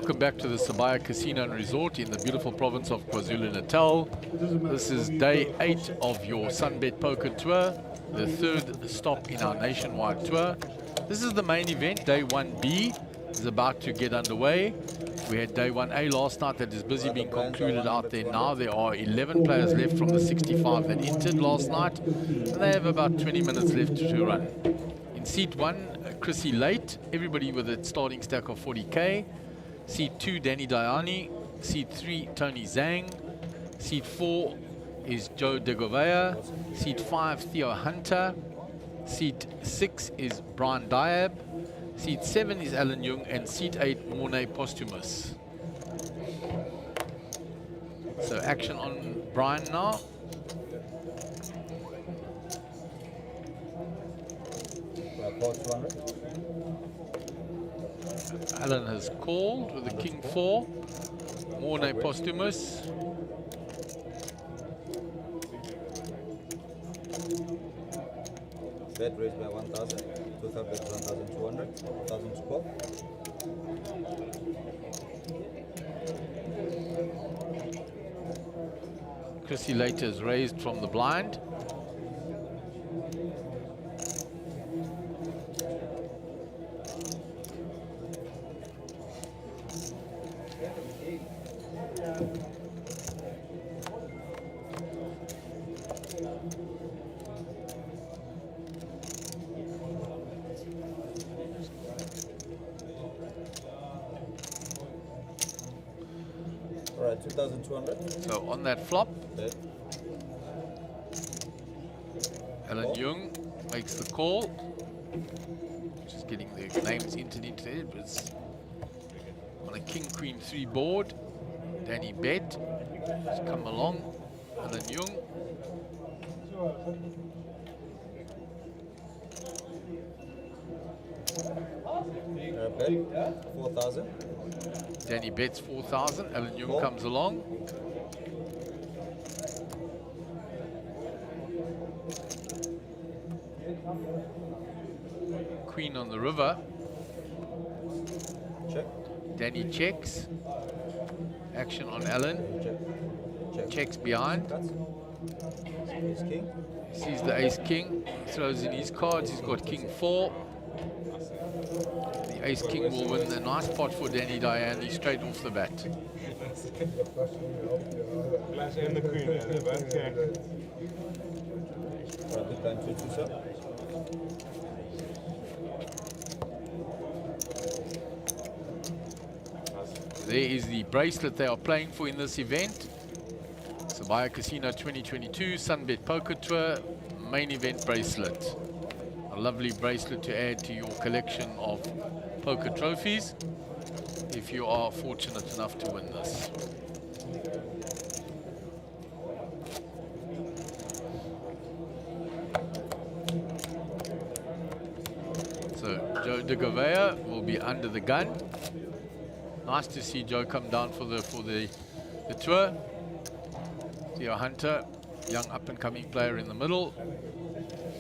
Welcome back to the Sunbet Casino and Resort in the beautiful province of KwaZulu-Natal. This is day 8 of your Sunbet Poker Tour, the third stop in our nationwide tour. This is the main event. Day 1B is about to get underway. We had day 1A last night that is busy being concluded out there now. There are 11 players left from the 65 that entered last night, and they have about 20 minutes left to run. In seat 1, Chrissy Late, everybody with a starting stack of 40k. Seat 2, Danny Diani. Seat 3, Tony Zhang. Seat 4 is Joe De Govea. Seat 5, Theo Hunter. Seat 6 is Brian Diab. Seat 7 is Alan Jung, and seat 8, Mornay Posthumus. So action on Brian now. Alan has called with the King 4. Mornay Posthumus. Bet raised by 1,000. Total bet 1,200. 1,000 score. Chrissy Later is raised from the blind. Alright, 2,200. So on that flop, Bet. Alan Jung makes the call. Just getting the names entered into it, but it's on a King Queen 3 board. Danny Bet has come along. Alan Jung. Bet 4,000. Danny bets 4,000. Alan Jung comes along. Queen on the river. Check. Danny checks. Action on Alan. Check. Check. Checks behind. Cuts. Ace king. Sees the ace king. Throws in his cards. He's got king 4. The ace king will win a nice pot for Danny Diani straight off the bat. Flash and the queen, yeah, they're both correct. Alright, big blind 2-2, sir. There is the bracelet they are playing for in this event. Sunbet Casino 2022 Sunbet Poker Tour main event bracelet. A lovely bracelet to add to your collection of poker trophies if you are fortunate enough to win this. So Joe De Govea will be under the gun. Nice to see Joe come down for the tour. Theo Hunter, young up-and-coming player in the middle.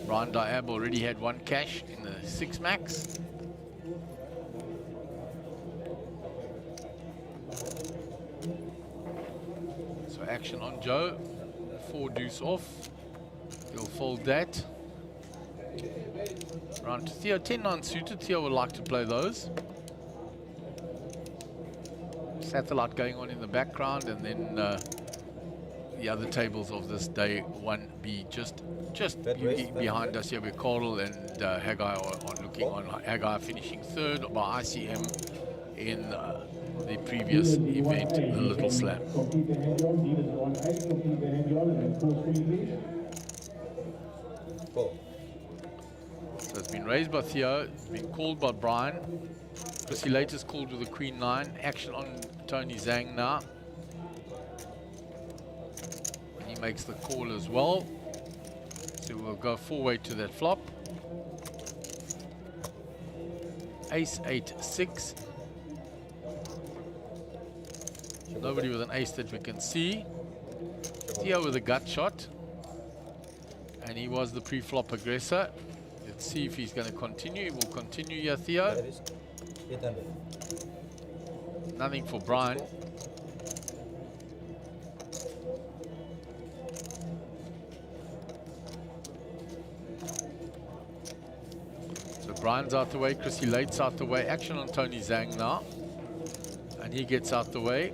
Brian Diab already had 1 cash in the 6 max. So action on Joe. 4 deuce off. He'll fold that. Round to Theo. 10-9 suited. Theo would like to play those. Satellite going on in the background, and then the other tables of this day 1B just behind us here with Coral and Haggai are looking on. Haggai finishing 3rd by ICM in the previous event, the Little Slam. Cool. So it's been raised by Theo, it's been called by Brian. Chrissy Later's called with a Queen 9. Action on Tony Zhang now. And he makes the call as well. So we'll go 4-way to that flop. Ace 8-6. Nobody with an ace that we can see. Theo with a gut shot. And he was the pre-flop aggressor. Let's see if he's going to continue. He will continue here, Theo. That is 800. Nothing for Brian. So Brian's out the way, Chrissy Late's out the way. Action on Tony Zhang now. And he gets out the way.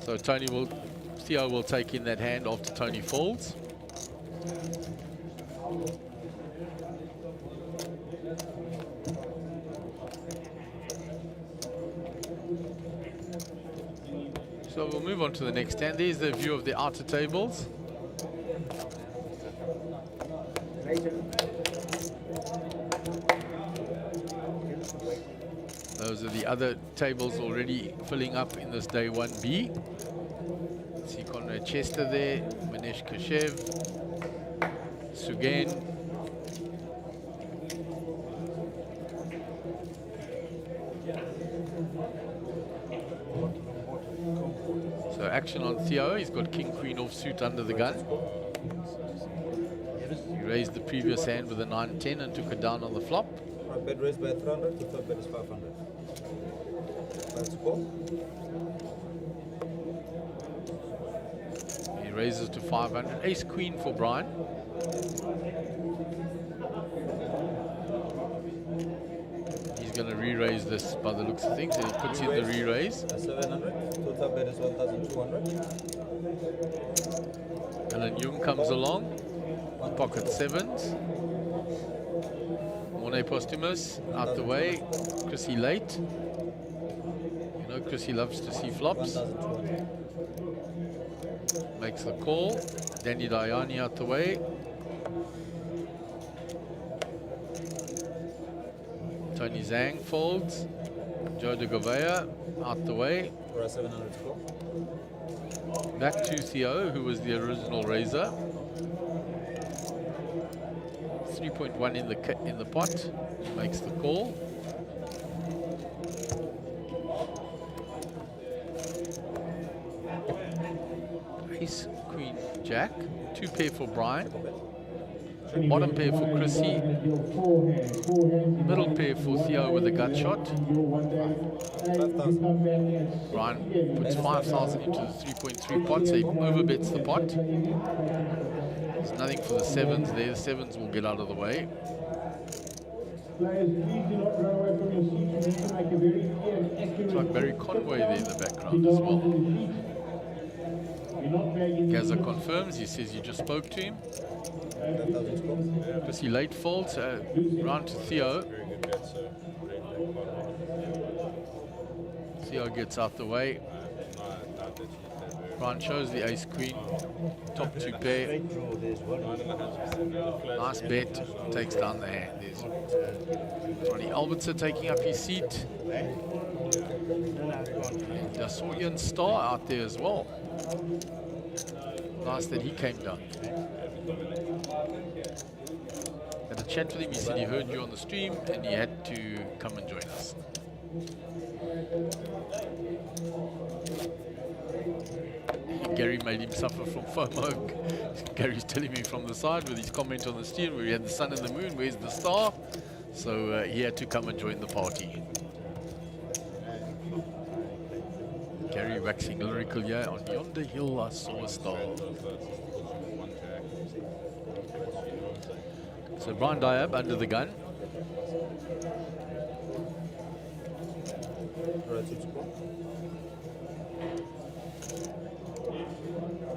So Theo will take in that hand after Tony folds. So we'll move on to the next hand. There's the view of the outer tables. Those are the other tables already filling up in this day 1B. See Conrad Chester there, Manish Kashev, Sugen. So action on Theo, he's got King Queen offsuit under the gun. He raised the previous hand with a 9-10 and took it down on the flop. Front bet raised by 300, the third bet is 500. That's score. He raises to 500. Ace Queen for Brian. He's going to re-raise this by the looks of things. So he puts in the re-raise. 700, the third bet is 1,200. Alan Jung comes along. Pocket sevens. Mornay Posthumous out the way. Chrissy Late. You know, Chrissy loves to see flops. 1,200. Makes the call. Danny Dayani out the way. Tony Zhang folds. Joe de Gouveia out the way. For a 700 score. Back to Theo, who was the original raiser. 3.1 in the pot. Makes the call. Ace, Queen, Jack. 2 pair for Brian. Bottom pair for Chrissy. Middle pair for Theo with a gut shot. 5,000. Brian puts 5,000 into the 3.3 pot, so he overbets the pot. There's nothing for the sevens there. The sevens will get out of the way. Players, please do not run away from your seats. You need to make a very clear and accurate. Looks like Barry Conway there in the background as well. Gaza confirms. He says you just spoke to him. 10,000 score. Chrissy Late folds. Round to Theo. Very good bet, sir. Theo gets out the way. Brian shows the ace queen. Top 2 pair. Nice bet. Takes down the hand. There's Ronnie Albertson taking up his seat. And I saw Ian Starr out there as well. Nice that he came down. Had a chat with him. He said he heard you on the stream and he had to come and join us. Gary made him suffer from FOMO. Gary's telling me from the side with his comment on the stream where he had the sun and the moon, where's the star? So he had to come and join the party. Gary waxing lyrical here. On yonder hill I saw a star. So Brian Diab under the gun.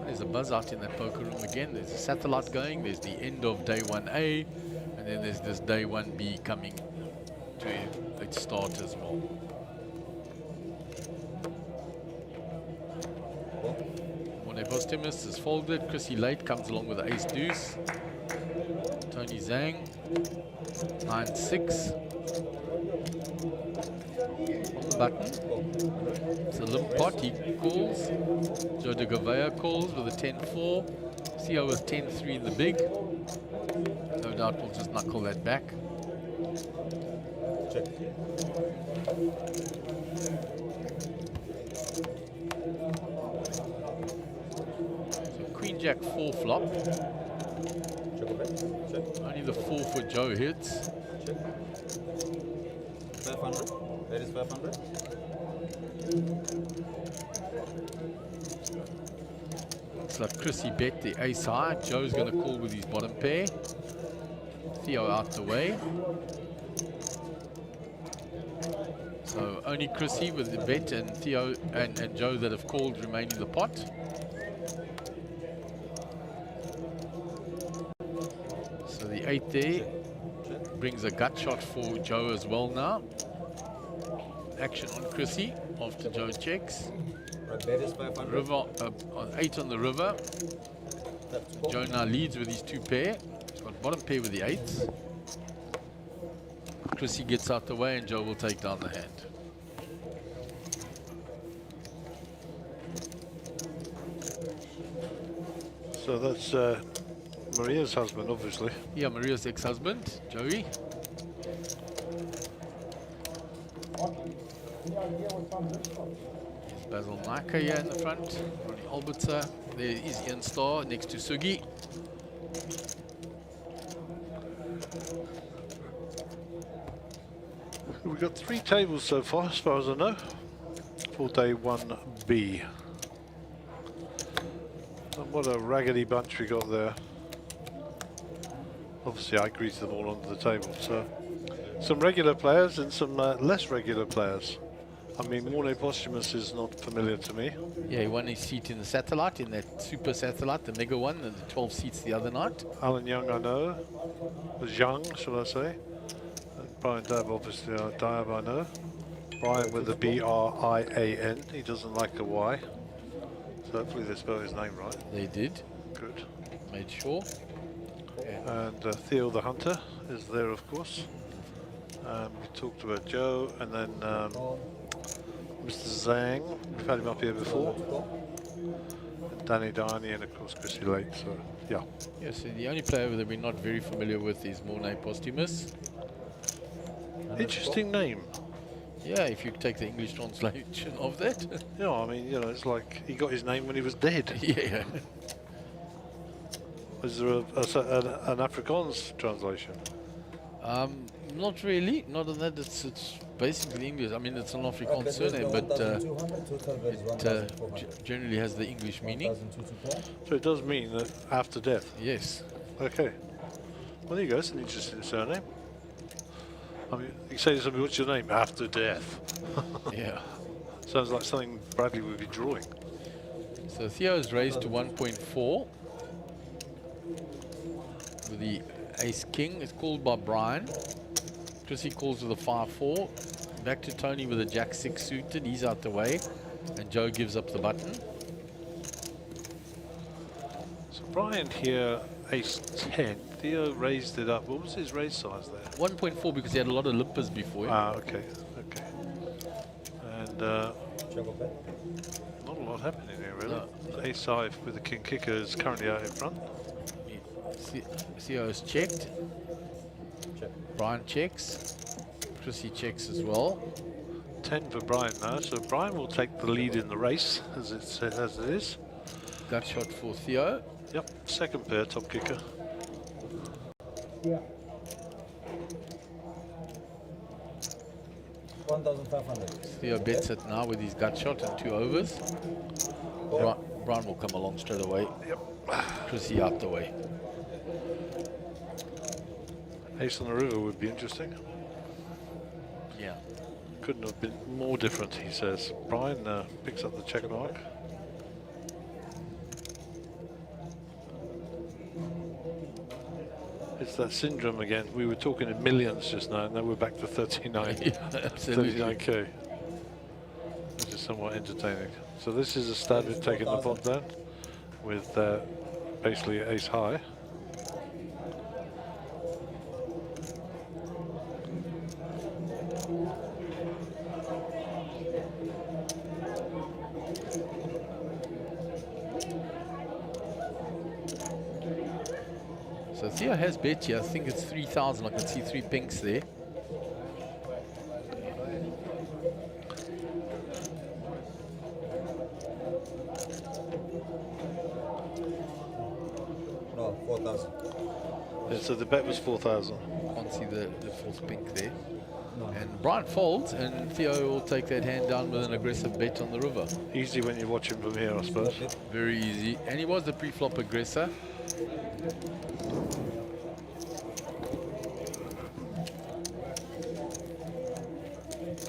There's a buzz out in that poker room again. There's a satellite going. There's the end of day 1A. And then there's this day 1B coming to its start as well. Mornay Posthumous is folded. Chrissy Late comes along with the ace deuce. Tony Zhang, 9-6. On the button. It's a limp pot. He calls. Joe de Gouveia calls with a 10-4. Theo with 10-3 in the big. No doubt we'll just knuckle that back. Check. So Queen Jack 4 flop. Check. Only the 4 for Joe hits. Check. 500. That is 500. Looks like Chrissy bet the ace high. Joe's going to call with his bottom pair. Theo out the way. So only Chrissy with the bet and Theo and Joe that have called remain in the pot. So the 8 there brings a gut shot for Joe as well now. Action on Chrissy after Joe checks. Right, bet is 500. River, 8 on the river. That's cool. Joe now leads with his 2 pair. He's got bottom pair with the 8s. Chrissy gets out the way and Joe will take down the hand. So that's Maria's husband, obviously. Yeah, Maria's ex-husband, Joey. There's Basil Naka here in the front. Ronnie Albertser. There is Ian Starr next to Sugi. We've got 3 tables so far, as far as I know, for day 1B. And what a raggedy bunch we got there. Obviously, I greased them all onto the table. So, some regular players and some less regular players. I mean, Mornay Posthumous is not familiar to me. Yeah, he won his seat in the satellite, in that super satellite, the mega one, and the 12 seats the other night. Alan Young, I know. Young, shall I say. And Brian Dabb, obviously, Diab, I know. Brian with the B-R-I-A-N. He doesn't like a Y. So hopefully they spell his name right. They did. Good. Made sure. And Theo the Hunter is there, of course. We talked about Joe, and then Mr. Zhang. We've had him up here before. And Danny Darney, and of course Chrissy Lake. So yeah. Yeah, so the only player that we're not very familiar with is Mornay Posthumous. Interesting name. Yeah, if you take the English translation of that. Yeah, I mean, you know, it's like he got his name when he was dead. Yeah. Is there an Afrikaans translation? Not really. Not on that. It's basically English. I mean, it's an Afrikaans surname, but it generally has the English meaning. So it does mean that after death. Yes. Okay. Well, there you go. It's an interesting surname. I mean, you say to somebody, "What's your name?" After death. Yeah. Sounds like something Bradley would be drawing. So Theo is raised to 1.4 with the Ace King. It's called by Brian. Chrissy calls with a 5-4. Back to Tony with a Jack 6 suited. He's out the way, and Joe gives up the button. So Brian here, Ace 10. Theo raised it up. What was his raise size there? 1.4 because he had a lot of limpers before him. Ah, okay, okay. And not a lot happening here, really. No. Ace 5 with the King Kicker is currently out in front. Theo is checked. Check. Brian checks. Chrissy checks as well. 10 for Brian now, so Brian will take the lead in the race as it is. Gut shot for Theo. Yep, second pair, top kicker. Yeah. 1,500. Theo bets it now with his gut shot and 2 overs. Brian will come along straight away. Yep. Chrissy out the way. Ace on the river would be interesting. Yeah. Couldn't have been more different, he says. Brian picks up the check mark. It's that syndrome again. We were talking in millions just now, and now we're back to 39. Yeah, absolutely. 39k. Which is somewhat entertaining. So this is a stab at taking the pot down with basically ace high. So Theo has bet here. I think it's 3,000. I can see 3 pinks there. No, 4,000. Yeah, so the bet was 4,000. Can't see the fourth pink there. And Brian folds, and Theo will take that hand down with an aggressive bet on the river. Easy when you watch him from here, I suppose. Very easy. And he was the pre-flop aggressor.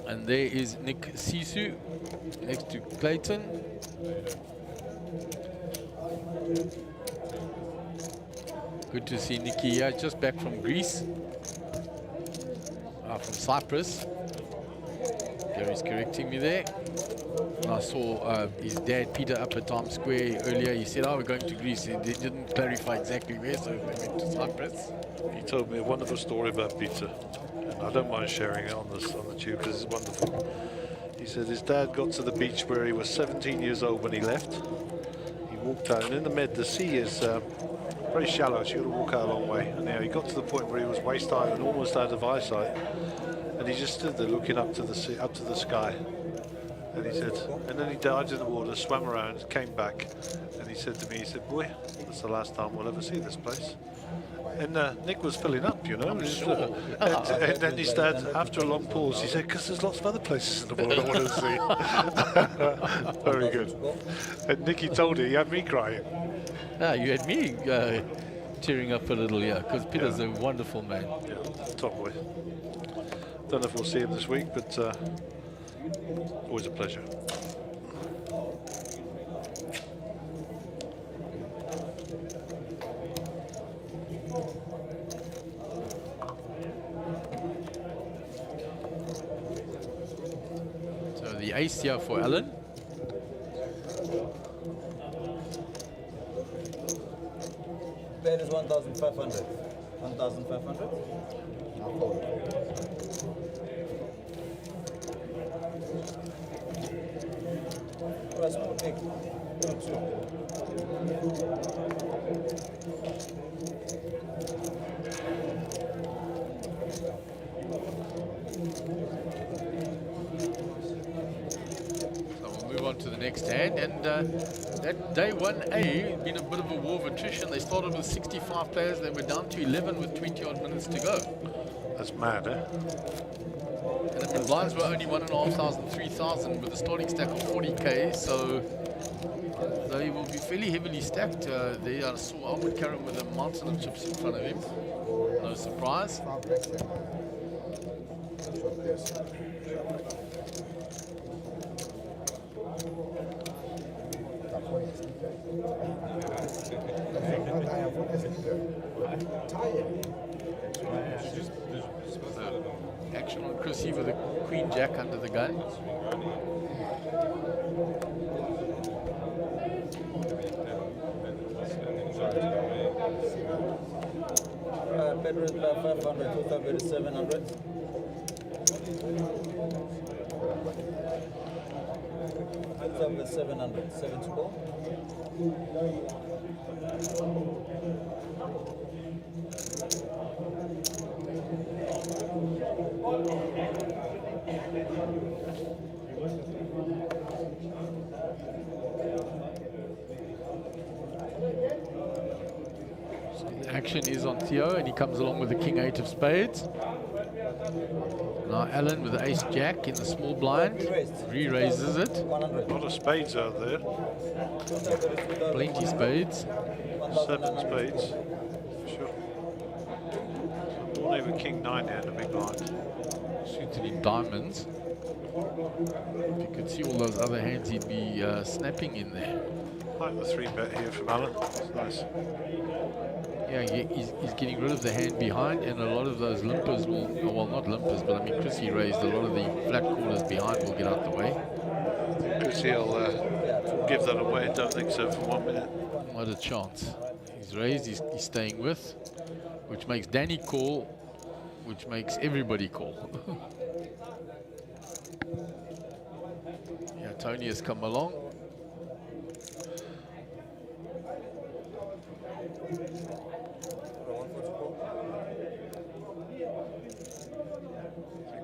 And there is Nick Sisu next to Clayton. Good to see Nicky here, just back from Greece. From Cyprus. Gary's correcting me there. And I saw his dad Peter up at Times Square earlier. He said, "Oh, we're going to Greece." He didn't clarify exactly where, so they went to Cyprus. He told me a wonderful story about Peter. And I don't mind sharing it on the tube because it's wonderful. He said his dad got to the beach where he was 17 years old when he left. He walked out, and in the Med, the sea is very shallow, so you've got to walk out a long way. And now he got to the point where he was waist high and almost out of eyesight. And he just stood there looking up to the sea, up to the sky. And he said, and then he dived in the water, swam around, came back, and he said to me, he said, "Boy, that's the last time we'll ever see this place." And Nick was filling up, you know. And then his dad, after a long pause, he said, "Because there's lots of other places in the world I want to see." Very good. And Nicky told it, he had me crying. Ah, you had me tearing up a little, yeah, because Peter's a wonderful man. Yeah, top boy. Don't know if we'll see him this week, but always a pleasure. So the ace here for Alan. Bet is 1,500. 1,500? That's more big. Move on to the next hand, and that day 1A has been a bit of a war of attrition. They started with 65 players, they were down to 11 with 20 odd minutes to go. That's mad, eh? And the blinds were only 1,500, 3,000 with a starting stack of 40k, so they will be fairly heavily stacked. There I saw Ahmed Karim with a mountain of chips in front of him. No surprise. Action on Chrissy with a Queen Jack under the gun. Better is 500, 2,000 is 700. With 700, 7 to go. So the action is on Theo, and he comes along with the King 8 of spades. Now Alan with the Ace Jack in the small blind, re-raises it. 100. A lot of spades out there. Plenty spades. 7 spades. Sure. Only with King 9 here in the big blind. Suited in diamonds. If you could see all those other hands, he'd be snapping in there. I like the 3-bet here from Alan. It's nice. Yeah, he's getting rid of the hand behind, and a lot of those limpers will, well, not limpers, but I mean, Chrissy raised a lot of the flat corners behind will get out the way. Chrissy will give that away. I don't think so for 1 minute. Not a chance. He's raised, he's staying with, which makes Danny call, which makes everybody call. Yeah, Tony has come along.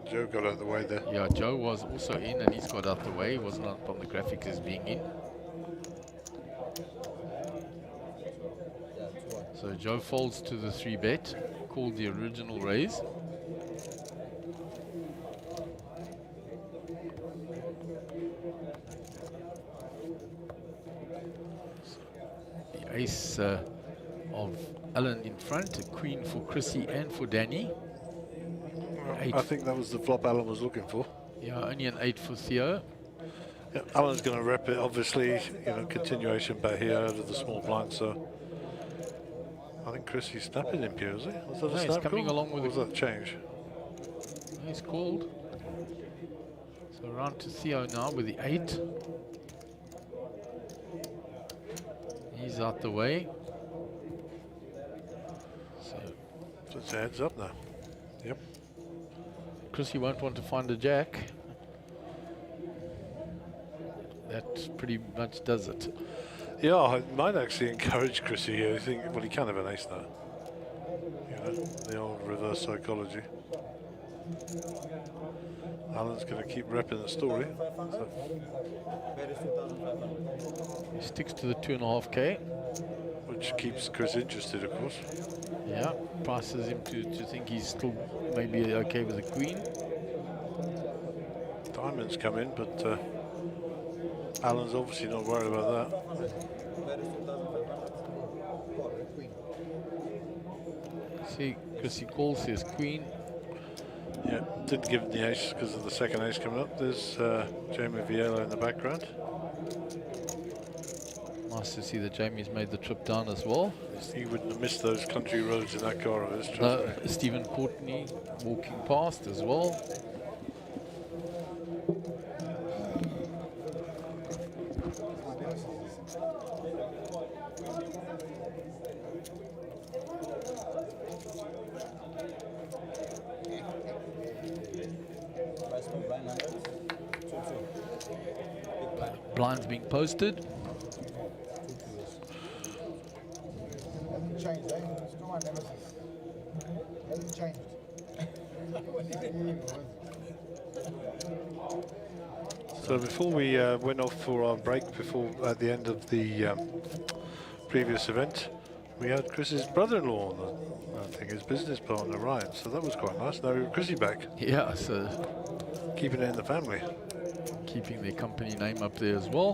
Joe got out of the way there. Yeah, Joe was also in, and he's got out the way. He wasn't up on the graphics as being in. So Joe folds to the 3-bet, called the original raise. The ace of Alan in front, a queen for Chrissy and for Danny. I think that was the flop Alan was looking for. Yeah, only an 8 for Theo. Yeah, Alan's going to rep it, obviously, you know, continuation bet here out of the small blind, so I think Chrissy's snapping him here, is he? Was that a No, he's snap coming call? along with Or was that change? He's called. So around to Theo now with the 8. He's out the way. So it's a heads up now. Yep. Chrissy won't want to find a jack. That pretty much does it. Yeah, I might actually encourage Chrissy here. I think, well, he can have an ace now. You know, the old reverse psychology. Alan's going to keep repping the story. So. Bet is 2,500. He sticks to the 2.5K. Which keeps Chris interested, of course. Yeah, prices him to think he's still maybe okay with the queen. Diamonds come in, but Alan's obviously not worried about that. Bet is 2,500. Call, queen. See, Chrissy calls his queen. Yeah, didn't give him the ace because of the second ace coming up. There's Jamie Viella in the background. Nice to see that Jamie's made the trip down as well. He wouldn't have missed those country roads in that car of his, trust No, me. Stephen Courtney walking past as well. Price for blind numbers. 2-2. Big blind. Blinds being posted. Hasn't changed, eh? Still my nemesis. Hasn't changed. So before we went off for our break, before at the end of the previous event, we had Chris's brother-in-law on the, I think his business partner, Ryan. So that was quite nice. Now Chrissy back, Yeah, so keeping it in the family. keeping their company name up there as well.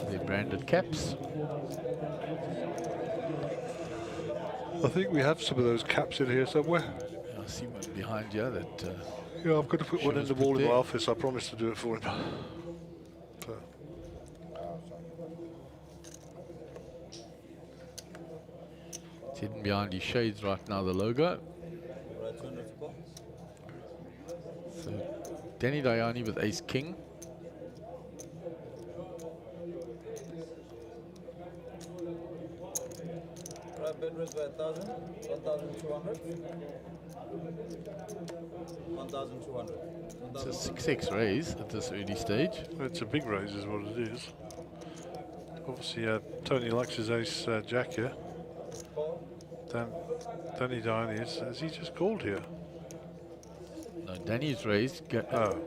Their branded caps. I think we have some of those caps in here somewhere. I see one behind you that Yeah, I'm going to put one in was the put wall in my there. office. I promised to do it for him. So, it's hidden behind his shades right now, the logo. Right, 200 to call. So Danny Dayani with ace king. Right, bet raised by 1,000. 1,200. 1,200. It's a 6x raise at this early stage. it's a big raise is what it is. Obviously, Tony likes his ace jack here. Call. Danny Dine has he just called here? No, Danny's raised. Oh,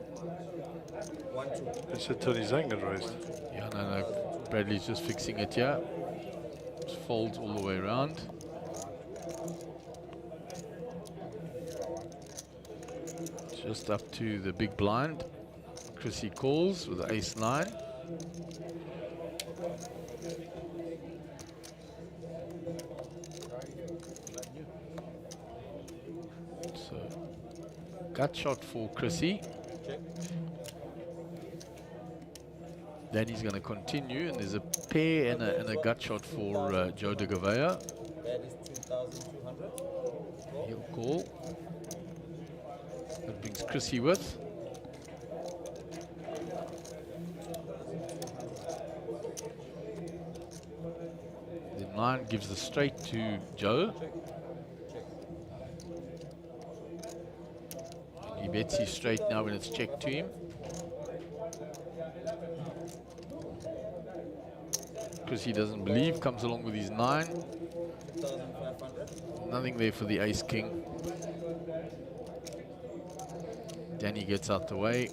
1-2. it said Tony Zhang had raised. Yeah, no. Bradley's just fixing it here. Just folds all the way around. Just up to the big blind. Chrissy calls with the ace 9. So, gut shot for Chrissy. Check. Danny's going to continue, and there's a pair and a gut shot for Joe de Gavea. Bet is 2,200. Call. He'll call. That brings Chrissy with. The 9 gives the straight to Joe. And he bets his straight now when it's checked to him. Chrissy doesn't believe, comes along with his 9. 2,500. Nothing there for the ace king. Danny gets out the way.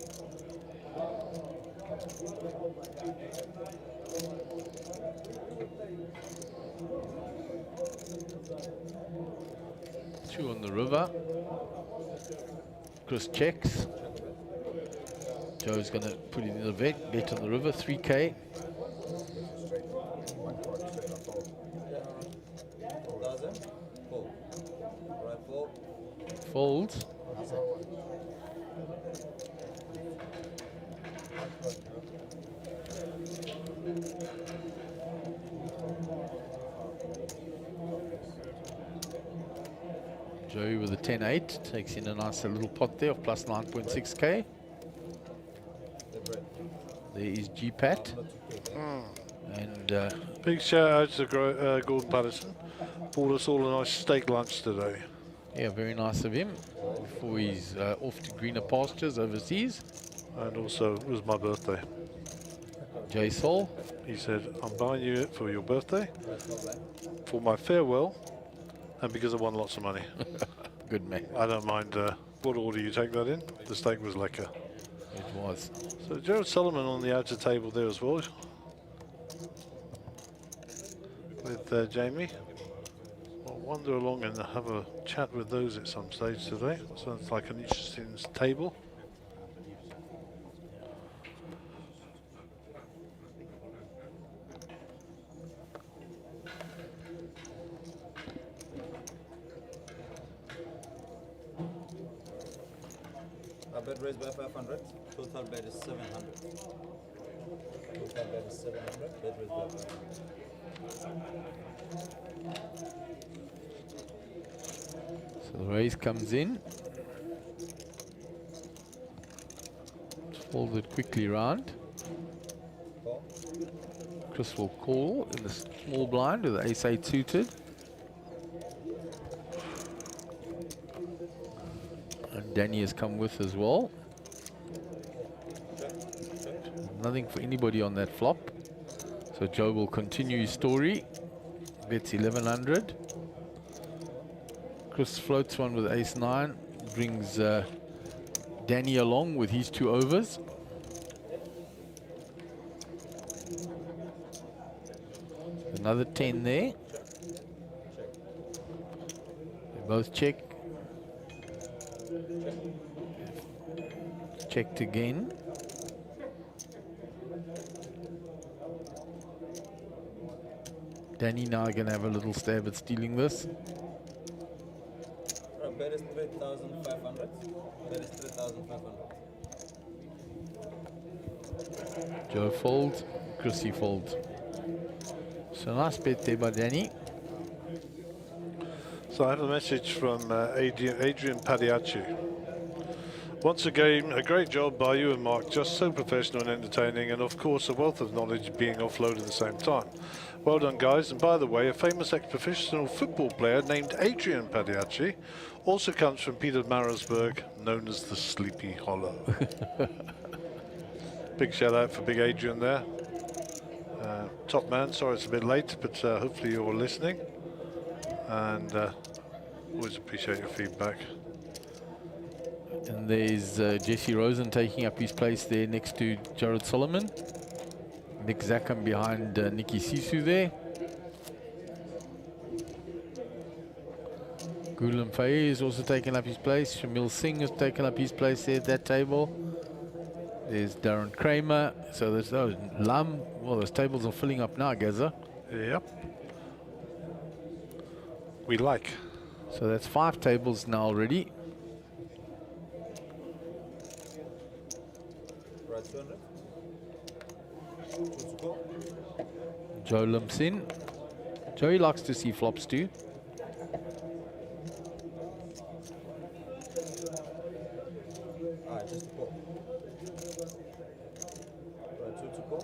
Two on the river. Chris checks. Joe's going to put it in the bet on the river, 3K. Folds. Joey with a 10-8 takes in a nice little pot there of plus 9.6K. There is G-Pat. And big shout out to Gordon Patterson. Bought us all a nice steak lunch today. yeah, very nice of him. Before he's off to greener pastures overseas. And also, it was my birthday. J Sol. He said, I'm buying you it for your birthday, for my farewell, and because I won lots of money. Good man. I don't mind what order you take that in. The steak was lekker. It was. So Jared Solomon on the outer table there as well, with Jamie. I'll wander along and have a chat with those at some stage today. Sounds like an interesting table. Our bet raised by 500. Total bet is 700. Total bet is 700. Bet raised by 500. So the raise comes in. Folds it quickly round. Call. Chris will call in the small blind with the ace-8 suited. And Danny has come with as well. Nothing for anybody on that flop. So Joe will continue his story. Bets 1100. Chris floats one with ace-9. Brings Danny along with his 2 overs. Another 10 there. They both check. Checked again. Danny now going to have a little stab at stealing this. Our bet is 3,500. Bet is 3,500. Joe folds, Chrissy folds. So nice bet there by Danny. So I have a message from Adrian Pagliacci. Once again, a great job by you and Mark, just so professional and entertaining, and of course a wealth of knowledge being offloaded at the same time. Well done, guys. And by the way, a famous ex-professional football player named Adrian Pagliacci also comes from Peter Marisburg, known as the Sleepy Hollow. Big shout out for big Adrian there. Top man, sorry it's a bit late, but hopefully you're listening. And always appreciate your feedback. And there's Jesse Rosen taking up his place there next to Jared Solomon. Nick Zackham behind Nikki Sisu there. Gulam Faye is also taking up his place. Shamil Singh has taken up his place there at that table. There's Darren Kramer. So there's those Lam. Well, those tables are filling up now, Gaza. Yep. We like. So that's 5 tables now already. Right 200. 2 to go. Joe limps in. Joey likes to see flops too. Alright, just to go. Right 2 to go.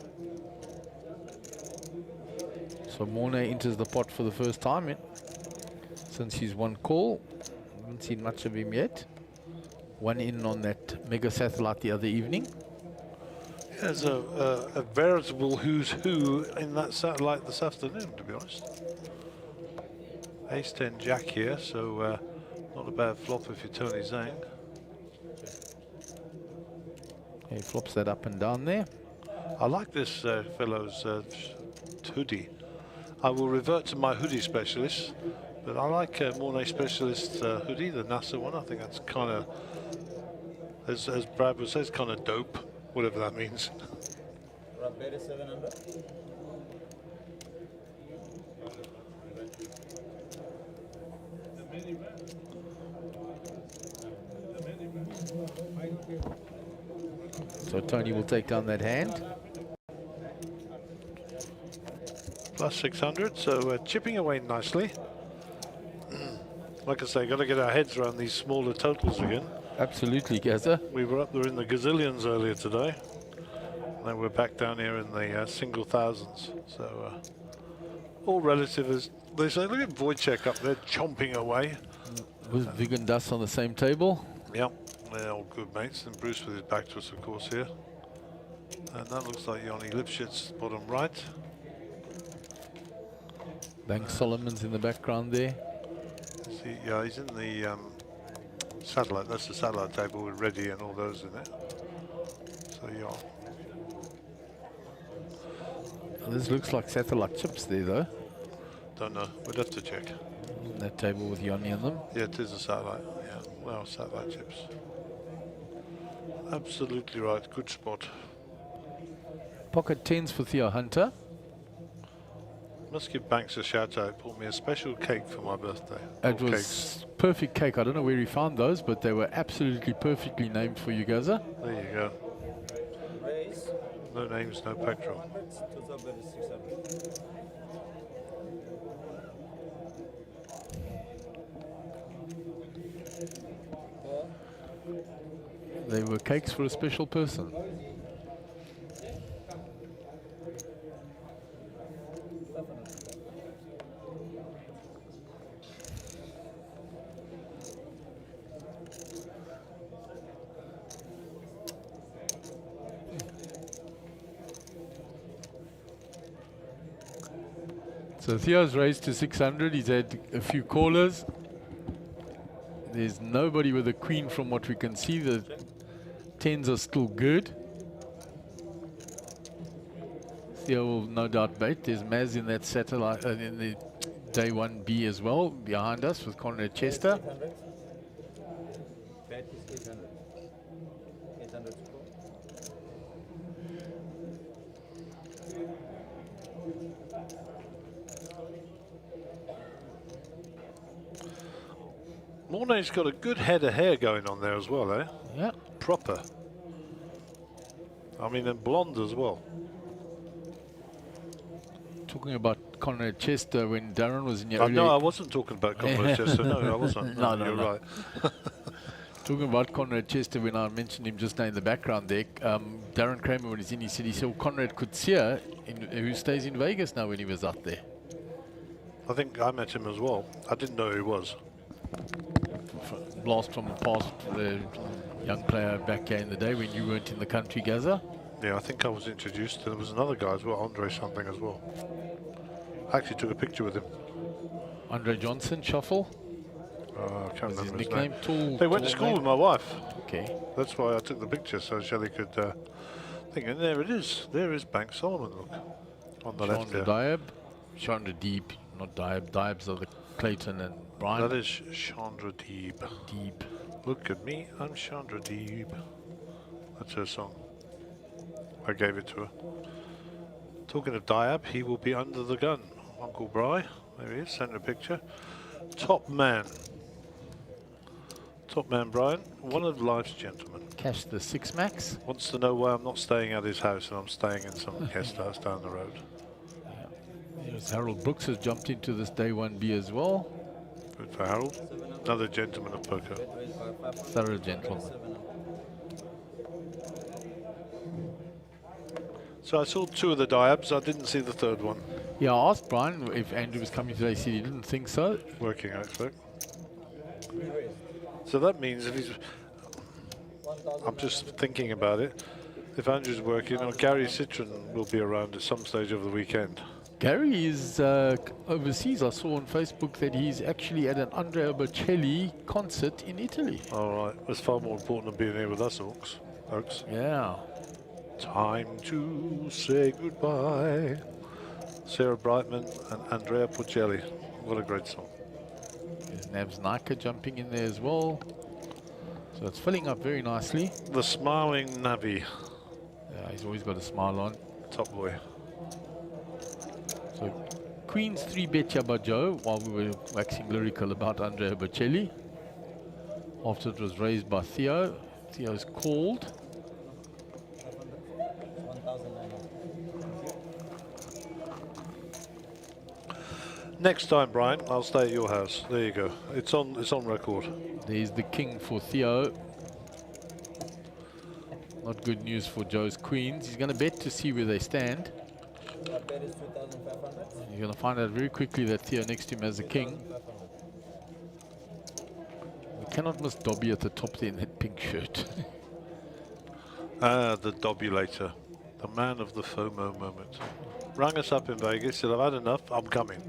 So Mornay enters the pot for the first time since he's one call. Haven't seen much of him yet. One in on that mega satellite the other evening. There's a veritable who's who in that satellite this afternoon, to be honest. Ace-10 Jack here, so not a bad flop if you're Tony Zhang. He flops that up and down there. I like this fellow's hoodie. I will revert to my hoodie specialist, but I like Mornay Specialist hoodie, the NASA one. I think that's kind of, as Brad would say, it's kind of dope, whatever that means. Rough bet is 700. So Tony will take down that hand. Plus 600, so chipping away nicely. Like I say, got to get our heads around these smaller totals again. Absolutely, Gaza. We were up there in the gazillions earlier today. Now we're back down here in the single thousands. So all relative, as they say. Look at Wojciech up there chomping away. With Vig and Dust on the same table. Yep, they're all good mates. And Bruce with his back to us, of course, here. And that looks like Yanni Lipschitz, bottom right. Bank Solomon's in the background there. See, yeah, he's in the satellite. That's the satellite table with Reddy and all those in it. So yeah. This looks like satellite chips there, though. Don't know. We'd have to check. That table with Yanni on them. Yeah, it is a satellite. Yeah, well, satellite chips. Absolutely right. Good spot. Pocket 10s for Theo Hunter. Must give Banks a shout out. Bought me a special cake for my birthday. It Or was cakes. perfect cake. I don't know where he found those, but they were absolutely perfectly named for you, Gaza. There you go. Raise No names, no petrol. 100. Total bet is 600. Four. They were cakes for a special person. So Theo's raised to 600. He's had a few callers. There's nobody with a queen from what we can see. The 10s are still good. Theo will no doubt bait. There's Maz in that satellite, in the day 1B as well, behind us with Conrad Chester. 800. Bet is 800. 800 score. Mornay's got a good head of hair going on there as well, eh? Yeah. Proper. I mean, and blonde as well. Talking about Conrad Chester when Darren was in your No, earlier- I wasn't talking about Conrad Chester. No, I wasn't. No, You're no. right. Talking about Conrad Chester, when I mentioned him just now in the background there, Darren Kramer, when he's in, he said, well, Conrad Kutsia, who stays in Vegas now, when he was out there. I think I met him as well. I didn't know who he was. Blast from the past, the young player back here in the day when you weren't in the country, Gaza. Yeah, I think I was introduced. There was another guy as well, Andre something as well. I actually took a picture with him. Andre Johnson, Shuffle. I can't Was his remember his nickname? name. Tall. They went to tall school name? with my wife. Okay. That's why I took the picture, so Shelley could think. And there it is. There is Bank Solomon, look. On the left Chandra there. Diab. Chandra Deep, not Diab. Diabs are the Clayton and Brian. That is Chandra Deeb. Deep. Look at me, I'm Chandra Deeb. That's her song. I gave it to her. Talking of Diab, he will be under the gun. Uncle Bry, there he is, sent a picture. Top man. Top man Brian, one of life's gentlemen. Cash the 6 max. Wants to know why I'm not staying at his house and I'm staying in some guest house down the road. There's Harold Brooks has jumped into this day 1B as well. Good for Harold. Another gentleman of poker. Bet raised by 500. Thorough gentleman. 700. So I saw two of the Diabs, I didn't see the third one. Yeah, I asked Brian if Andrew was coming today. He said he didn't think so. Working, I expect. Queen raised. So that means if he's... 1,000. I'm just thinking about it. If Andrew's working, or Gary Citron will be around at some stage of the weekend. Gary is overseas. I saw on Facebook that he's actually at an Andrea Bocelli concert in Italy. All right, it's far more important than being here with us, folks. Yeah. Time to say goodbye. Sarah Brightman and Andrea Puccelli. What a great song. There's Nabs Nika jumping in there as well. So it's filling up very nicely. The smiling Navi, Yeah, he's always got a smile on. top boy. So Queen's 3-bet Joe while we were waxing lyrical about Andrea Bocelli. After it was raised by Theo. Theo's called. 1,900. Next time, Brian, I'll stay at your house. There you go. It's on record. There's the king for Theo. Not good news for Joe's Queens. He's going to bet to see where they stand. That bet is 2,500. You're going to find out very quickly that Theo next to him has a king. We cannot miss Dobby at the top there in that pink shirt. Ah, the Dobulator. The man of the FOMO moment. Rang us up in Vegas, said, I've had enough, I'm coming.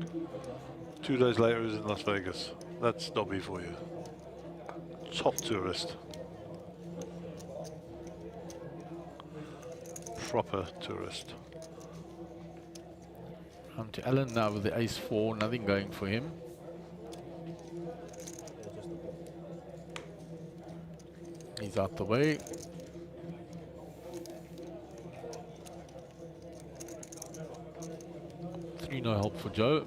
2 days later, he was in Las Vegas. That's Dobby for you. Top tourist. Proper tourist. On to Alan now with the ace-4, nothing going for him. He's out the way. No help for Joe.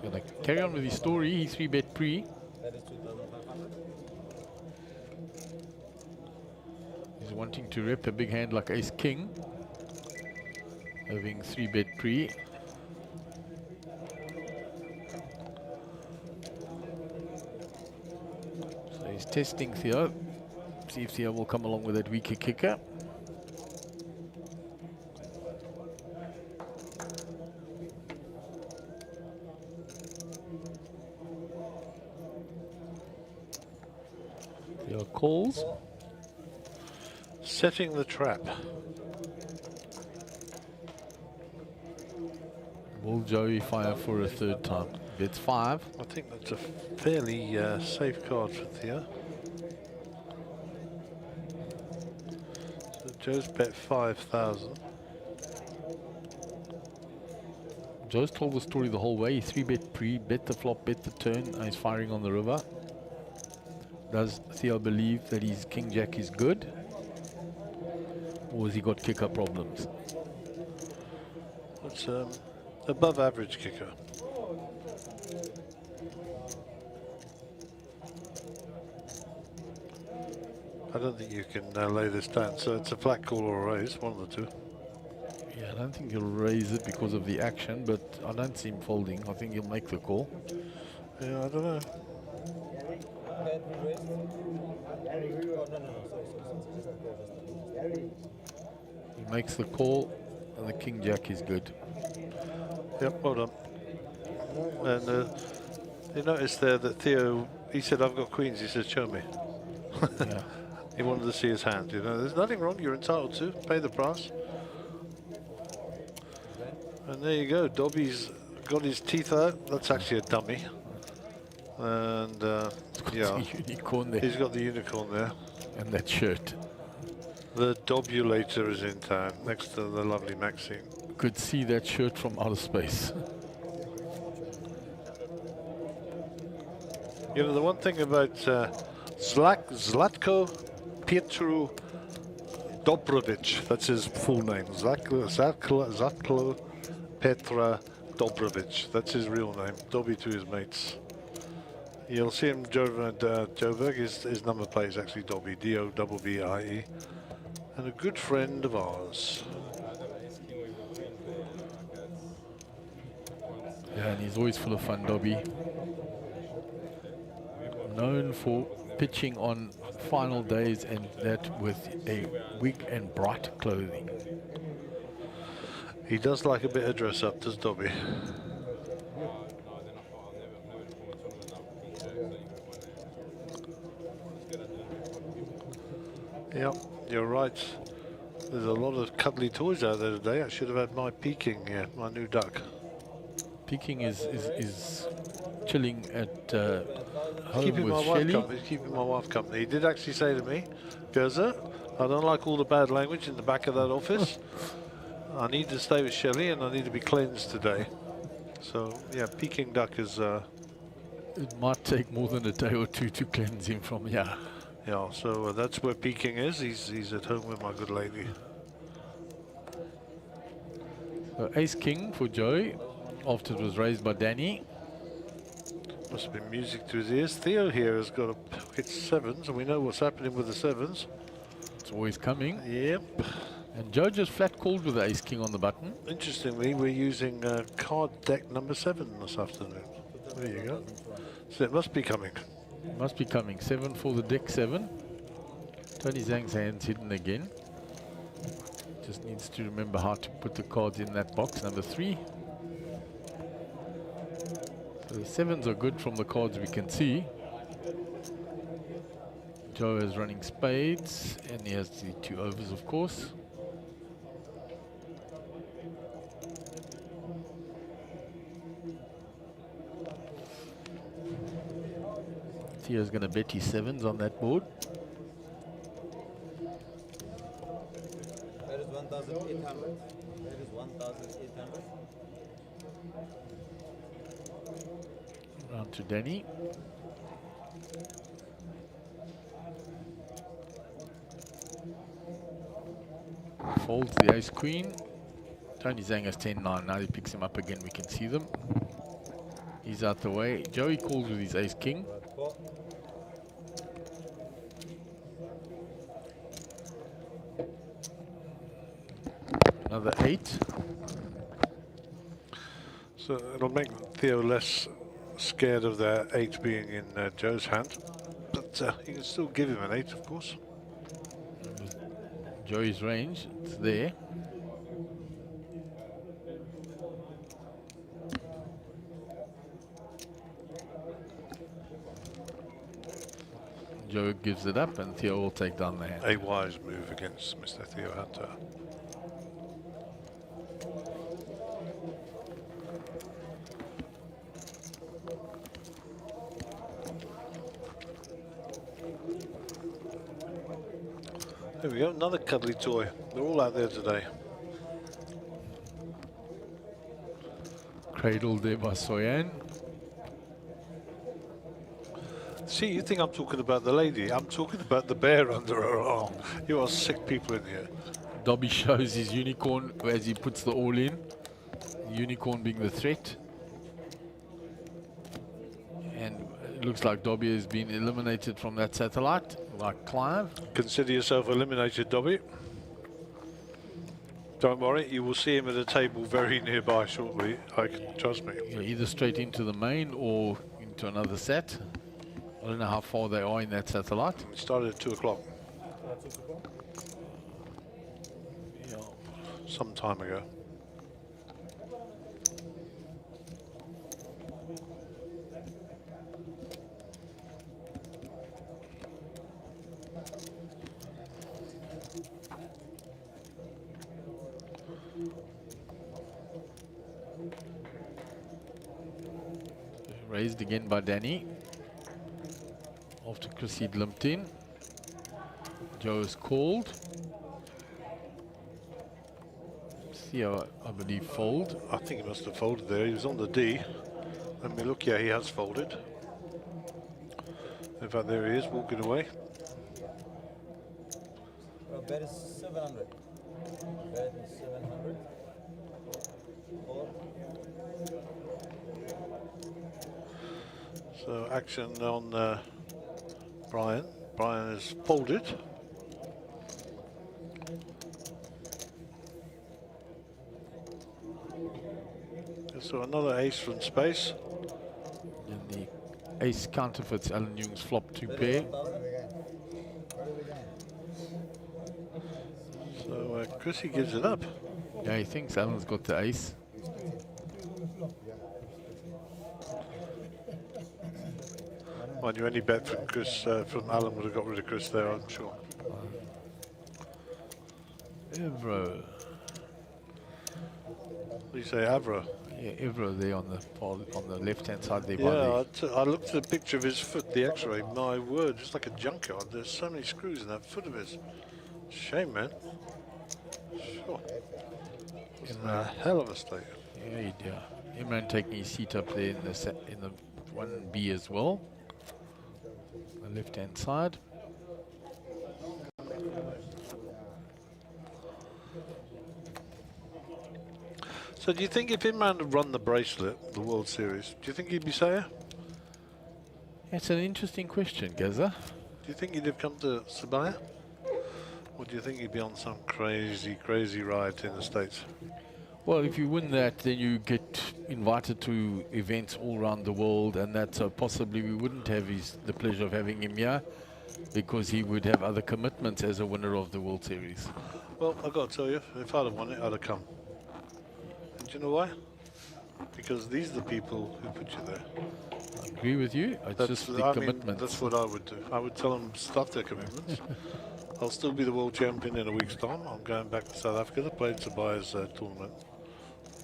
Gonna carry on with his story. He 3-bet pre. That is 2,500. He's wanting to rep a big hand like Ace King. Having 3-bet pre. So he's testing Theo. See if Theo will come along with that weaker kicker. Theo calls. Setting the trap. Will Joey fire for a third time? Bets 5. I think that's a fairly safe card for Theo. So Joe's bet 5,000. Joe's told the story the whole way. He 3-bet pre, bet the flop, bet the turn, and he's firing on the river. Does Theo believe that his King Jack is good? Or has he got kicker problems? It's above average kicker. I don't think you can lay this down, so it's a flat call or a raise, one of the two. Yeah, I don't think he'll raise it because of the action, but I don't see him folding. I think he'll make the call. Yeah, I don't know. Bet we raised. Oh, no, sorry. He makes the call, and the King Jack is good. Yep, well done. And you notice there that Theo, he said, I've got queens. He said, show me. Yeah. He wanted to see his hand. You know, there's nothing wrong. You're entitled to pay the price. And there you go. Dobby's got his teeth out. That's actually a dummy. And yeah, The unicorn there. he's got the unicorn there. And that shirt. The Dobulator is in town, next to the lovely Maxine. Could see that shirt from outer space. You know, the one thing about Zlatko Petru Dobrovic, that's his full name. Zlatko Petra Dobrovic, that's his real name. Dobby to his mates. You'll see him Joburg, his number plate is actually Dobby, D-O-B-B-I-E. And a good friend of ours. Yeah, and he's always full of fun, Dobby. Known for pitching on final days, and that with a wig and bright clothing. He does like a bit of dress up, does Dobby? Yep, you're right. There's a lot of cuddly toys out there today. I should have had my Peking here, my new duck. Peking is chilling at home Keeping with my wife Shelley. company. He's keeping my wife company. He did actually say to me, Gerza, I don't like all the bad language in the back of that office. I need to stay with Shelley and I need to be cleansed today. So yeah, Peking duck is It might take more than a day or two to cleanse him from here. yeah. So that's where Peking is. He's at home with my good lady. So ace king for Joey after it was raised by Danny. Must have been music to his ears. Theo here has got a pocket sevens, and we know what's happening with the sevens. It's always coming. Yep. And Joe just flat called with the ace king on the button. Interestingly, we're using card deck number 7 this afternoon. There you go. So it must be coming. Must be coming. 7 for the deck 7. Tony Zhang's hand's hidden again. Just needs to remember how to put the cards in that box. Number 3. So the 7s are good from the cards we can see. Joe is running spades and he has the 2 overs, of course. Theo's going to bet his 7s on that board. That is 1,800. That is 1,800. Round to Danny. Folds the ace queen. Tony Zhang has 10-9. Now he picks him up again. We can see them. He's out the way. Joey calls with his ace king. Four. Another 8. So it'll make Theo less scared of their 8 being in Joe's hand. But you can still give him an 8, of course. Joey's range, it's there. Joe gives it up and Theo will take down the hand. A wise move against Mr. Theo Hunter. There we go, another cuddly toy. They're all out there today. Cradled there by Soyan. See, you think I'm talking about the lady. I'm talking about the bear under her arm. You are sick people in here. Dobby shows his unicorn as he puts the all in. Unicorn being the threat. And it looks like Dobby has been eliminated from that satellite, like Clive. Consider yourself eliminated, Dobby. Don't worry, you will see him at a table very nearby shortly. Trust me. Yeah, either straight into the main or into another set. I don't know how far they are in that satellite. It started at 2 o'clock. Yeah. Some time ago. Raised again by Danny. After Chris he'd limped in. Joe is called. Theo, I believe, fold. I think he must have folded there. He was on the D. Let me look. Yeah, he has folded. In fact, there he is, walking away. Bet is 700. Bet is 700. 4. So action on Brian. Brian is folded. So another ace from space. And the ace counterfeits Alan Young's flop 2 pair. So Chrissy gives it up. Yeah, he thinks Alan's got the ace. Mind you, any bet from Chris, from Alan would have got rid of Chris there, I'm sure. Evro. What do you say, Avra? Yeah, Evro there on the left-hand side there. Yeah, I looked at the picture of his foot, the X-ray. My word, it's like a junkyard. There's so many screws in that foot of his. Shame, man. Sure. In a hell of a state. Yeah, yeah. Imran taking his seat up there in the 1B as well. The left-hand side. So do you think if Imran had run the bracelet, the World Series, do you think he'd be sayer? That's an interesting question, Gaza. Do you think he'd have come to Sabaya? Or do you think he'd be on some crazy, crazy ride in the States? Well, if you win that, then you get invited to events all around the world, and that so possibly we wouldn't have the pleasure of having him here because he would have other commitments as a winner of the World Series. Well, I've got to tell you, if I'd have won it, I'd have come. And do you know why? Because these are the people who put you there. I agree with you. It's just the commitments. That's what I would do. I would tell them stuff their commitments. I'll still be the world champion in a week's time. I'm going back to South Africa to play Sabaya's tournament.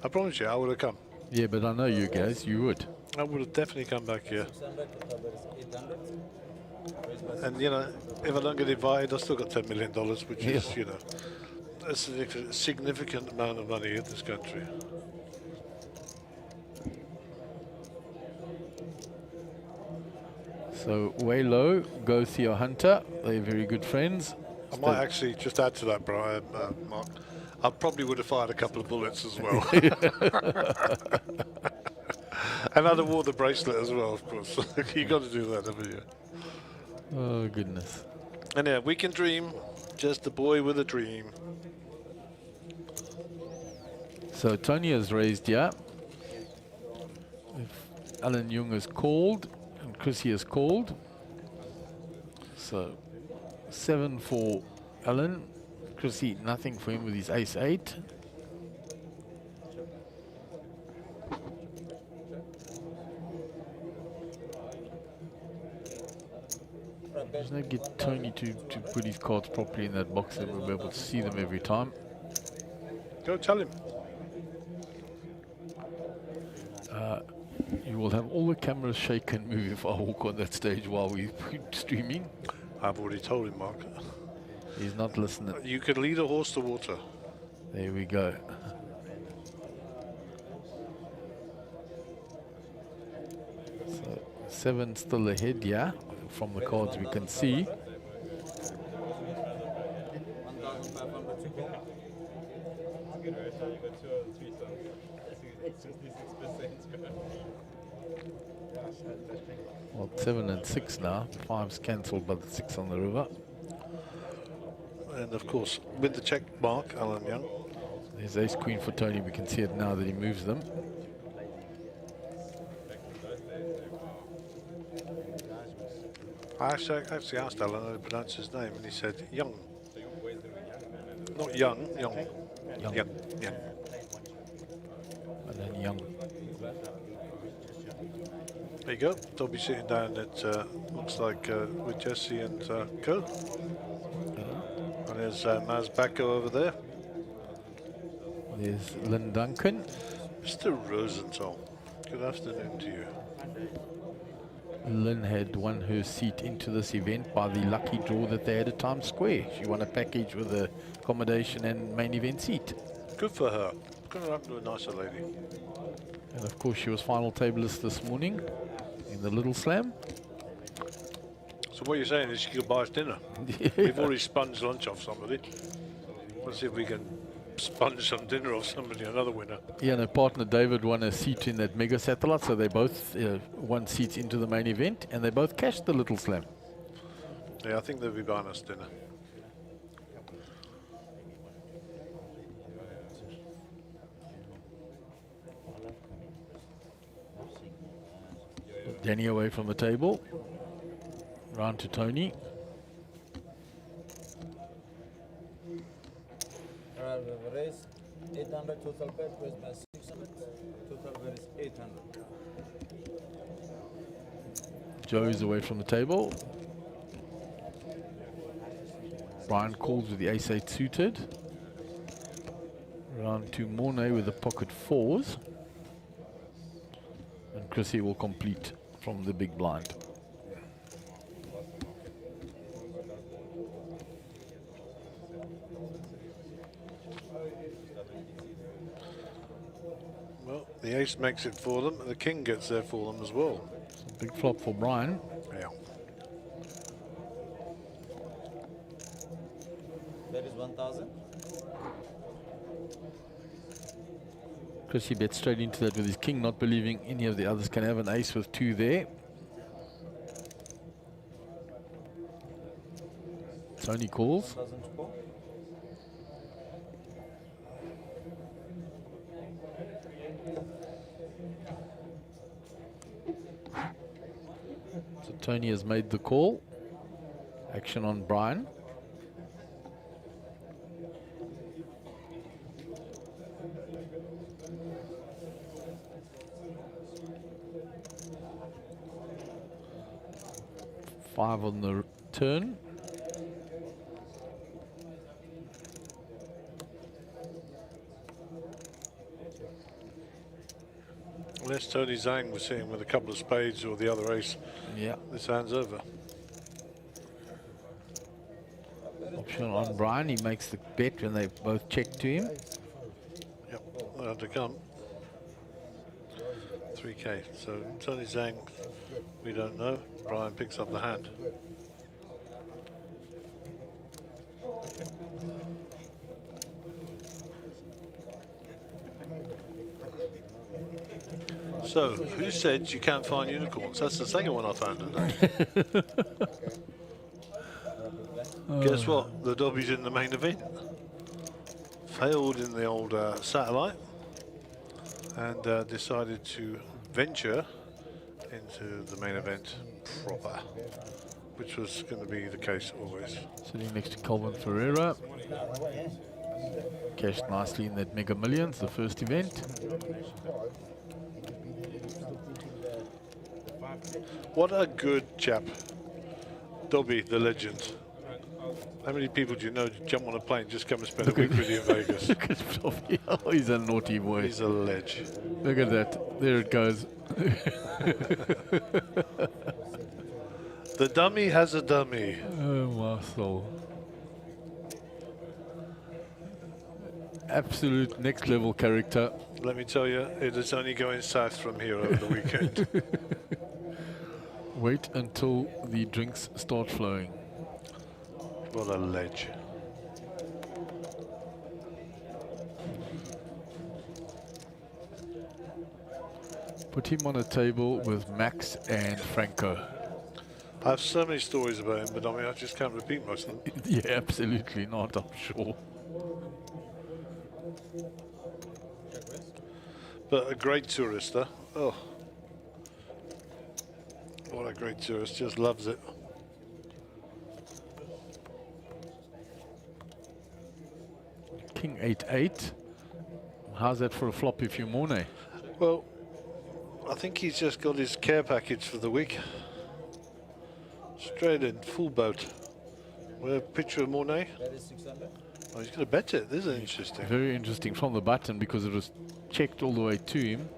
I promise you, I would have come. Yeah, but I know you guys, you would. I would have definitely come back here. 600, total bet is 800. Raised by And you know, if I don't get invited, I've still got $10 million, which is, you know, a significant amount of money in this country. So way low, go Theo Hunter. They're very good friends. I might actually just add to that, Brian, Mark. I probably would have fired a couple of bullets as well. And I'd have wore the bracelet as well, of course. You got to do that, haven't you? Oh goodness. And yeah, we can dream. Just a boy with a dream. So Tony has raised here. If Alan Young is called and Chrissy is called. So 7 for Alan. Chrissy, nothing for him with his ace-8. Just not get Tony to put his cards properly in that box, and we'll be able to see them every time. Go tell him. You will have all the cameras shake and move if I walk on that stage while we're streaming. I've already told him, Mark. He's not listening. You could lead a horse to water. There we go. So 7 still ahead, yeah, from the cards we can see. 1,500 to go. Well, 7 and 6 now. 5's cancelled by the 6 on the river. And of course, with the check mark, Alan Young. There's ace queen for Tony. We can see it now that he moves them. I actually asked Alan how to pronounce his name, and he said Young. Not Young, Young. Young. Young, Young. And then Young. There you go. They'll be sitting down at, looks like, with Jesse and Co. And there's Maz Bacco over there. There's Lynn Duncan. Mr. Rosenthal, good afternoon to you. Lynn had won her seat into this event by the lucky draw that they had at Times Square. She won a package with the accommodation and main event seat. Good for her. Couldn't happen to a nicer lady. And of course she was final tableist this morning in the Little Slam. So what you're saying is you could buy us dinner. We've already sponged lunch off somebody. Let's see if we can sponge some dinner off somebody, another winner. Yeah, and her partner David won a seat in that mega satellite, so they both won seats into the main event, and they both cashed the Little Slam. Yeah, I think they'll be buying us dinner. Danny away from the table. Round to Tony. Alright, we have raised 800 total bet, raised by 600. Total bet is 800. Joe's away from the table. Brian calls with the ace-8 suited. Round to Mornay with the pocket 4s. And Chrissy will complete from the big blind. The ace makes it for them, and the king gets there for them as well. Big flop for Brian. Yeah. That is 1,000. Chrissy bets straight into that with his king, not believing any of the others can have an ace with 2 there. Tony calls. 1,000 to call. So Tony has made the call. Action on Brian. Five on the turn. Unless Tony Zhang was sitting with a couple of spades or the other ace, Yeah. this hand's over. Option on Brian. He makes the bet when they both check to him. Yep, they'll have to come. 3K. So Tony Zhang, we don't know. Brian picks up the hand. So, who said you can't find unicorns? That's the second one I found today. Guess what? The Dobby's in the main event. Failed in the old satellite and decided to venture into the main event proper, which was going to be the case always. Sitting next to Calvin Ferreira. Cashed nicely in that Mega Millions, the first event. What a good chap. Dobby, the legend. How many people do you know jump on a plane and just come and spend a week with you in Vegas? Look at Fluffy. Oh, he's a naughty boy. He's a ledge. Look at that. There it goes. The dummy has a dummy. Oh, my soul. Absolute next level character. Let me tell you, it is only going south from here over the weekend. Wait until the drinks start flowing. What a ledge. Put him on a table with Max and Franco. I have so many stories about him, but I mean, I just can't repeat most of them. Yeah, absolutely not, I'm sure. But a great tourist, huh? Oh. What a great tourist, just loves it. King 8-8. How's that for a flop if you're Mornay? Well, I think he's just got his care package for the week. Straight in, full boat. With a picture of Mornay. That is 600. Oh, he's going to bet it. This is interesting. Very interesting from the button because it was checked all the way to him.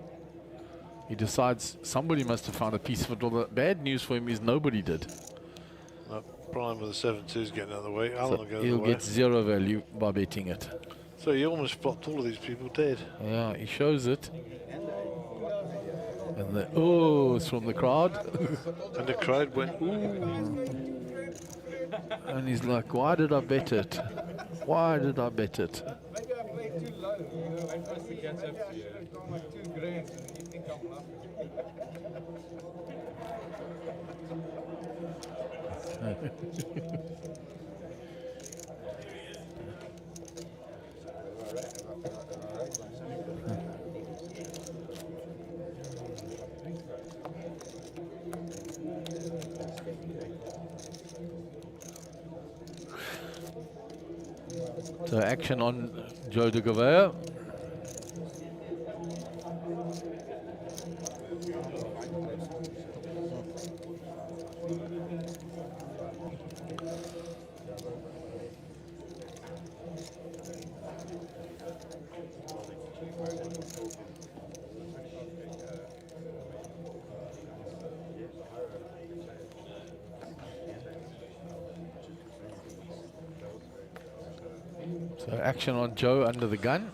He decides somebody must have found a piece of it. Well, the bad news for him is nobody did. No, Brian with the 7-2 is getting out of the way. So Alan will go the he'll way. get zero value by betting it. So he almost flopped all of these people dead. Yeah, he shows it. And the it's from the crowd. And the crowd went, ooh. And he's like, why did I bet it? Why did I bet it? Maybe I played too low. Wait for us to catch up to you. Gone like $2 grand, and you think I'm laughing. So action on Joe de Gavea. So action on Joe under the gun.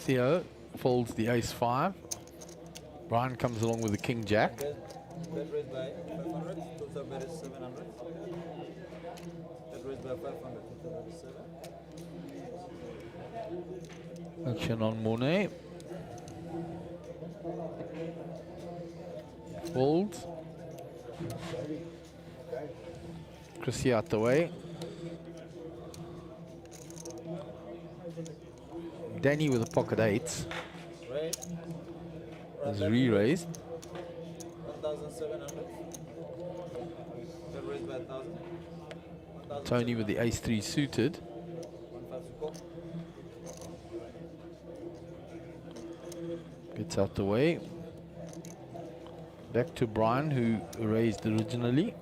Theo folds the ace-5. Brian comes along with the king-jack. Bet raised by 500. Total bet is 700. Bet raised by 500. Total bet is 7. Action on Monet. Folds. Chrissy out the way. Danny with the pocket eights Right. is re-raised. 1,700. Bet raised by 1,000. Tony with the ace-3 suited. 1,500 to call. Gets out the way. Back to Brian, who raised originally.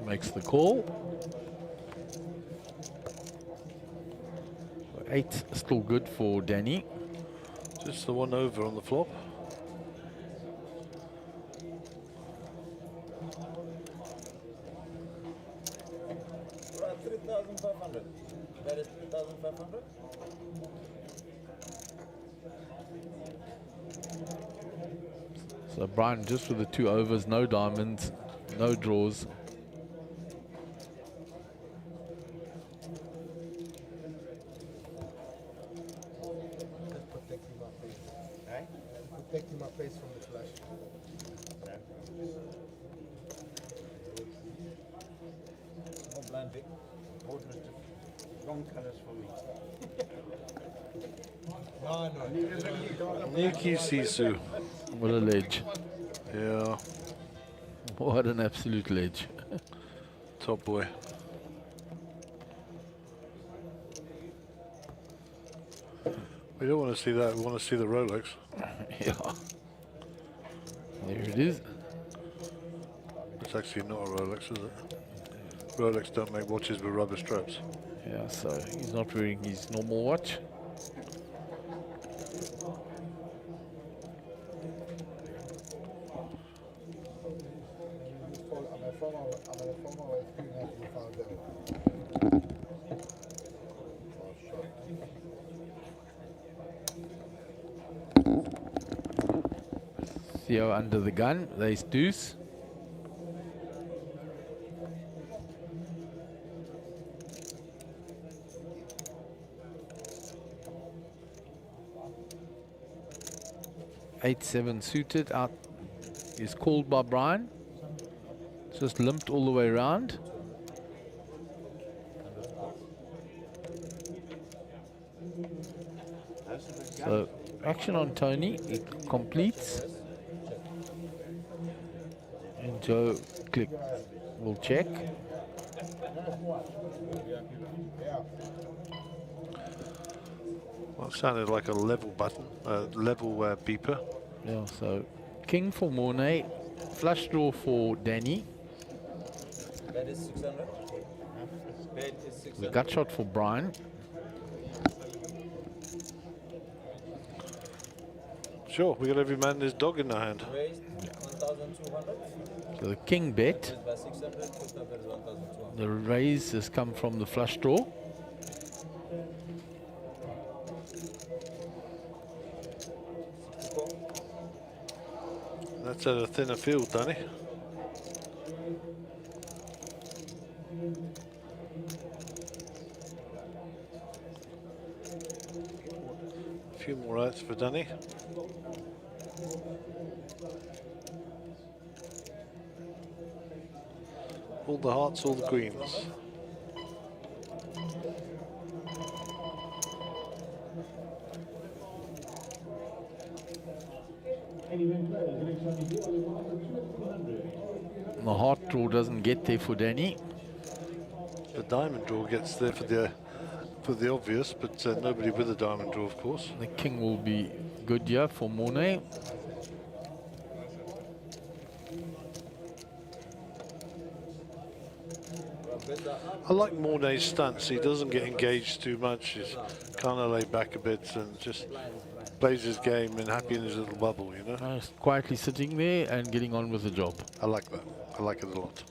Makes the call. 8 still good for Danny. Just the one over on the flop. We're at 3,500. That is 3,500. So Brian just with the 2 overs, no diamonds, no draws. Just protecting my face. Protecting my face from the flash. No blind pick. Wrong colors for me. No. Nikki Sisu. What a ledge. Yeah, What an absolute ledge. top boy. We don't want to see that, we want to see the Rolex. Yeah. There it is. It's actually not a Rolex, is it? Rolex don't make watches with rubber straps. Yeah, so he's not wearing his normal watch. Theo under the gun, there's deuce. Eight, 7 suited out is called by Brian. Just limped all the way around. So action on Tony, it completes. And Joe click will check. Well, it sounded like a level button, level beeper. Yeah, so king for Mornay, flush draw for Danny, Bet is 600. Bet is the 600. gut shot for Brian. Sure, we got every man and his dog in the hand. Raised 1,200. So the king bet. Raised by 600. Total bet is 1,200. The raise has come from the flush draw. That's at a thinner field, Danny. A few more outs for Danny. All the hearts, all the queens. The heart draw doesn't get there for Danny. The diamond draw gets there for the obvious, but nobody with a diamond draw, of course. The king will be good here for Mornay. I like Mornay's stance. He doesn't get engaged too much. He's kind of laid back a bit and just plays his game and happy in his little bubble, you know? Quietly sitting there and getting on with the job. I like that. I like it a lot.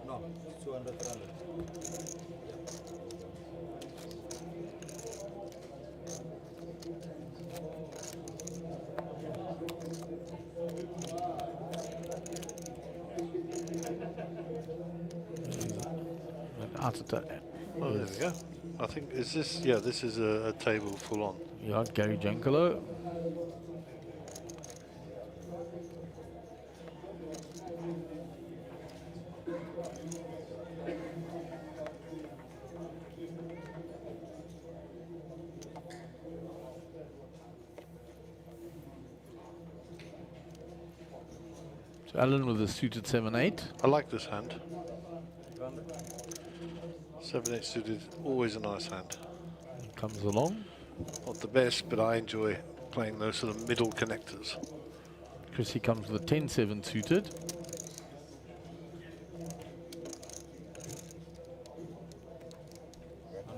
No, 200, 300. Out of the, Oh, there we go. I think, is this, yeah, this is a table full on. yeah, Gary Jankalo. So Alan with a suited 7-8. I like this hand. 7-8 suited, always a nice hand. Comes along. Not the best, but I enjoy playing those sort of middle connectors. Chrissy comes with a 10-7 suited.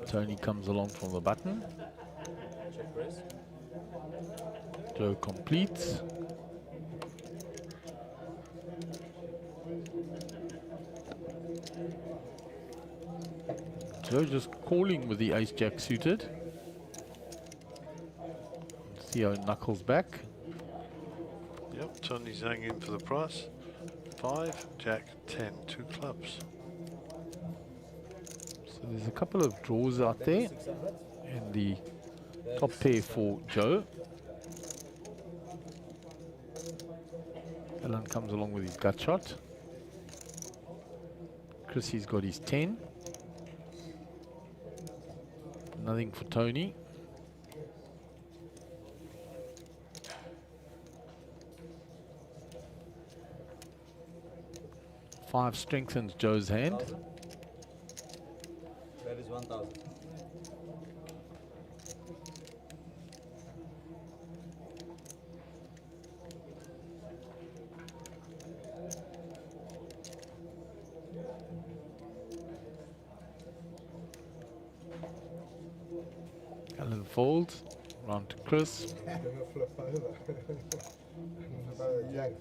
Tony comes along from the button. Check raise. Joe completes. Joe just calling with the ace-jack suited. See how it knuckles back. Yep, Tony's hanging in for the price. 5, Jack, 10, 2 clubs. So there's a couple of draws out there. 600. And the top pair for Joe. Alan comes along with his gut shot. Chrissy's got his 10. Nothing for Tony. Five strengthens Joe's hand. That is 1,000. Alan folds. Round to Chris. Flip over. Jack.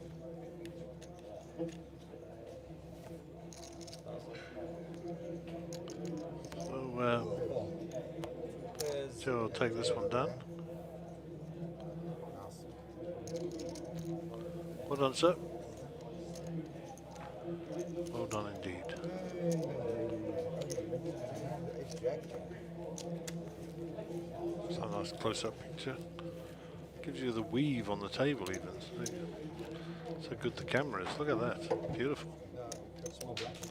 So, Joe will take this one down. Well done, sir. Well done indeed. It's a nice close-up picture. Gives you the weave on the table even. So good the camera is. Look at that. Beautiful.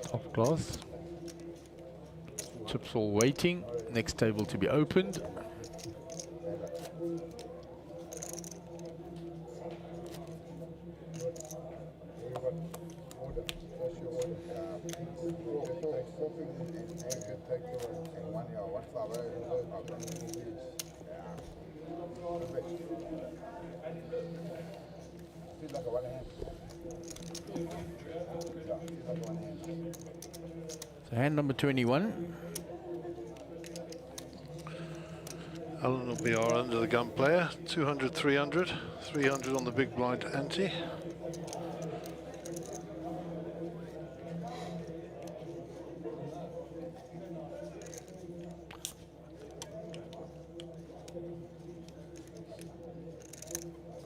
Top class. Chips all waiting. Next table to be opened. So hand number 21. Alan will be our under the gun player. 200, 300. 300 on the big blind ante.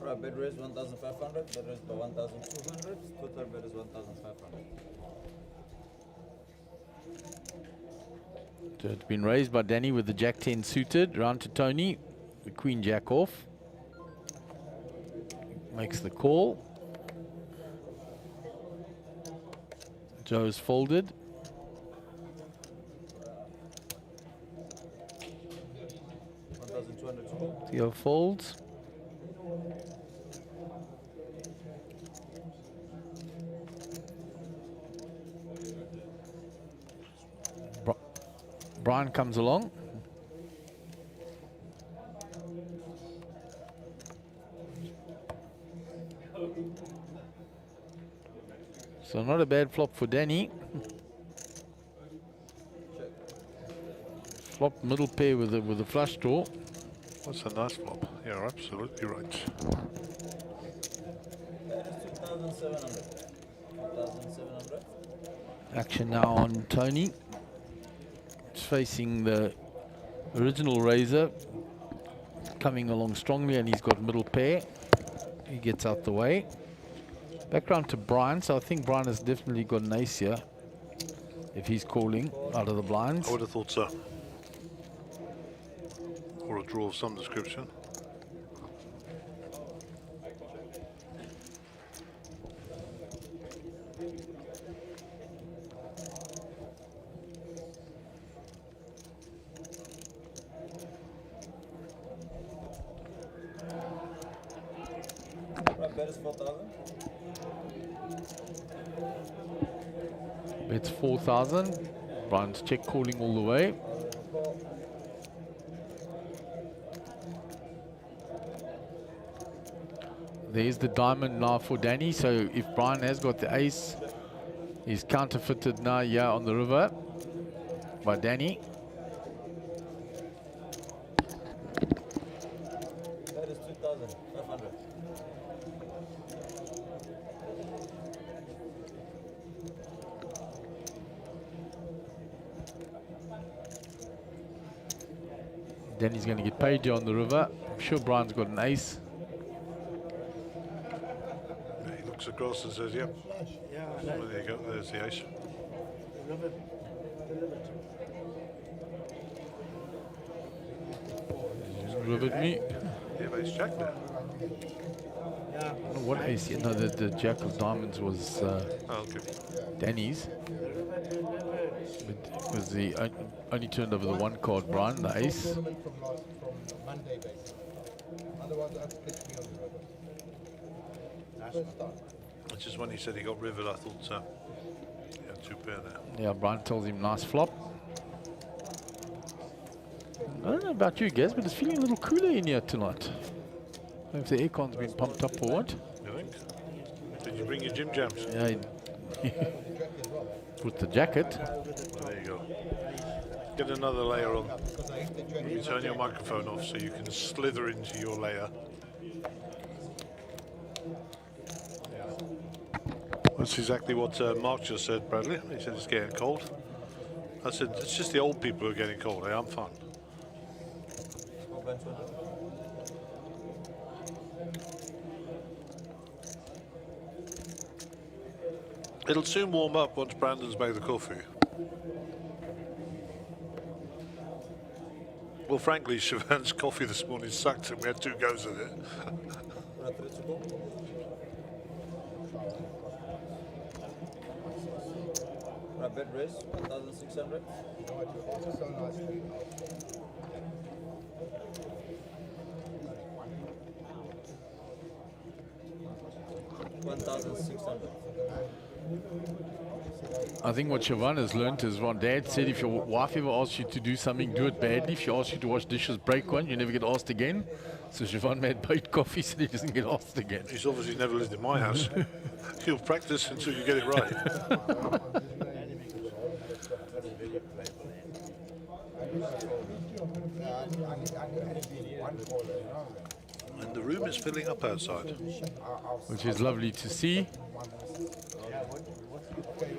Alright, bid raise 1,500, bid raise by 1,200, total bid is 1,500. So it's been raised by Danny with the Jack 10 suited. Round to Tony. The Queen Jack off. Makes the call. Joe's folded. Theo folds. Brian comes along. So not a bad flop for Danny. Flop middle pair with a flush draw. That's a nice flop. You're absolutely right. That is 2,700. 2,700. Action now on Tony. It's facing the original Razor, coming along strongly, and he's got middle pair. He gets out the way. Back round to Brian, so I think Brian has definitely got an ace here if he's calling out of the blinds. I would have thought so. Or a draw of some description. Right, bet is 4,000. It's 4,000. Brian's check calling all the way. There's the diamond now for Danny. So if Brian has got the ace, he's counterfeited now here on the river by Danny. That is 2,500. Danny's going to get paid here on the river. I'm sure Brian's got an ace. He looks across and says, yep. Well, there you go, there's the ace. Rivered me. Yeah, but it's jack there. I don't know what ace. No, the jack of diamonds was Oh, okay. Danny's. But because he only turned over the one card, Brian, the ace. From Monday, basically. Otherwise, that's pitched me on the river. First time. It's just when he said he got rivered, I thought, yeah, two pair there. Yeah, Brian tells him nice flop. I don't know about you guys, but it's feeling a little cooler in here tonight. I don't know if the aircon's been pumped up or what. You think? Did you bring your gym jams? Yeah, with the jacket. Well, there you go. Get another layer on. You turn your microphone off so you can slither into your layer. That's exactly what Mark just said, Bradley. He said it's getting cold. I said, it's just the old people who are getting cold. I'm fine. Small blind 200. It'll soon warm up once Brandon's made the coffee. Well, frankly, Siobhan's coffee this morning sucked and we had 2 goes at it. Right, 3 to go. Right, bet raise 1,600. Also so nicely. 1,600. I think what Siobhan has learnt is what Dad said, if your wife ever asks you to do something, do it badly. If she asks you to wash dishes, break one, you never get asked again. So Siobhan made baked coffee so he doesn't get asked again. He's obviously never lived in my house. You'll practice until you get it right. And the room is filling up outside. Which is lovely to see.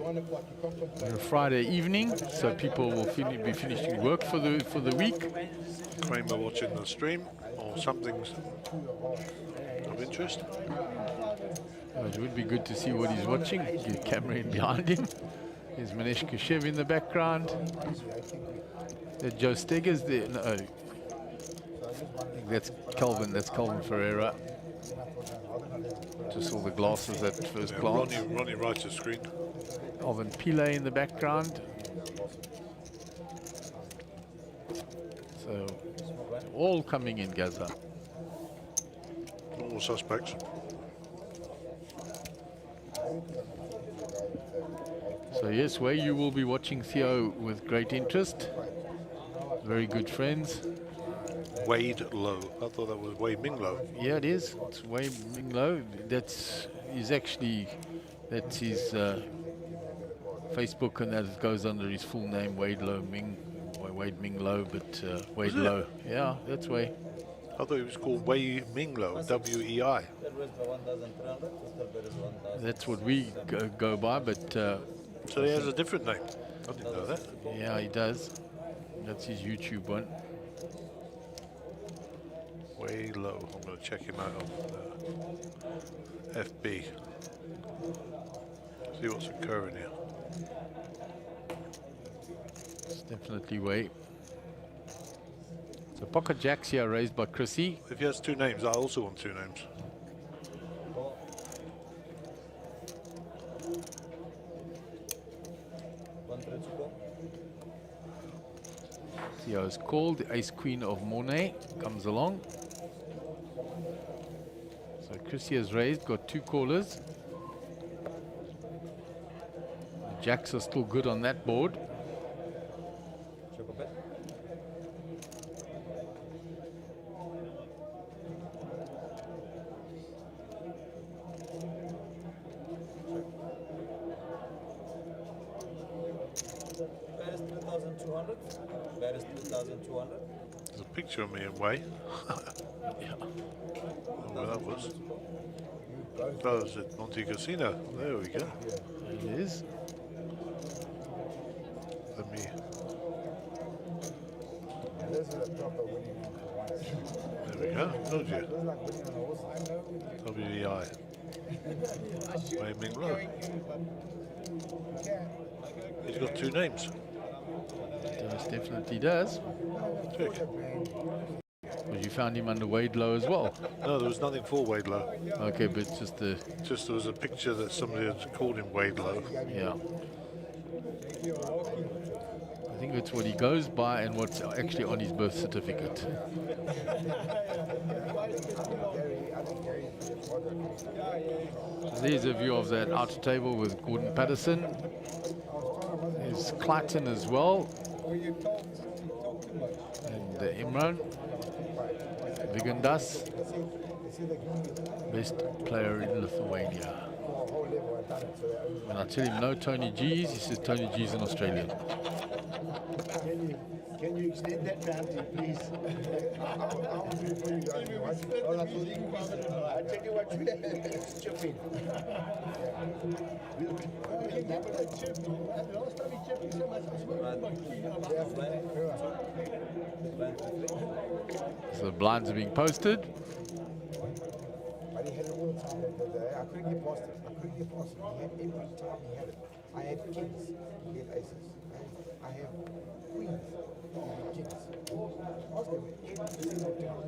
On a Friday evening, so people will be finishing work for the week. Kramer watching the stream or something of interest. It would be good to see what he's watching. Get a camera in behind him. There's Manesh Kashev in the background. Joe Steggers there. No, I think that's Calvin. That's Calvin Ferreira. Just all the glasses at first glance. Ronnie right to screen. Alvin Pillay in the background. So all coming in, Gaza. All suspects. So yes, Wei, you will be watching Theo with great interest. Very good friends. Wade Low. I thought that was Wei Ming Low. Yeah, it is. It's Wei Ming Lo. That's his Facebook, and that goes under his full name, Wade Lo Ming, or Wade Ming Lo, but Wade Low. Yeah, that's Wei. I thought it was called Wei Minglo, W-E-I. That raised by 1,300. Total bet is 1,000. That's what we go by, but So he has a different name. I didn't know that. yeah, he does. That's his YouTube one. Way low. I'm going to check him out on FB. See what's occurring here. It's definitely way. So pocket jacks here raised by Chrissy. If he has two names, I also want two names. Four. 1,324. Theo is called. The ace queen of Monet comes along. So Chrissy has raised, got two callers. The jacks are still good on that board. Triple bet. Bet is 3,200. Bet is 3,200. There's a picture of me in Way. Yeah. Where that was. That was at Monte Casino. There we go. It is. Let me. This is a proper winning for once. There we go. Told you. This is like winning on a horse. I know. W-E-I. Wei Minglo. He's got two names. Dennis definitely does. Check. But you found him under Wade Low as well. No, there was nothing for Wade Low. Okay, but just the, Just there was a picture that somebody had called him Wade Low. yeah. I think it's what he goes by and what's actually on his birth certificate. There's a view of that outer table with Gordon Patterson. There's Clayton as well. And Imran. Vigandas. Best player in Lithuania. When I tell him no Tony G's, he says Tony G's an Australian. Can you extend that boundary, please? I'll do it for you guys. I'll tell you what, chip in. So the blinds are being posted. But he had it all the time that day. I couldn't get past it. I couldn't get past it. He had every time he had it. I had kings, he had aces. I have queens, he had kings. I was going every single time.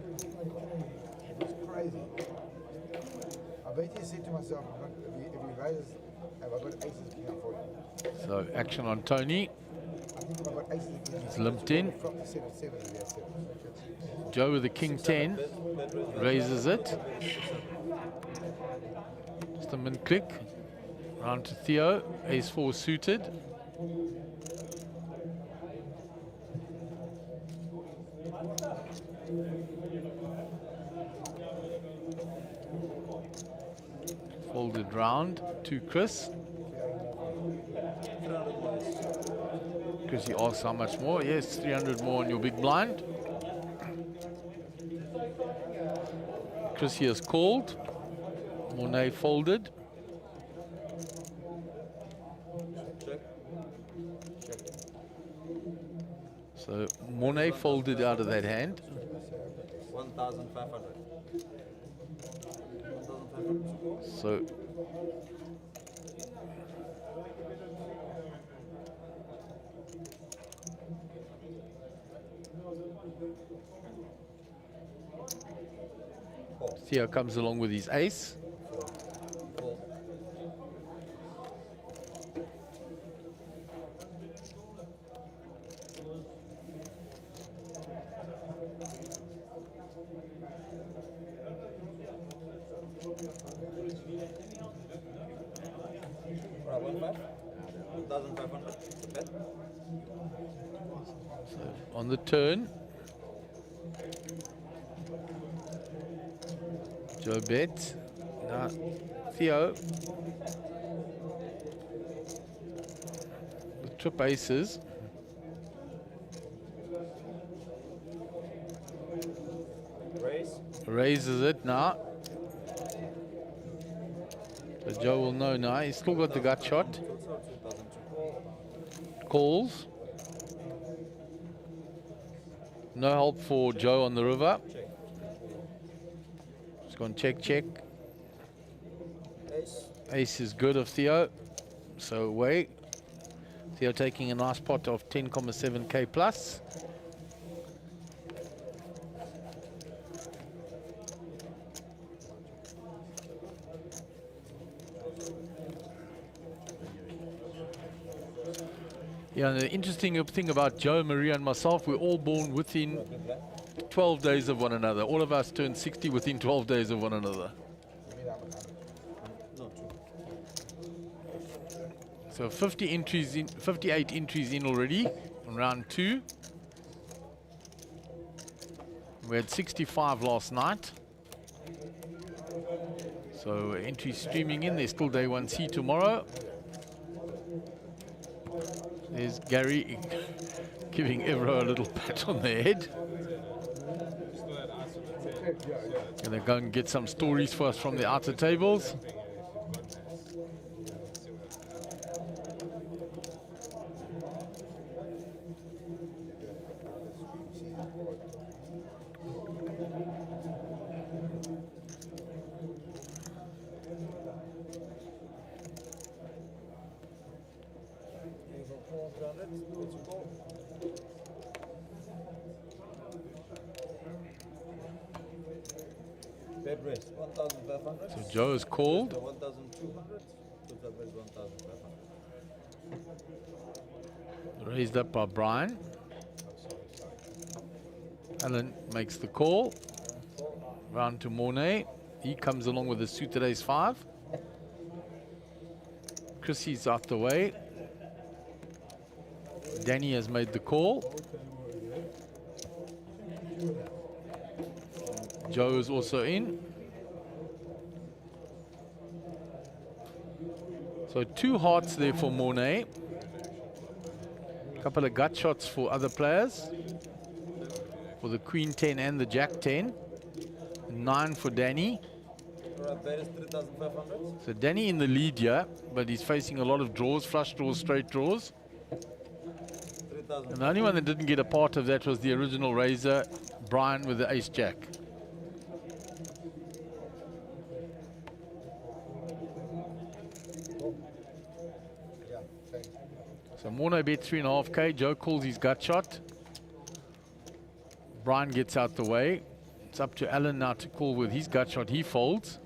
It was crazy. I basically said to myself, if he raises, have I got aces king up for him? So action on Tony. I think if I got aces king, He's limped in. from the 7-7, he has 7. Joe with the king 10 raises it. Just a min click. Round to Theo. Ace 4 suited. Folded round to Chris. Chris, he asks how much more. Yes, 300 more on your big blind. Chris here is called. Monet folded. So Monet folded out of that hand. 1,500. So Theo comes along with his ace. Right, 1,500. Bet. So on the turn, Joe bets. Now Theo, the trip aces. Raise. Raises it now. So Joe will know now. He's still got the gut shot. Calls. No help for Joe on the river. Just gone check, check. Ace is good of Theo. So away. Theo taking a nice pot of 10.7k plus. Yeah, the interesting thing about Joe, Maria and myself, we're all born within 12 days of one another. All of us turned 60 within 12 days of one another. So 50 entries in, 58 entries in already in round 2. We had 65 last night. So entries streaming in. There's still day 1C tomorrow. There's Gary giving Evro a little pat on the head. Gonna go and get some stories for us from the outer tables. Bed race 1,500. So Joe is called. 1,200. Total bed 1,500. Raised up by Brian. Alan makes the call. Round to Mornay. He comes along with a suited ace 5. Chrissy's out the way. Danny has made the call. Joe is also in. So 2 hearts there for Mornay. Couple of gut shots for other players. For the Queen 10 and the Jack 10. 9 for Danny. Bed is 3,500. So Danny in the lead here, but he's facing a lot of draws, flush draws, straight draws. 3,000. And the only one that didn't get a part of that was the original raiser, Brian, with the ace jack. So Morno bet 3.5k. Joe calls his gut shot. Brian gets out the way. It's up to Alan now to call with his gut shot. He folds.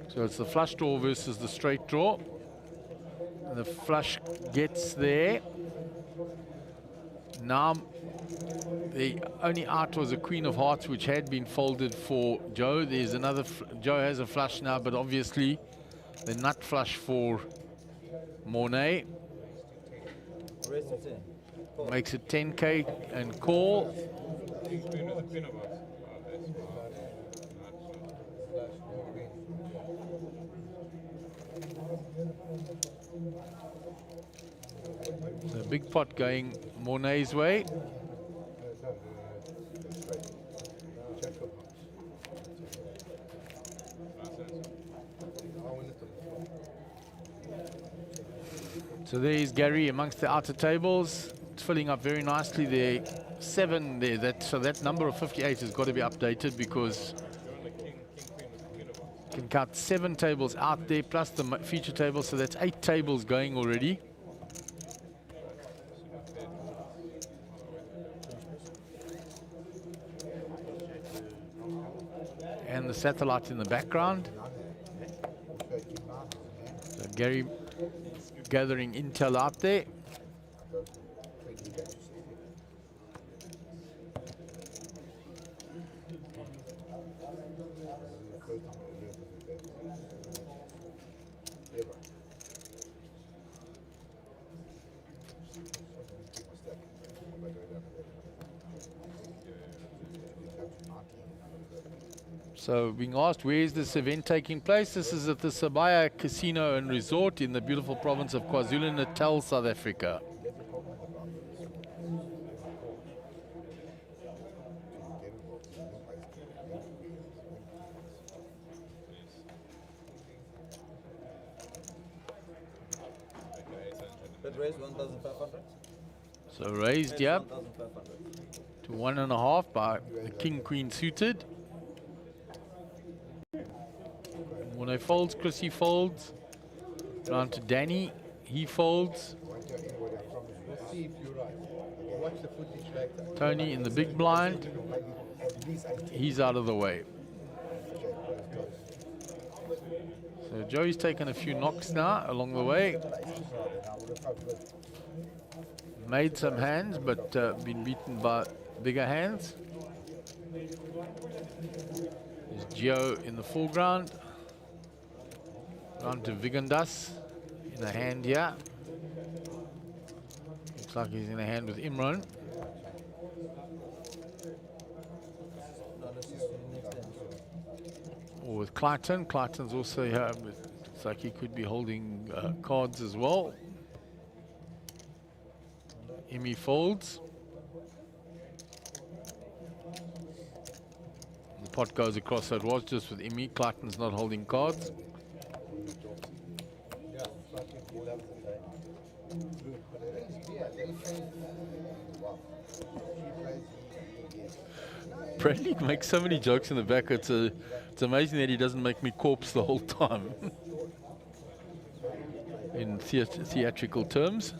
So it's the flush draw versus the straight draw. And the flush gets there. Now the only out was a Queen of Hearts, which had been folded for Joe. There's another, Joe has a flush now, but obviously the nut flush for Mornay. Race to 10. Call. Makes it 10k and call. So big pot going Mornay's way. So there's Gary amongst the outer tables. It's filling up very nicely there. 7 there. So that number of 58 has got to be updated because you can count 7 tables out there plus the feature table. So that's 8 tables going already. And the satellite in the background. So Gary gathering intel out there. So being asked, where is this event taking place? This is at the Sabaya Casino and Resort in the beautiful province of KwaZulu-Natal, South Africa. bet raised 1,500. So raised, yeah, 1,500. to 1.5 by the King Queen suited. When I folds, Chrissy folds. Round to Danny, he folds. Let's see if you're right. Watch the footage later. Tony in the big blind, At least I he's out of the way. So Joey's taken a few knocks now along the way. Made some hands, but been beaten by bigger hands. There's Gio in the foreground. Round to Vigandas in a hand here. Looks like he's in a hand with Imran. Or with Clayton. Clayton's also here. Looks like he could be holding cards as well. Emmy folds. The pot goes across, so it was just with Emmy. Clayton's not holding cards. Bradley makes so many jokes in the back. It's amazing that he doesn't make me corpse the whole time. In theatrical terms.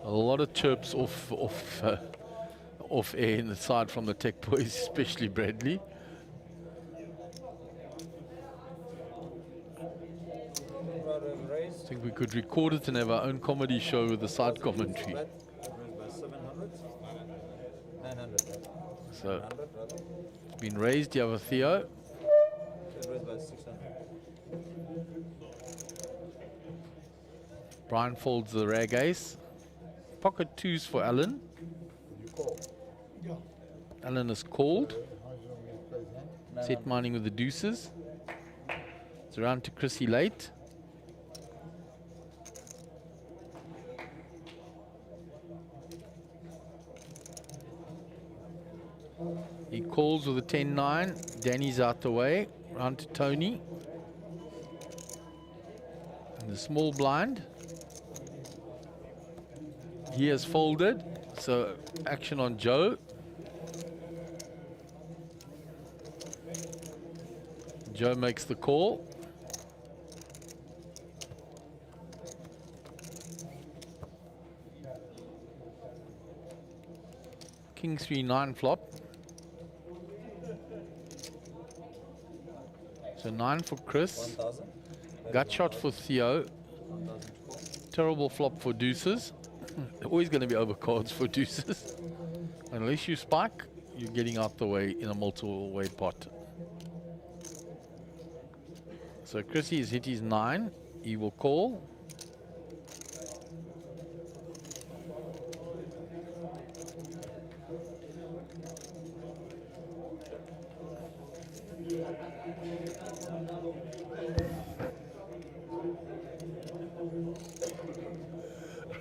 A lot of chirps off air in the side from the tech boys, especially Bradley. I think we could record it and have our own comedy show with the side commentary. So it's been raised. You have a Theo. Brian folds the rag ace. Pocket twos for Alan. Alan is called. Set mining with the deuces. It's around to Chrissy late. He calls with a 10-9. Danny's out the way. Round to Tony. And the small blind. He has folded. So action on Joe. Joe makes the call. King 3-9 flop. So 9 for Chris. Gut shot for Theo. Terrible flop for deuces. Always going to be over cards for deuces. Unless you spike, you're getting out the way in a multiple way pot. So Chrissy has hit his 9. He will call.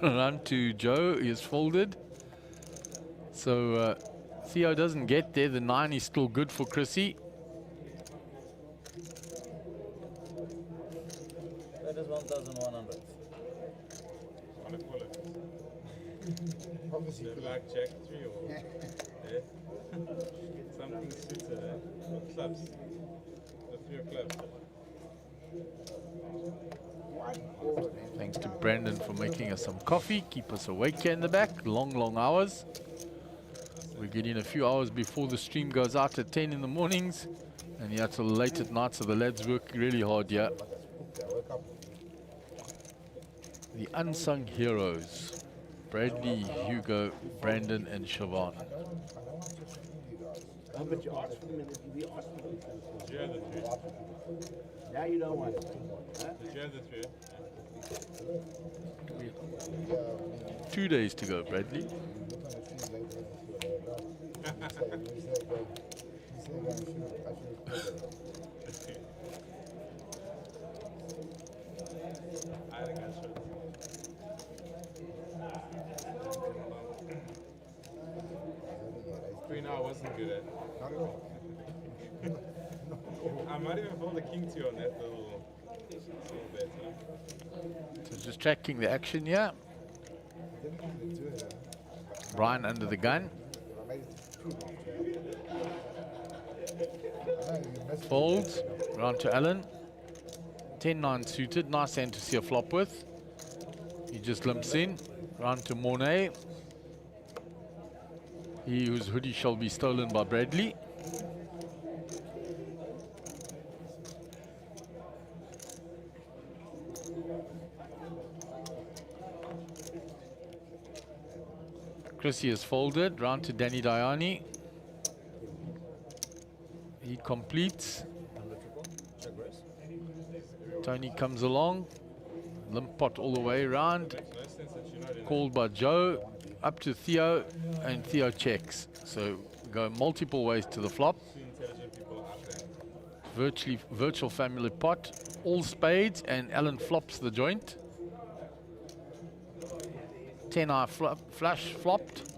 Run to Joe, he is folded. So Theo doesn't get there. The 9 is still good for Chrissy. That is 1,100. On a pull it. Obviously, The black jack 3 or yeah. Something suited or clubs. The 3 of clubs. Thanks to Brandon for making us some coffee. Keep us awake here in the back. Long hours. We get in a few hours before the stream goes out at 10 in the mornings. And yeah, till late at night, so the lads work really hard here. The unsung heroes. Bradley, Hugo, Brandon and Siobhan. But you asked for them and we asked for them. Did you have the 3? Now you don't want it. Huh? Did you have the 3? 2 days to go, Bradley. I think I should. 3 now wasn't good at. not at all. I might even fold the king 2 on that little It's all better. So just tracking the action here. Brian under the gun. Folds. Round to Alan. 10-9 suited. Nice hand to see a flop with. He just limps in. Round to Mornay. He whose hoodie shall be stolen by Bradley. Chrissy is folded. Round to Danny Diani. He completes. Tony comes along. Limp pot all the way around. No sense that you're not in Called by Joe. Up to Theo. And Theo checks. So go multiple ways to the flop. two intelligent people out there. Virtual family pot. All spades. And Alan flops the joint. 10-eye flush flopped.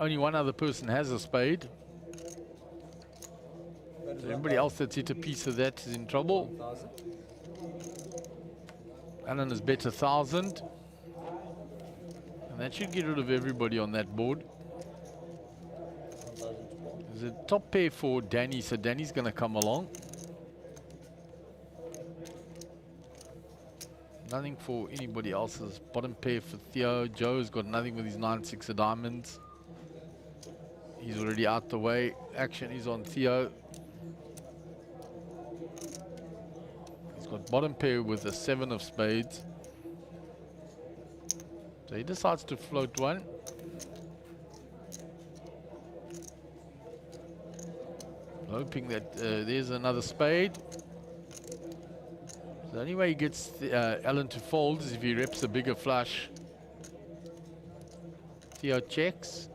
Only one other person has a spade. So everybody else that's hit a piece of that is in trouble. Alan has bet 1,000. And that should get rid of everybody on that board. There's a top pair for Danny, so Danny's going to come along. Nothing for anybody else's. Bottom pair for Theo. Joe's got nothing with his 9-6 of diamonds. He's already out the way. Action is on Theo. He's got bottom pair with a 7 of spades. So he decides to float one. Hoping that there's another spade. The only way he gets Alan to fold is if he reps a bigger flush. Theo checks.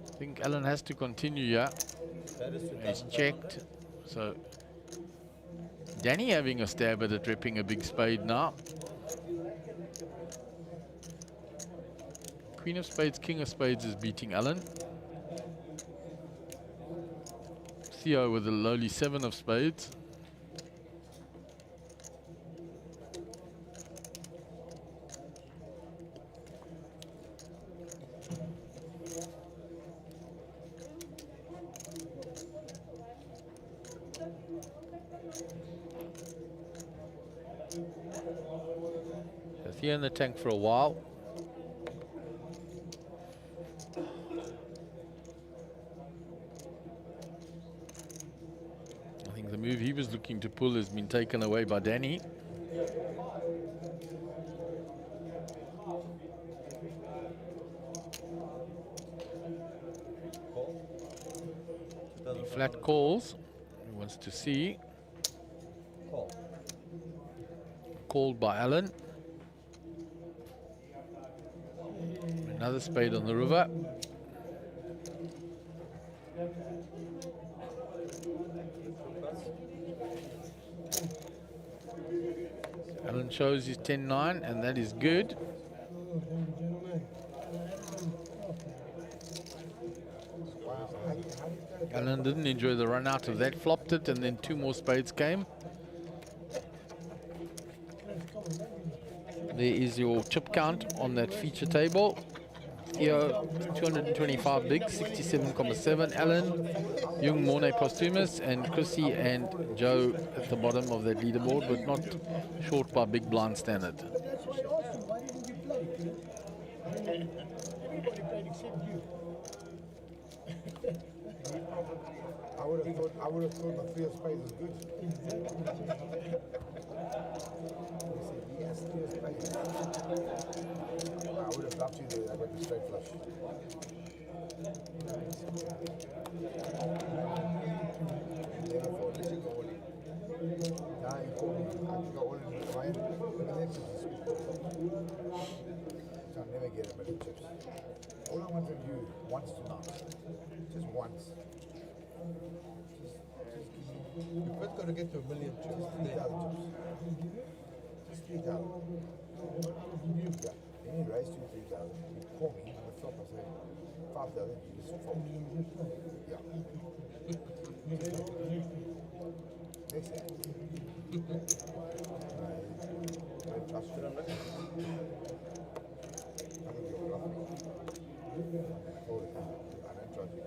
I think Alan has to continue here. He's checked. So Danny having a stab at it, repping a big spade now. Queen of spades, king of spades is beating Alan. Theo with a lowly 7 of spades. Theo in the tank for a while. I think the move he was looking to pull has been taken away by Danny. He flat calls. He wants to see. Called by Alan. Another spade on the river. Alan shows his 10-9, and that is good. Alan didn't enjoy the run out of that, flopped it, and then 2 more spades came. There is your chip count on that feature table. Here, 225 big, 67.7. Alan, Jung, Mornay, Posthumous, and Chrissy and Joe at the bottom of that leaderboard, but not short by big blind standard. That's why I asked you, why didn't you play? Everybody played except you. I would have thought my 3 of spades was good. He said, yes, 3 of spades. I would have loved you there. I got the straight flush. Then I thought, let you go all in. Now you call me. I can go all in with mine. And the next is the sweet. So I'll never get a million chips. All I want from you, once tonight. Just once. You first got to get to 1 million chips. 3,000 chips. Just 3,000. Yeah. Then you raise to 3,000. You call me on the flop. I say 5,000. You just fold. Yeah. Next hand. don't trust you. I think you're bluffing. All the time. I don't trust you.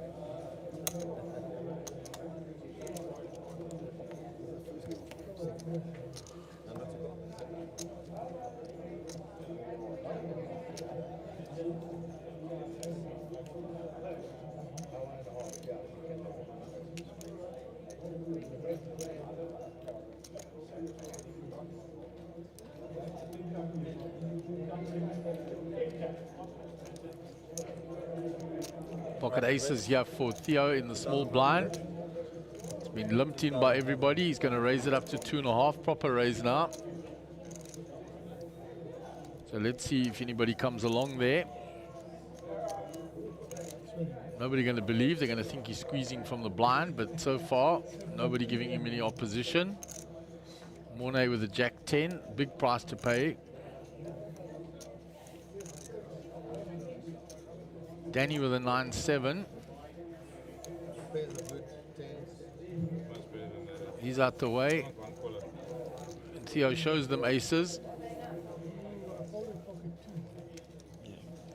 Pocket aces here for Theo in the small blind. It's been lumped in by everybody. He's going to raise it up to 2.5. Proper raise now. So let's see if anybody comes along there. Nobody going to believe. They're going to think he's squeezing from the blind, but so far, nobody giving him any opposition. Mornay with a Jack 10. Big price to pay. Danny with a 9-7. Pairs of good tens. Much better than that. He's out the way. One caller. And Theo shows them aces.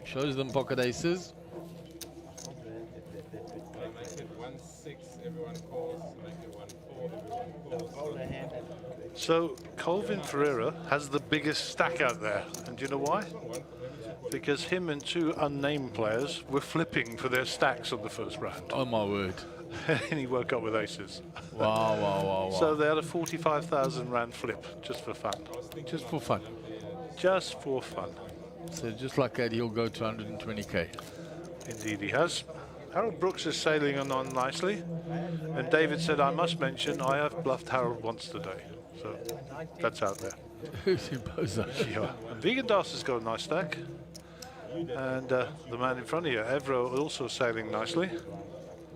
Shows them pocket aces. I make it 1-6, everyone calls. Make it 1-4, everyone calls. Hold the hand. So Colvin Ferreira has the biggest stack out there, and do you know why? Because him and two unnamed players were flipping for their stacks on the first round. Oh my word. And he woke up with aces. Wow, wow, wow, wow. So they had a 45,000 rand flip, just for fun. Just for fun. Just for fun. So just like that, he'll go to 120k. Indeed he has. Harold Brooks is sailing on nicely. And David said, I must mention, I have bluffed Harold once today. So that's out there. Who's in Bozo? Yeah. And Vegan Das has got a nice stack. And the man in front of you, Evro, also sailing nicely.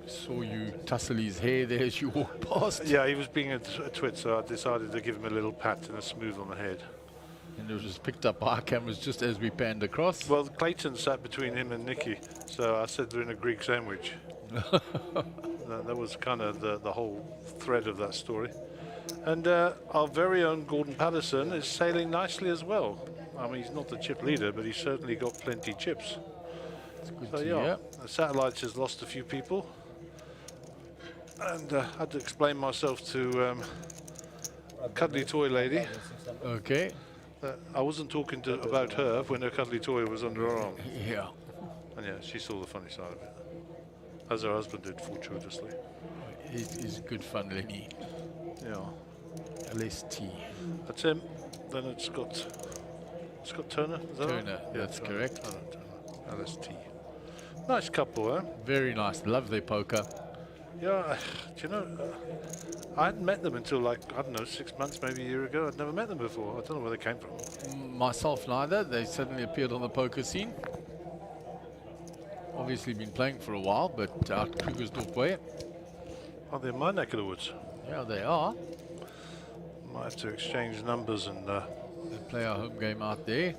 Saw you tussle his hair there as you walked past. Yeah, he was being a twit, so I decided to give him a little pat and a smooth on the head. And it was just picked up by our cameras just as we panned across. Well, Clayton sat between him and Nicky, so I said they're in a Greek sandwich. That was kind of the whole thread of that story. And our very own Gordon Patterson is sailing nicely as well. I mean, he's not the chip leader, but he's certainly got plenty chips. So yeah, the Satellites has lost a few people. And I had to explain myself to Cuddly Toy Lady. Okay. I wasn't talking about her when her cuddly toy was under her arm. Yeah. And yeah, she saw the funny side of it. As her husband did, fortuitously. He's good fun, Lenny. Yeah. LST. That's him. Then it's got Turner. Is that Turner, right? Yeah, that's Turner. correct. Turner. LST. Nice couple, huh? Very nice. Love their poker. Yeah, do you know, I hadn't met them until like, I don't know, 6 months, maybe a year ago. I'd never met them before. I don't know where they came from. Myself neither. They suddenly appeared on the poker scene. Obviously been playing for a while, but out Krugersdorp way. Oh, they're in my neck of the woods. Yeah, they are. Might have to exchange numbers and They play our home game out there.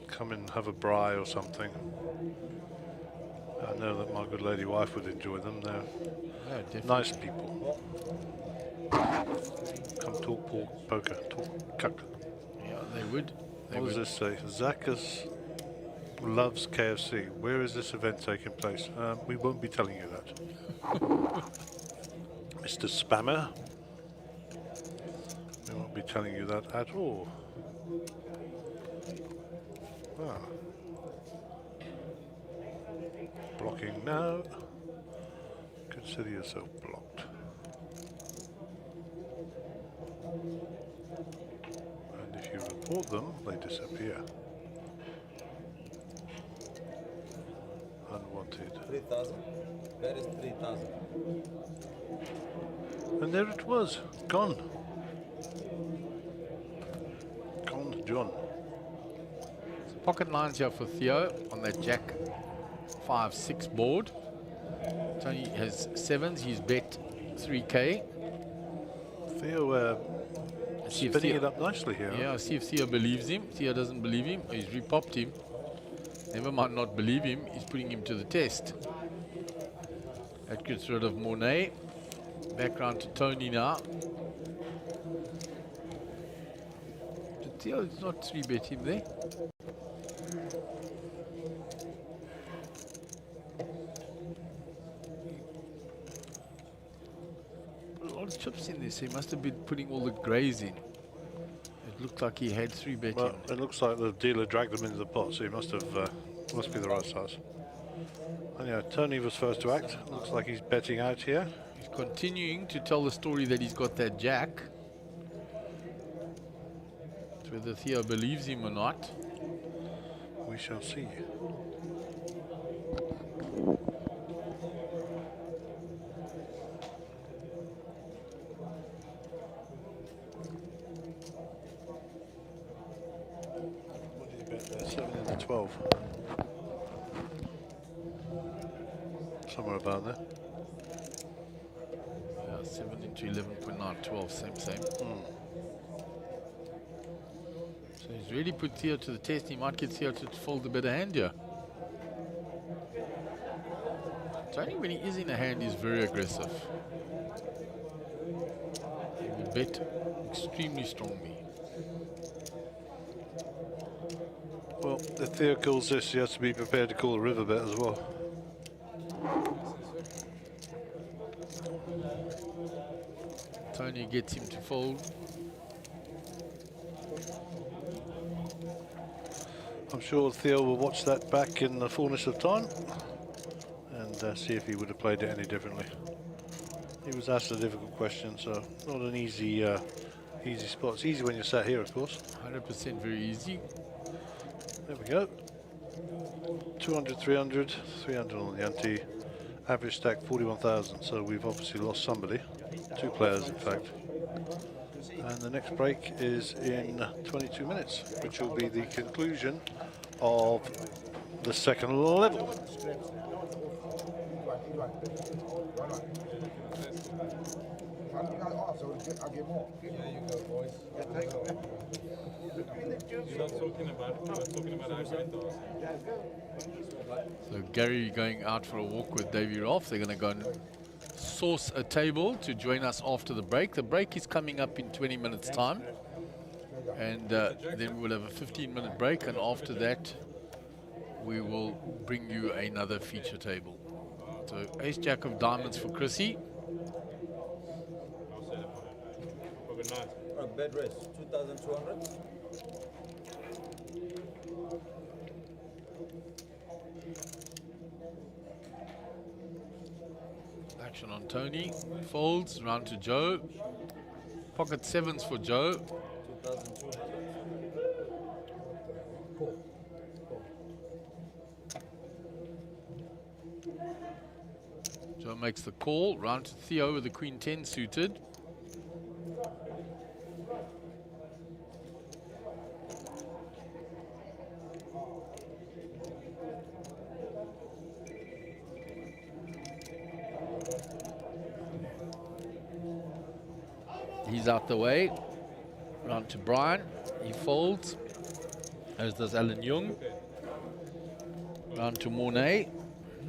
come and have a braai or something. I know that my good lady wife would enjoy them. They're Yeah, definitely. nice people. Come talk poker, talk cuck. Yeah, they would. They What does would. this say? Zacchus loves KFC. Where is this event taking place? We won't be telling you that. Mr. Spammer. We won't be telling you that at all. Ah. Blocking now. Consider yourself blocked. And if you report them, they disappear. Unwanted. 3,000. That is 3,000. And there it was, gone. Gone, John. Pocket nines here for Theo on that Jack 5-6 board. Tony has sevens. He's bet 3k. Theo See if spinning Theo- it up nicely here. Yeah, see if Theo believes him. Theo doesn't believe him. He's repopped him. Never mind not believe him. He's putting him to the test. That gets rid of Mornay. Back round to Tony now. Theo is not 3-bet him there. Put a lot of chips in this. He must have been putting all the greys in. It looked like he had 3-bet Well, him. it looks like the dealer dragged them into the pot, so he must have must be the right size. And yeah, Tony was first to act. Looks like he's betting out here. He's continuing to tell the story that he's got that jack. Whether Theo believes him or not. We shall see. What did he bet there? 7 into 12. Somewhere about there. Yeah, 7 into 11.9, 12, same. So he's really put Theo to the test. He might get Theo to fold a better hand here. Tony, when he is in a hand, is very aggressive. He will bet extremely strongly. Well, if Theo calls this, he has to be prepared to call a river bet as well. Tony gets him to fold. I'm sure Theo will watch that back in the fullness of time and see if he would have played it any differently. He was asked a difficult question, so not an easy easy spot. It's easy when you're sat here, of course. 100% very easy. There we go. 200, 300, 300 on the ante. Average stack 41,000, so we've obviously lost somebody. 2 players, in fact. And the next break is in 22 minutes, which will be the conclusion of the second level. I'll get more. There you go, boys. You're not talking about agriculture. So Gary going out for a walk with Davey Rolfe. They're going to go and source a table to join us after the break. The break is coming up in 20 minutes time. And then we'll have a 15-minute break. And after that, we will bring you another feature table. So Ace Jack of Diamonds for Chrissy. Bed race, 2,200. Action on Tony. Folds, round to Joe. Pocket 7s for Joe. 2,200. Joe makes the call. Round to Theo with the Queen 10 suited. He's out the way. Round to Brian. He folds, as does Alan Young. Round to Mornay.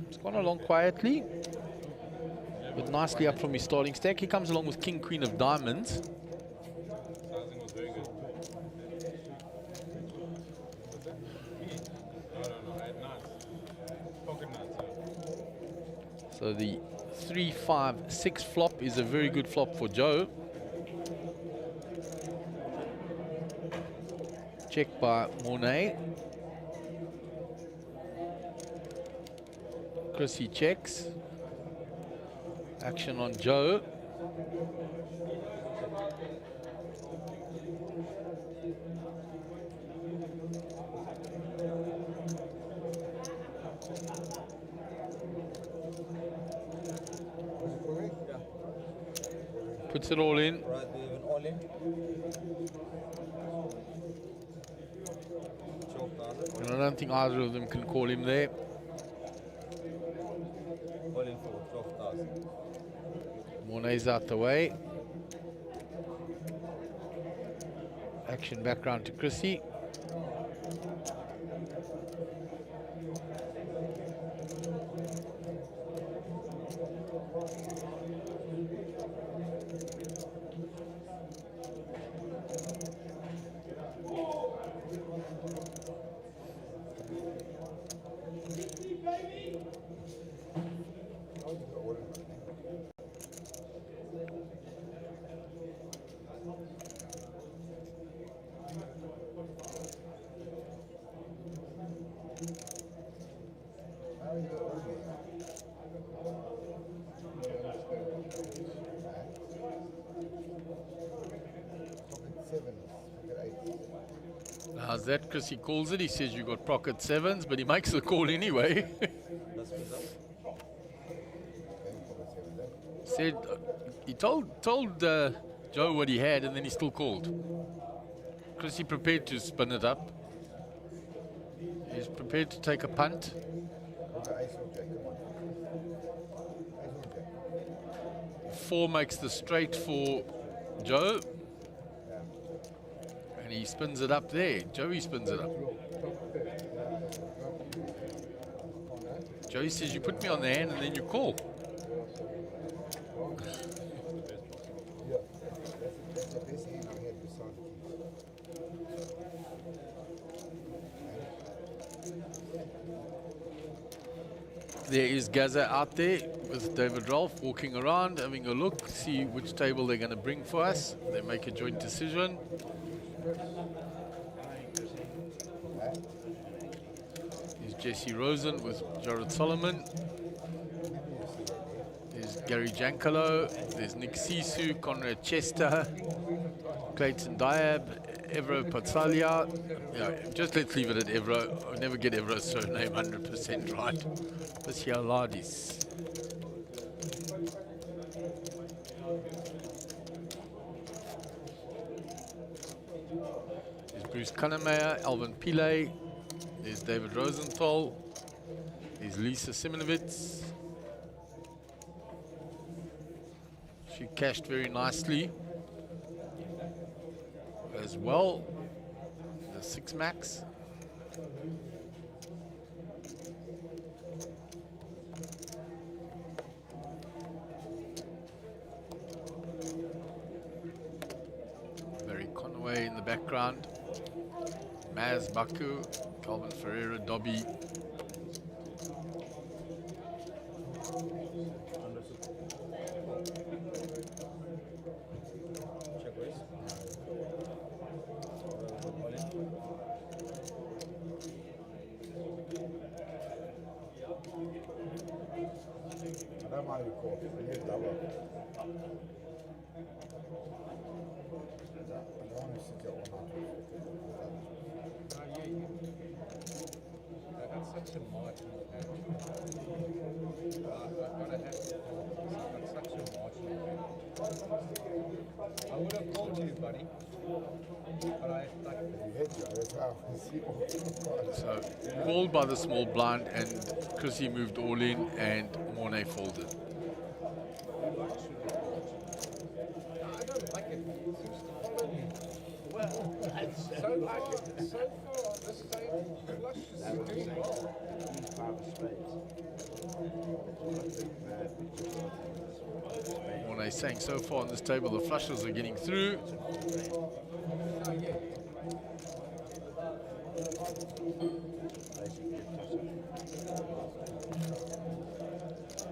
It's gone along quietly, but nicely up from his starting stack. He comes along with King, Queen of Diamonds. Sizing was very good. No, I had nuts. Pocket nuts. So the 3-5-6 flop is a very good flop for Joe. Check by Mornay. Chrissy checks. Action on Joe. Puts it all in. Right, we have an all in. And I don't think either of them can call him there. All in for 12,000. Mornay's out the way. Action back round to Chrissy. As that Chrissy calls it, he says you got pocket sevens, but he makes the call anyway. That's what's up. Said he told Joe what he had, and then he still called. Chrissy prepared to spin it up. He's prepared to take a punt. Four makes the straight for Joe. And he spins it up there. Joey spins it up. Joey says, you put me on the hand and then you call. There is Gaza out there with David Rolfe walking around, having a look, see which table they're going to bring for us. They make a joint decision. There's Jesse Rosen with Jared Solomon. There's Gary Jankalo. There's Nick Sisu, Conrad Chester, Clayton Diab, Evro Patsalia. Yeah, just let's leave it at Evro. I'll never get Evro's surname 100% right. Let's hear Ladis. There's Bruce Kannemeyer, Alvin Pillay. There's David Rosenthal. There's Lisa Simonovitz. She cashed very nicely as well. The 6 max. Barry Conway in the background. Maz Baku, Calvin Ferreira, Dobby. I would have called you, buddy. But I So called by the small blind, and Chrissy moved all in, and Mornay folded. I don't like it. It seems to follow me. Well, it's so like it. So far, this table flush is doing well. Mornay saying so far on this table the flushes are getting through.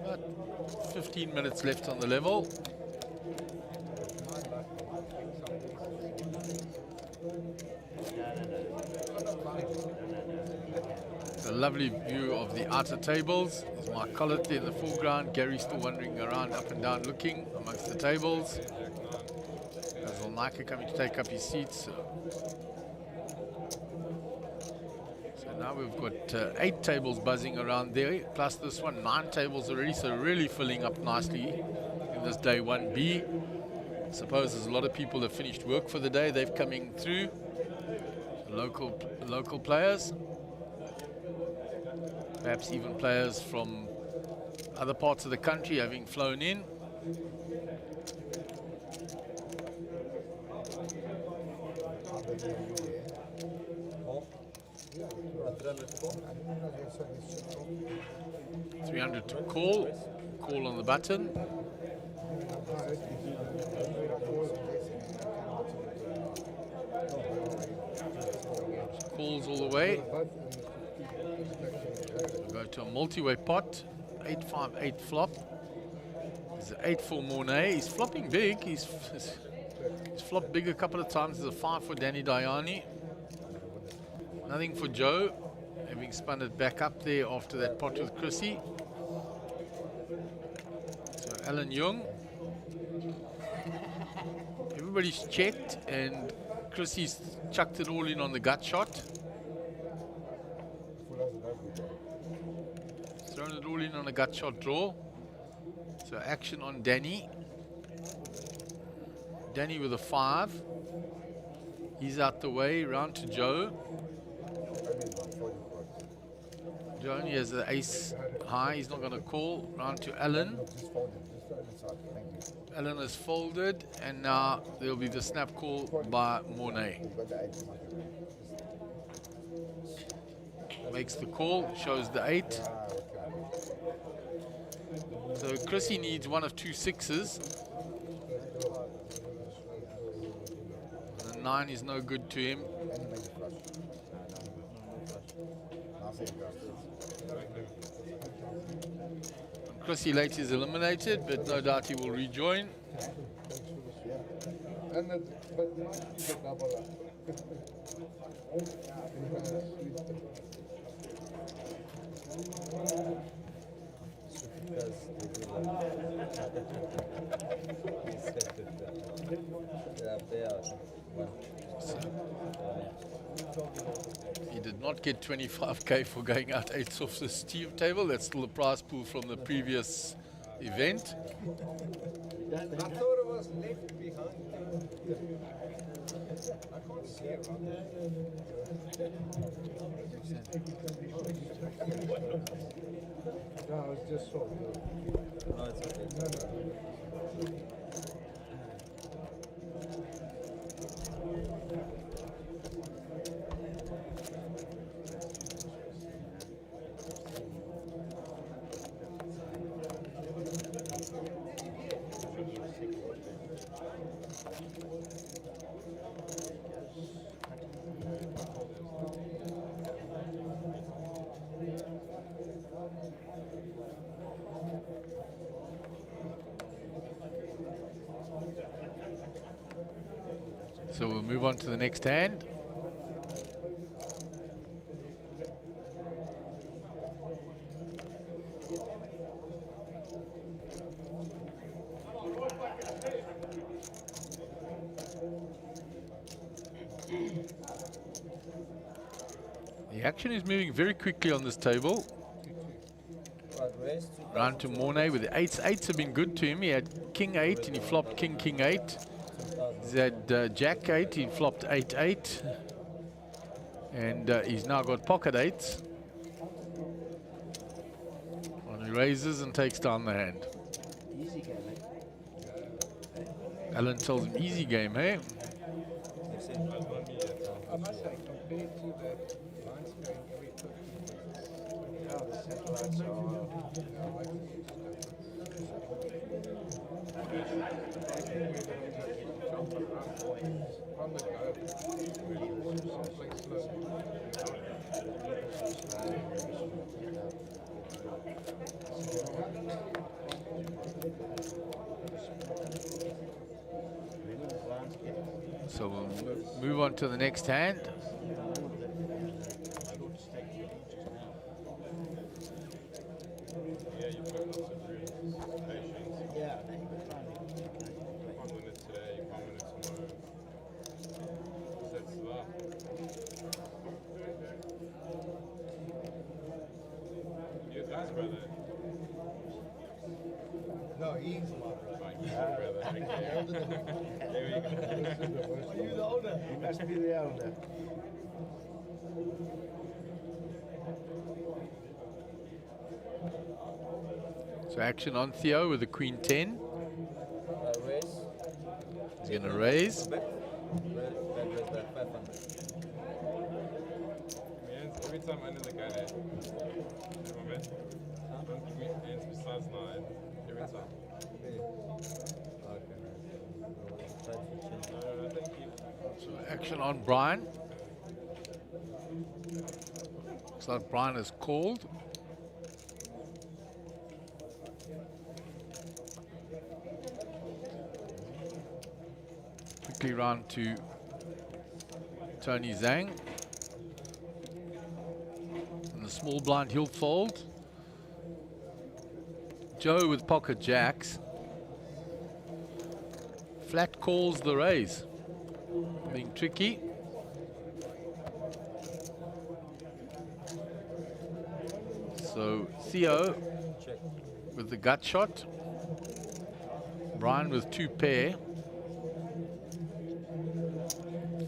About 15 minutes left on the level. A lovely view of the outer tables. There's Mike Collett there in the foreground. Gary still wandering around up and down looking amongst the tables. There's Olnaika coming to take up his seats. So now we've got 8 tables buzzing around there, plus this one, 9 tables already, so really filling up nicely in this day 1B. I suppose there's a lot of people that finished work for the day. They've coming through. Local players. Perhaps even players from other parts of the country having flown in. $300 to call on the button. Calls all the way. We'll go to a multi-way pot. 8-5-8 flop. There's an 8 for Mornay. He's flopping big. He's flopped big a couple of times. There's a 5 for Danny Dayani. Nothing for Joe, having spun it back up there after that pot with Chrissy. So Alan Young. Everybody's checked, and Chrissy's chucked it all in on the gut shot. Thrown it all in on a gut shot draw. So action on Danny. Danny with a 5. He's out the way, round to Joe. Joe only has the ace high, he's not going to call. Round to Alan. Alan is folded, and now there'll be the snap call by Mornay. Makes the call, shows the 8. So Chrissy needs one of 2 6s. The 9 is no good to him. Chrissy Late is eliminated, but no doubt he will rejoin. He did not get 25k for going out 8s off the Steve table. That's still the prize pool from the previous event. I thought it was left behind. I can't see it. No, it's just so good. No, it's okay. So we'll move on to the next hand. The action is moving very quickly on this table. Round to Mornay with the 8s. 8s have been good to him. He had King 8 and he flopped King, King 8. He had Jack 8, he flopped 8, 8. And he's now got pocket 8s. And he raises and takes down the hand. Easy game, Alan tells him, easy game, hey? I must say, compared to that lines game every 50 now the satellites are on the go. Someplace So we'll move on to the next hand. No, he's my brother. There we go. Are you the owner? You must be the owner. So action on Theo with the Queen 10. Raise. He's going to raise. Raise by 500. Every time I know the guy there, never met. Don't give me hands besides 9. Every time. Thank you. So action on Brian. Looks like Brian is called. Quickly round to Tony Zhang. And the small blind he'll fold. Joe with pocket jacks. Flat calls the raise. being tricky. So Theo Check. with the gut shot. Brian with 2 pair.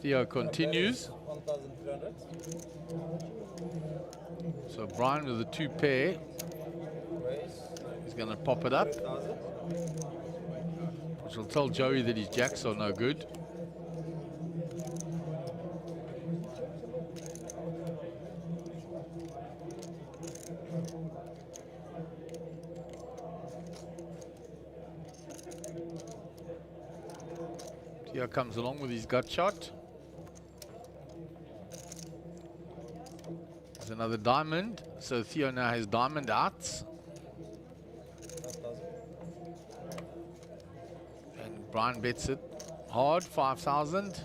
Theo continues. 1,300. So Brian with the 2 pair. Raise. He's going to pop it up, 3,000. which will tell Joey that his jacks are no good. Theo comes along with his gut shot. There's another diamond. So Theo now has diamond outs. 5,000. And Brian bets it hard, 5,000.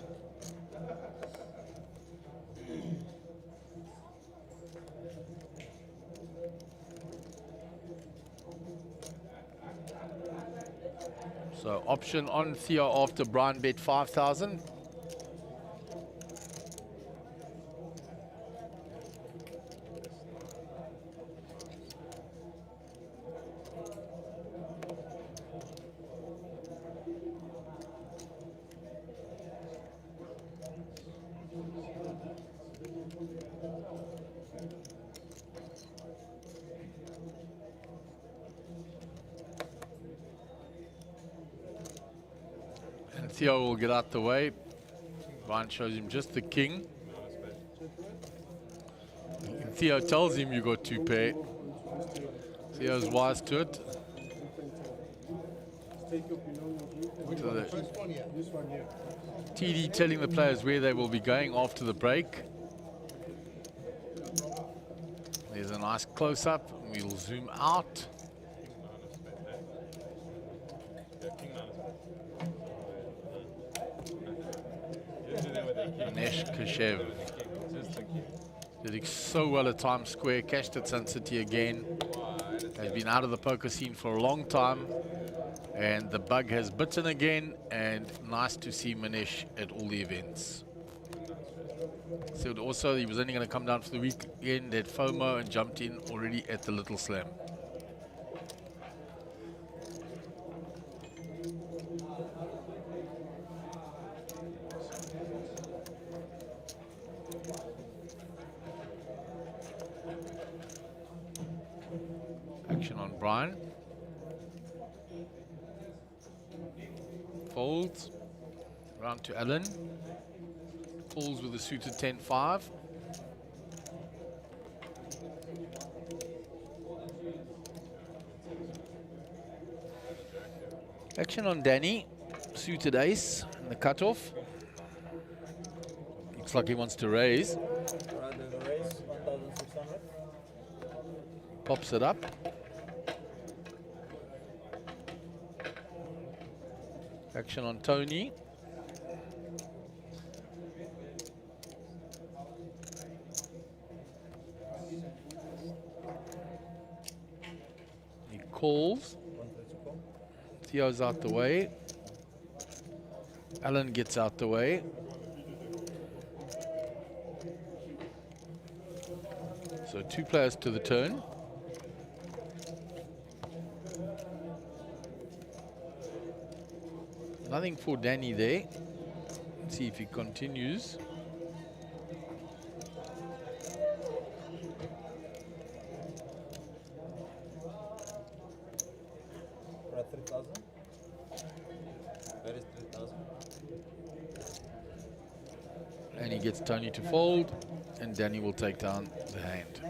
So option on Theo after Brian bet 5,000. And Theo will get out the way. Brian shows him just the king. And Theo tells him you got 2 pair. Theo's wise to it. To the TD telling the players where they will be going after the break. There's a nice close-up. We'll zoom out. Nesh Kashev did so well at Times Square, cashed at Sun City again. Has been out of the poker scene for a long time, and the bug has bitten again. And nice to see Manish at all the events. Said also he was only going to come down for the weekend at FOMO and jumped in already at the Little Slam. Action on Brian. Folds. Round to Alan. Calls with a suited 10-5. Action on Danny. Suited ace in the cutoff. Looks like he wants to raise. Rather than raise, 1,600. Pops it up. Action on Tony. He calls. Theo's out the way. Alan gets out the way. So 2 players to the turn. Nothing for Danny there. Let's see if he continues. We're at 3,000. Where is 3,000? And he gets Tony to fold, and Danny will take down the hand.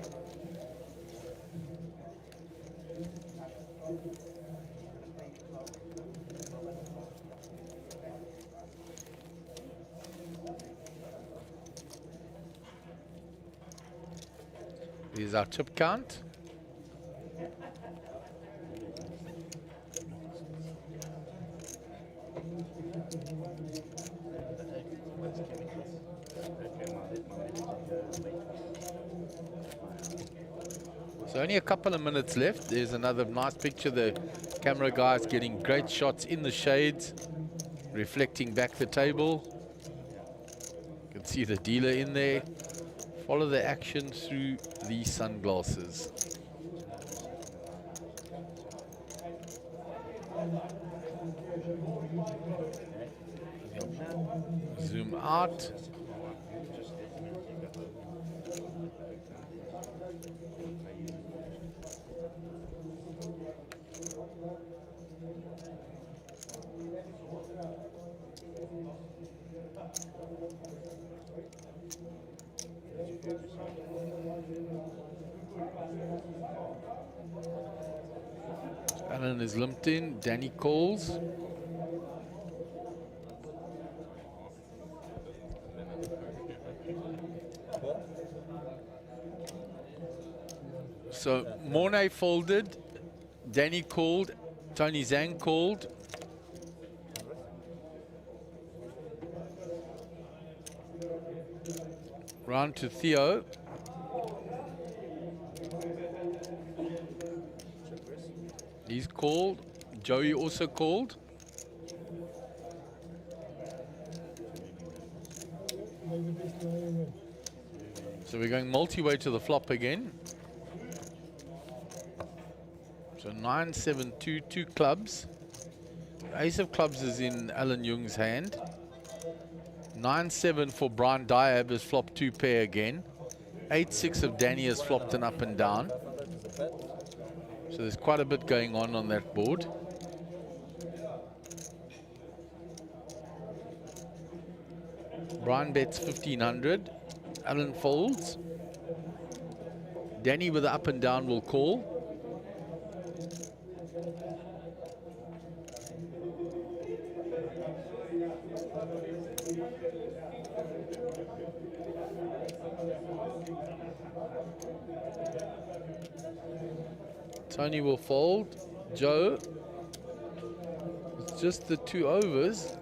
Here's our chip count. So only a couple of minutes left. There's another nice picture. The camera guy's getting great shots in the shades, reflecting back the table. can see the dealer in there. Follow the action through the sunglasses. Zoom out. Alan is limped in. Danny calls. So Mornay folded, Danny called, Tony Zhang called. Round to Theo. He's called. Joey also called. So we're going multi-way to the flop again. So 9, 7, 2, 2 clubs. Ace of clubs is in Alan Jung's hand. 9, 7 for Brian Diab has flopped 2 pair again. 8, 6 of Danny has flopped an up and down. So there's quite a bit going on that board. Brian bets 1500. Alan folds. Danny with the up and down will call. Tony will fold. Joe, it's just the 2 overs.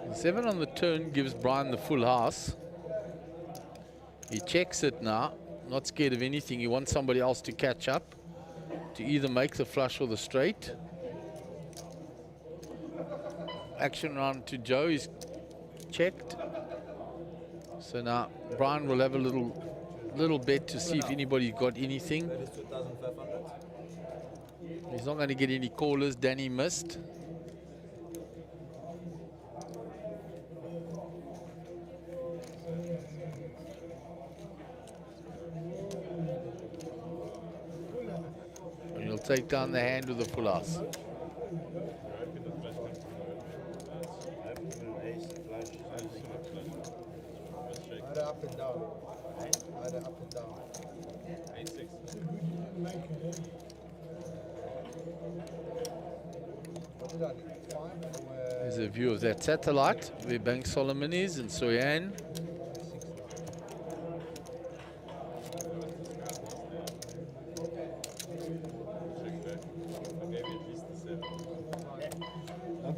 The 7 on the turn gives Brian the full house. He checks it now, not scared of anything. He wants somebody else to catch up, to either make the flush or the straight. Action round to Joe, he's checked. So now Brian will have a little bet to see if anybody's got anything. He's not going to get any callers. Danny missed. And he'll take down the hand with the full house. Up and down. Either up and down. 8-6. What did I do? 5 or, There's a view of that satellite where Bank Solomon is and Soyan.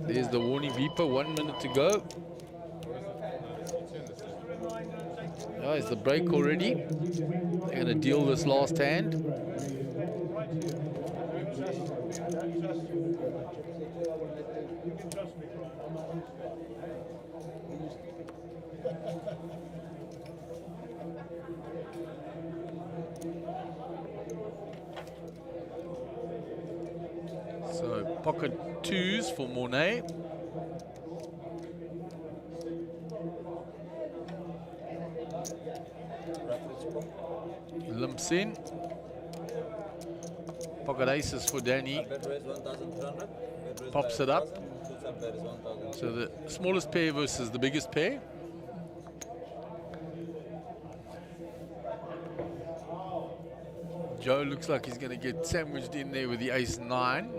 There's the warning beeper, 1 minute to go. Oh, is the break already? They're going to deal this last hand. So pocket 2s for Mornay. Limps in. Pocket aces for Danny. Pops it up. So the smallest pair versus the biggest pair. Joe looks like he's going to get sandwiched in there with the ace 9.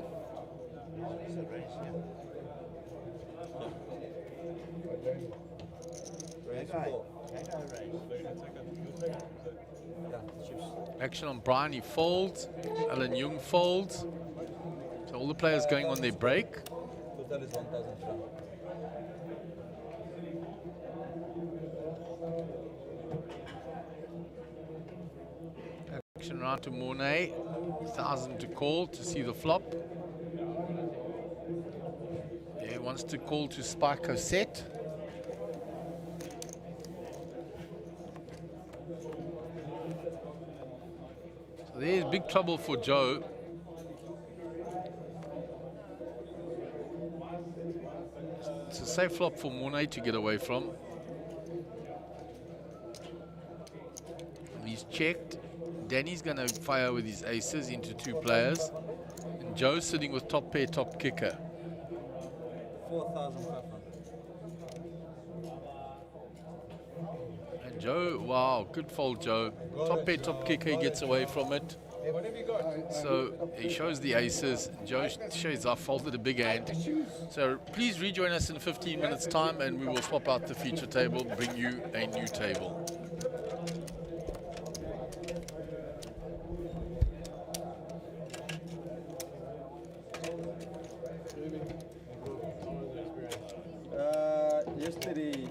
Action on Brian, he folds. Alan Jung folds. So all the players going on their break. Total is 1,000 francs. Action round to Mornay. 1,000 to call to see the flop. He wants to call to spike a set. So there's big trouble for Joe. It's a safe flop for Mornay to get away from. He's checked. Danny's going to fire with his aces into two players. And Joe's sitting with top pair, top kicker. 4,500. And Joe, wow, good fold, Joe. Top pair, top kicker, he gets away from it. Hey, what have you got? So he shows the aces. Joe shows I folded a big hand. So please rejoin us in 15 minutes time and we will swap out the feature table, bring you a new table. Yesterday,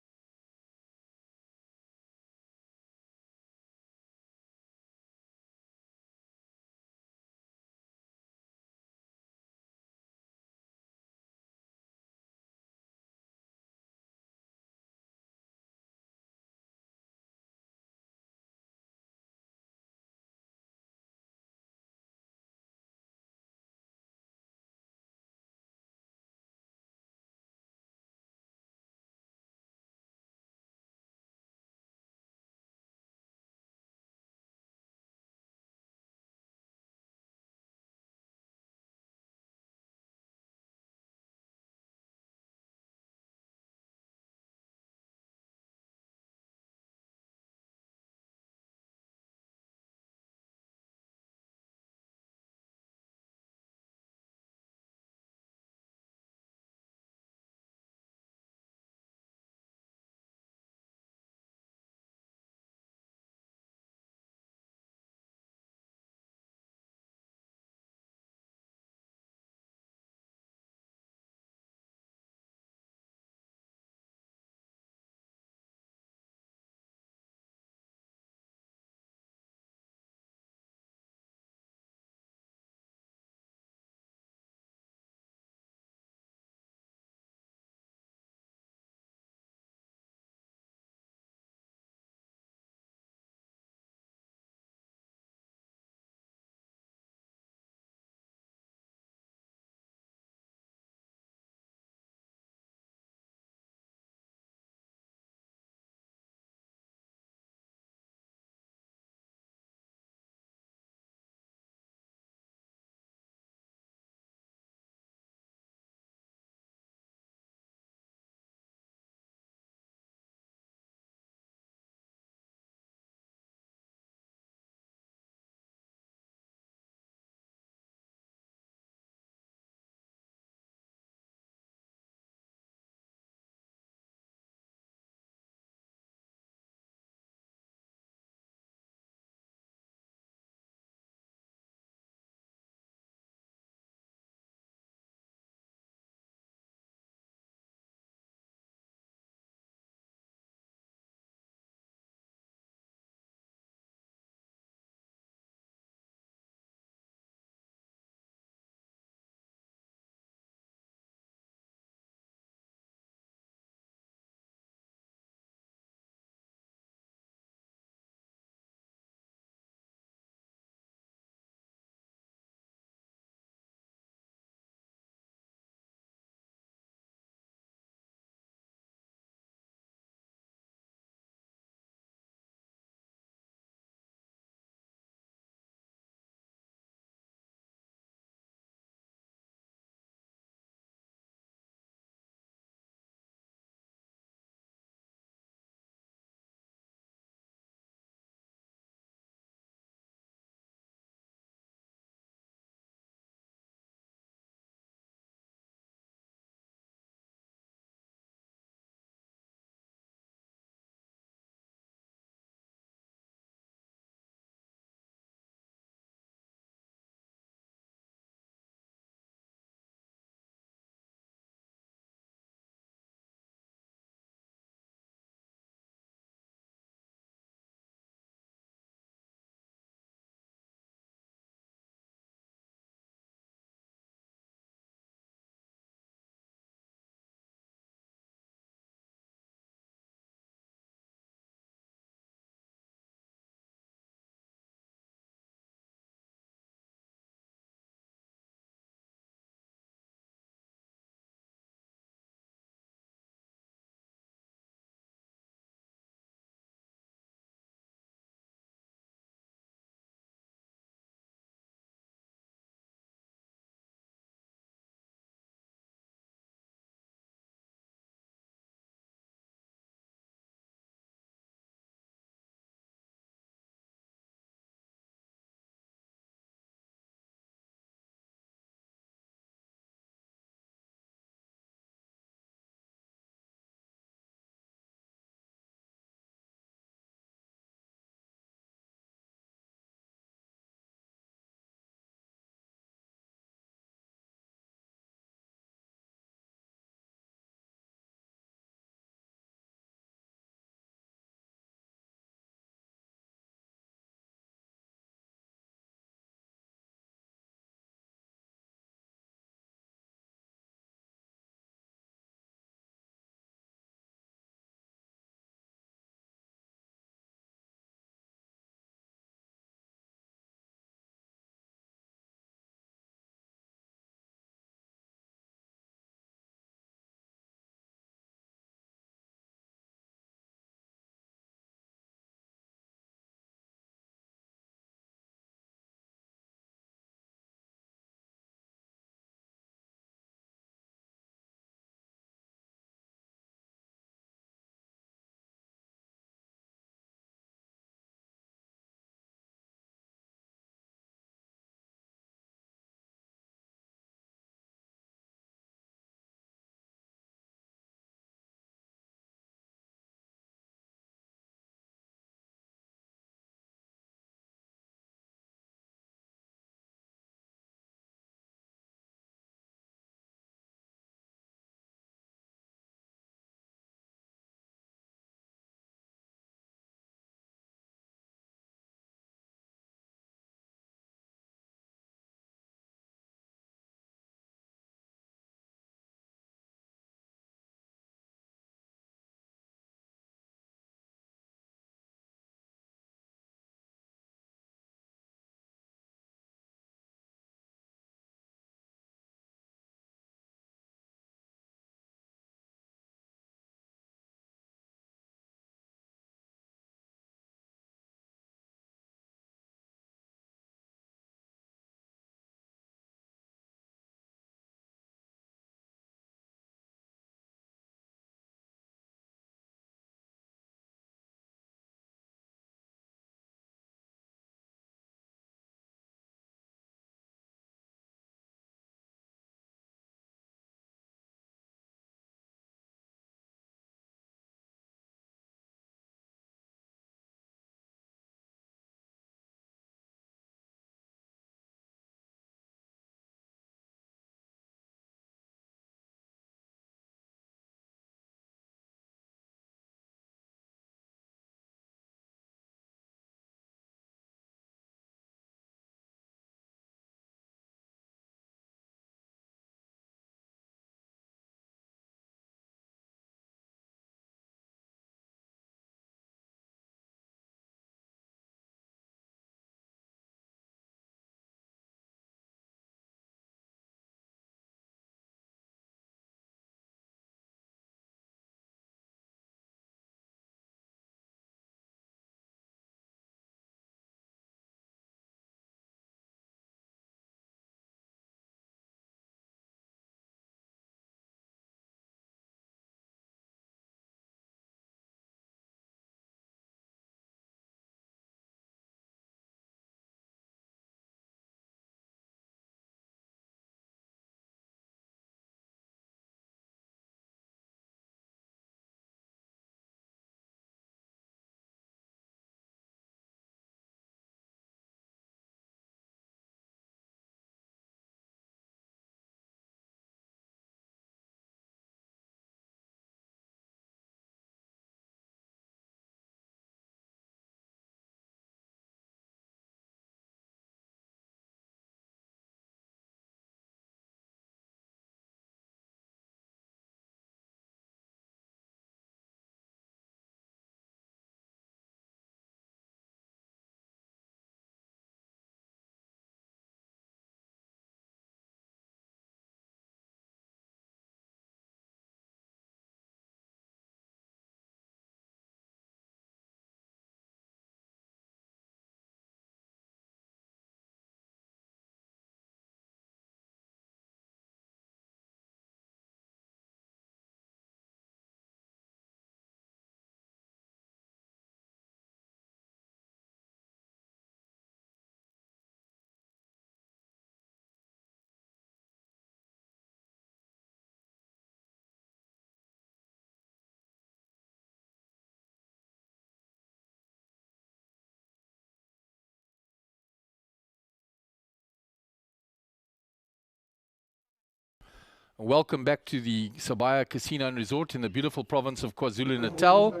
Welcome back to the Sabaya Casino and Resort in the beautiful province of KwaZulu-Natal.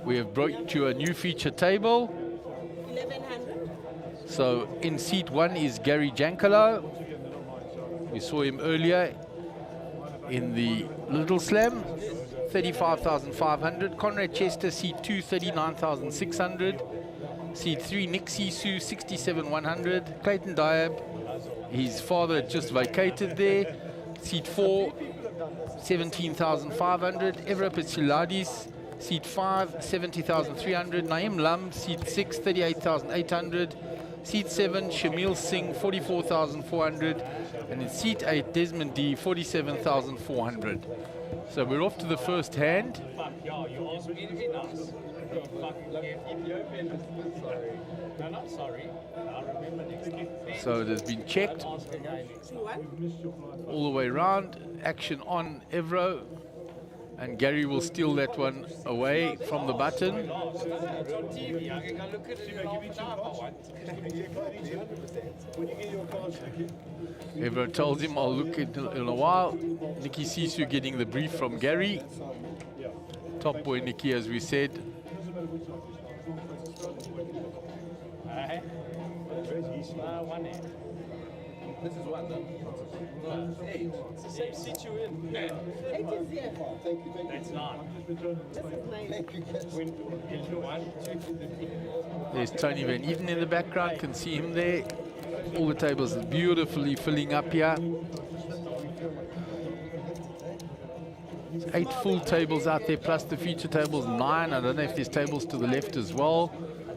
We have brought you a new feature table. 1100. So in seat 1 is Gary Jankalo. We saw him earlier in the Little Slam, 35,500. Conrad Chester, seat 2, 39,600. Seat 3, Nick Sisu, 67,100. Clayton Diab, his father just vacated there. Seat 4, 17,500. Evra Pichiladis, seat 5, 70,300. Naeem Lam, seat 6, 38,800. Seat 7, Shamil Singh, 44,400. And in seat 8, Desmond D, 47,400. So we're off to the first hand. So it has been checked all the way around. Action on Evro. And Gary will steal that one away from the button. Evro tells him, I'll look in a while. Nicky Sisu getting the brief from Gary. Top boy Nicky, as we said. This is one, no? 8. It's the same seat you in. 8 is here. Thank you. That's not. This is 9. There's Tony Van Eden in the background, can see him there. All the tables are beautifully filling up here. 8 full tables out there, plus the feature tables 9. I don't know if there's tables to the left as well.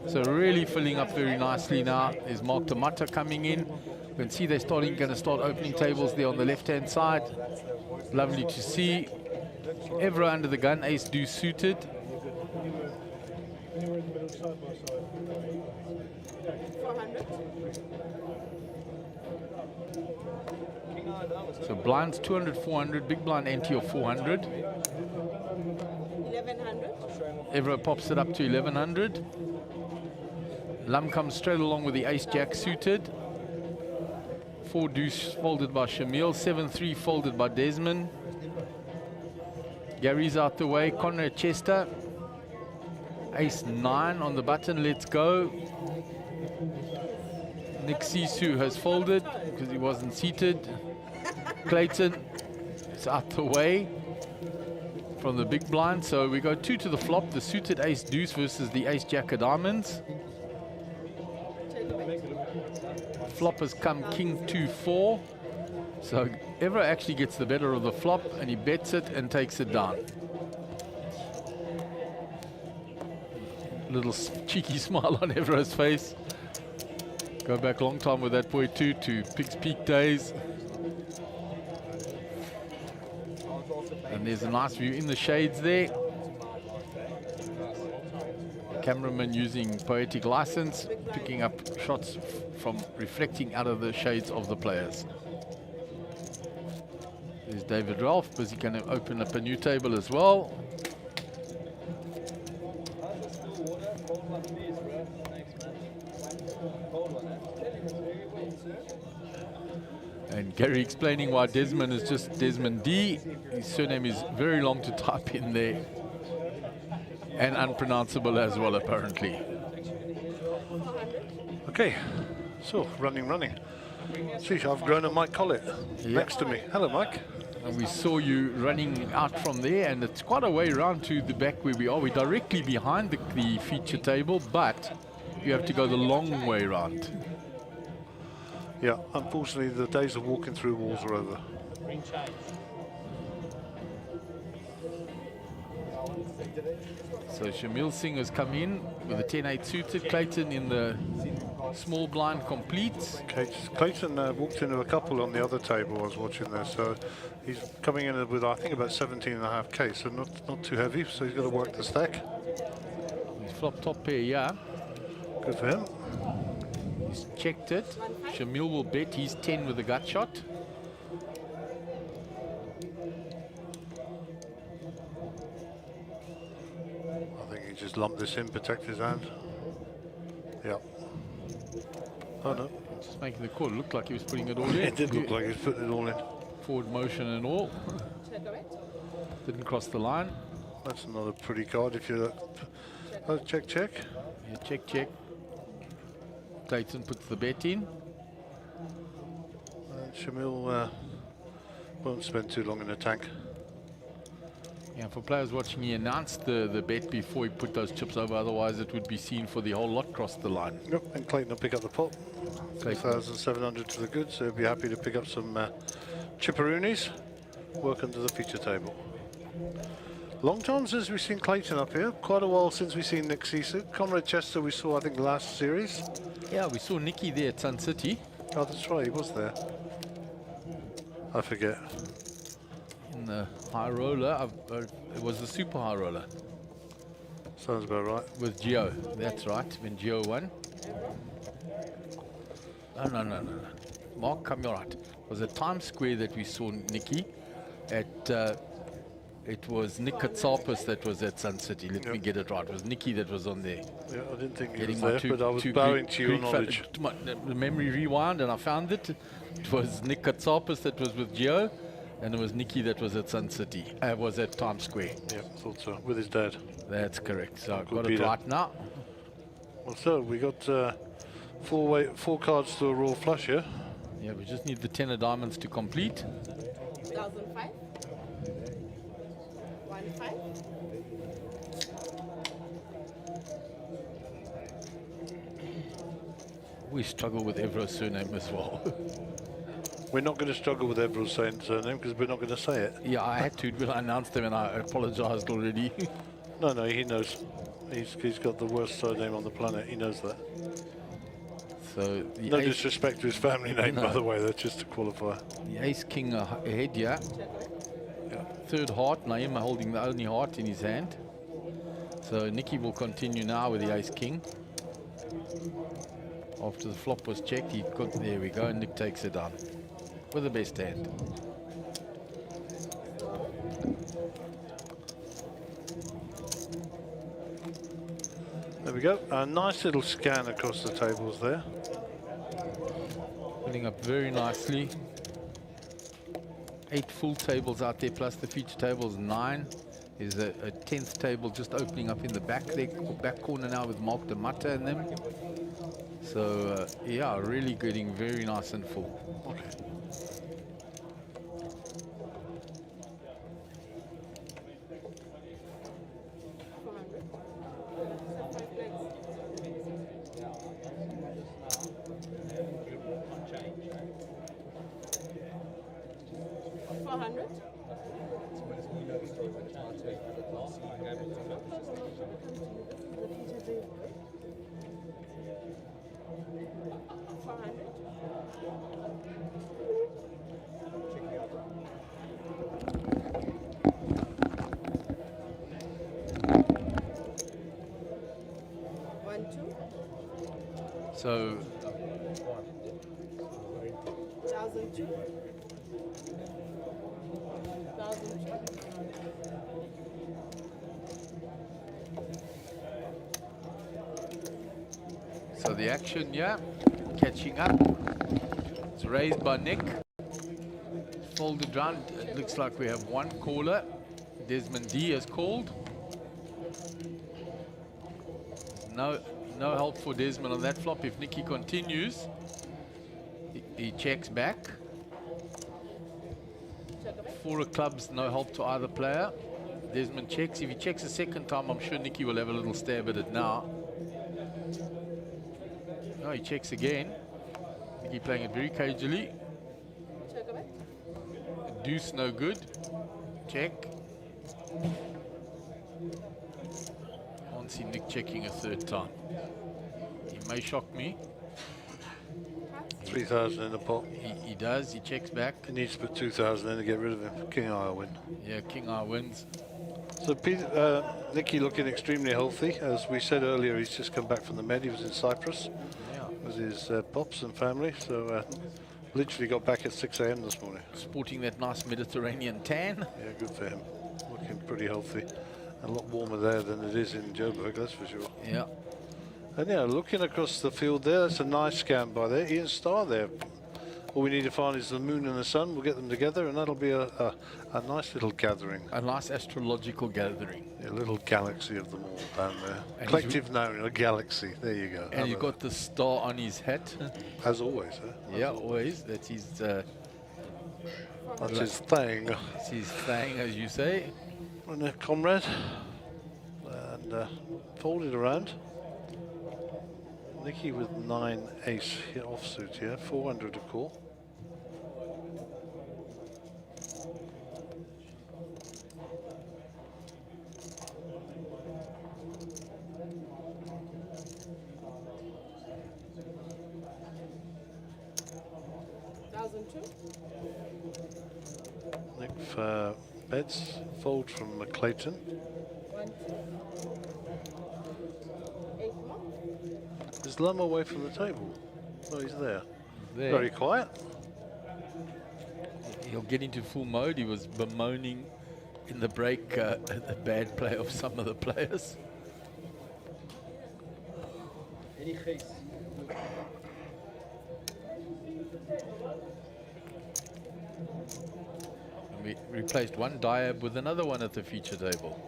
So really filling up very nicely now. There's Mark Tamata coming in. You can see they're going to start opening tables there on the left-hand side. Lovely to see. Evra under the gun, ace deuce suited. So blinds 200, 400, big blind ante of 400. 1100. Evra pops it up to 1100. Lum comes straight along with the ace-jack suited. 4 deuce folded by Shamil. 7-3 folded by Desmond. Gary's out the way. Conrad Chester. Ace-9 on the button. Let's go. Nick Sisu has folded because he wasn't seated. Clayton is out the way from the big blind. So we go 2 to the flop. The suited ace-deuce versus the ace-jack of diamonds. Flop has come king 2-4. So Evra actually gets the better of the flop and he bets it and takes it down. Little cheeky smile on Evra's face. Go back a long time with that boy too, to Pig's Peak days. And there's a nice view in the shades there. Cameraman using poetic license, picking up shots from reflecting out of the shades of the players. There's David Ralph, busy going to open up a new table as well. And Gary explaining why Desmond is just Desmond D. His surname is very long to type in there. And unpronounceable as well, apparently. Okay, so running. See, I've grown a Mike Collett next to me. Hello, Mike. And we saw you running out from there, and it's quite a way around to the back where we are. We're directly behind the feature table, but you have to go the long way around. Yeah, unfortunately, the days of walking through walls are over. So Shamil Singh has come in with a 10-8 suited. Clayton in the small blind complete. Clayton walked into a couple on the other table I was watching there, so he's coming in with, I think, about 17.5k, so not too heavy, so he's got to work the stack. He's flop top pair, yeah. Good for him. He's checked it. Shamil will bet he's 10 with a gut shot. I think he just lumped this in, protect his hand. Yeah. Oh no. Just making the call. It looked like he was putting it all in. It did look like he was putting it all in. Forward motion and all. Check away. Didn't cross the line. That's not a pretty card if you look. Oh, check, check. Yeah, check, check. Clayton puts the bet in. Shamil won't spend too long in the tank. Yeah, for players watching, he announced the bet before he put those chips over, otherwise it would be seen for the whole lot cross the line. Yep, and Clayton will pick up the pot. 3,700 to the good, so he'll be happy to pick up some chipperoonies. Welcome to the feature table. Long time since we've seen Clayton up here. Quite a while since we've seen Nick Sisu. Comrade Chester we saw, I think, last series. Yeah, we saw Nicky there at Sun City. Oh, that's right, he was there. I forget. In the high roller, it was the super high roller. Sounds about right. With Gio, that's right, when Gio won. No. Mark, come here, right. It was at Times Square that we saw Nicky. It was Nick Katsapis that was at Sun City. Let me get it right. It was Nicky that was on there. Yeah, I didn't think he Getting was there, but I was bowing to your knowledge. The memory rewind, and I found it. It was Nick Katsapis that was with Gio, and it was Nicky that was at Sun City. Was at Times Square. Yeah, thought so. With his dad. That's correct. So I've got be it that. right now. Well, so we got four cards to a raw flush here. Yeah, we just need the 10 of diamonds to complete. 2005. 15. We struggle with Evro's surname as well. We're not going to struggle with Everill's surname because we're not going to say it. Yeah, I had to, but I announced him and I apologized already. No, he knows. He's got the worst surname on the planet. He knows that. So no disrespect to his family name, No. by the way. That's just to qualify. The ace king ahead, yeah. Third heart, Naima holding the only heart in his hand. So Nicky will continue now with the ace king. After the flop was checked, he got, there we go, and Nick takes it down with the best hand. There we go. A nice little scan across the tables there. Filling up very nicely. 8 full tables out there, plus the feature tables 9. There's a 10th table just opening up in the back there, back corner now with Mark de Matta and them. So yeah, really getting very nice and full. Okay. So 1002. 1002. So the action, yeah, catching up. It's raised by Nick. Folded round. It looks like we have one caller. Desmond D has called. No help for Desmond on that flop. If Nicky continues, he checks back. 4 of clubs, no help to either player. Desmond checks. If he checks a second time, I'm sure Nicky will have a little stab at it now. No, he checks again. Nicky playing it very cagily. Deuce, no good. Check. Can't see Nick checking a third time. He may shock me. 3,000 in the pot. He does. He checks back. He needs to put 2,000 in to get rid of him. King Eye will win. Yeah, King Eye wins. So Nicky looking extremely healthy. As we said earlier, he's just come back from the Med. He was in Cyprus with his pops and family. So literally got back at 6 a.m. this morning. Sporting that nice Mediterranean tan. Yeah, good for him. Looking pretty healthy. A lot warmer there than it is in Joburg, that's for sure. Yeah. And yeah, looking across the field there, that's a nice scan by there. Ian Starr there. All we need to find is the moon and the sun. We'll get them together, and that'll be a nice little gathering. A nice astrological gathering. A little galaxy of them all down there. And Collective known, a galaxy. There you go. And you've got the star on his hat. As always, huh? Yeah, always. That's his That's his thing. that's his thing, as you say. And a comrade. And fold it around. Nicky with 9 ace offsuit here, 400 to call. Nick for bets, fold from Clayton. 1, 2, 8 more. Is Lum away from the table? Oh, he's there. There. Very quiet. He'll get into full mode. He was bemoaning in the break the bad play of some of the players. And we replaced one diab with another one at the feature table.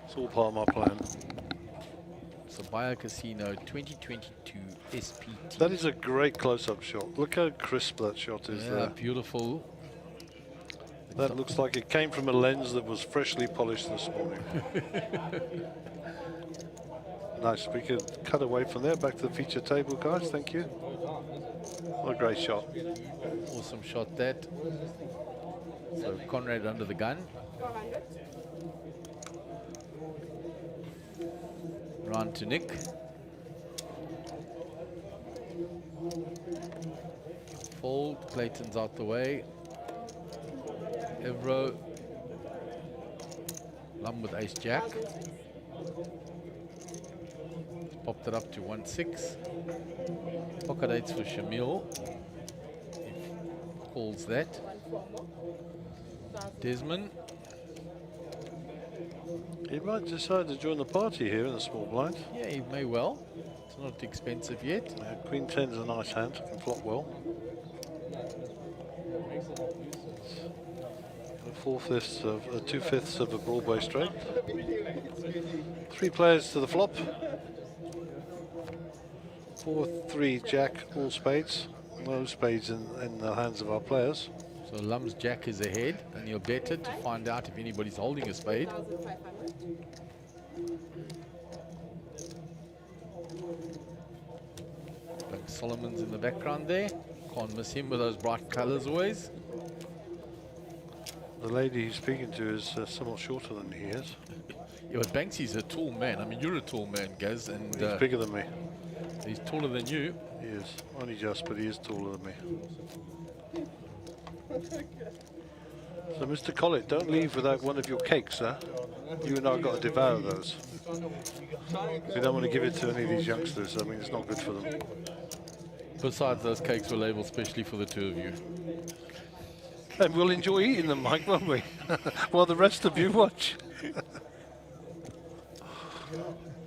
It's all part of my plan. Sabaya Casino 2022 SPT. That is a great close-up shot. Look how crisp that shot is Yeah, there. beautiful. That looks like it came from a lens that was freshly polished this morning. Nice. We could cut away from there. Back to the feature table, guys. Thank you. What a great shot. Awesome shot that. So Conrad under the gun. 400. Round to Nick. Fold. Clayton's out the way. Evro. Lum with ace jack. Popped it up to 1-6. Pocket eights for Shamil. He calls that. 1, 4 more. Desmond. He might decide to join the party here in the small blind. Yeah, he may well. It's not expensive yet. Queen 10's a nice hand. Can flop well. 4/5 of 2/5 of a Broadway straight. 3 players to the flop. 4-3 jack, all spades. No spades in the hands of our players. So Lum's jack is ahead, and you'll bet it to find out if anybody's holding a spade. 1,500. Like Solomon's in the background there. Can't miss him with those bright colours always. The lady he's speaking to is somewhat shorter than he is. Yeah, but Banksy's a tall man. I mean, you're a tall man, Gaz, and He's bigger than me. he's taller than you. He is. Only just, but he is taller than me. So, Mr. Collett, don't leave without one of your cakes, huh? You and I got to devour those. We don't want to give it to any of these youngsters. I mean, it's not good for them. Besides, those cakes were labelled specially for the two of you. And we'll enjoy eating them, Mike, won't we? While the rest of you watch.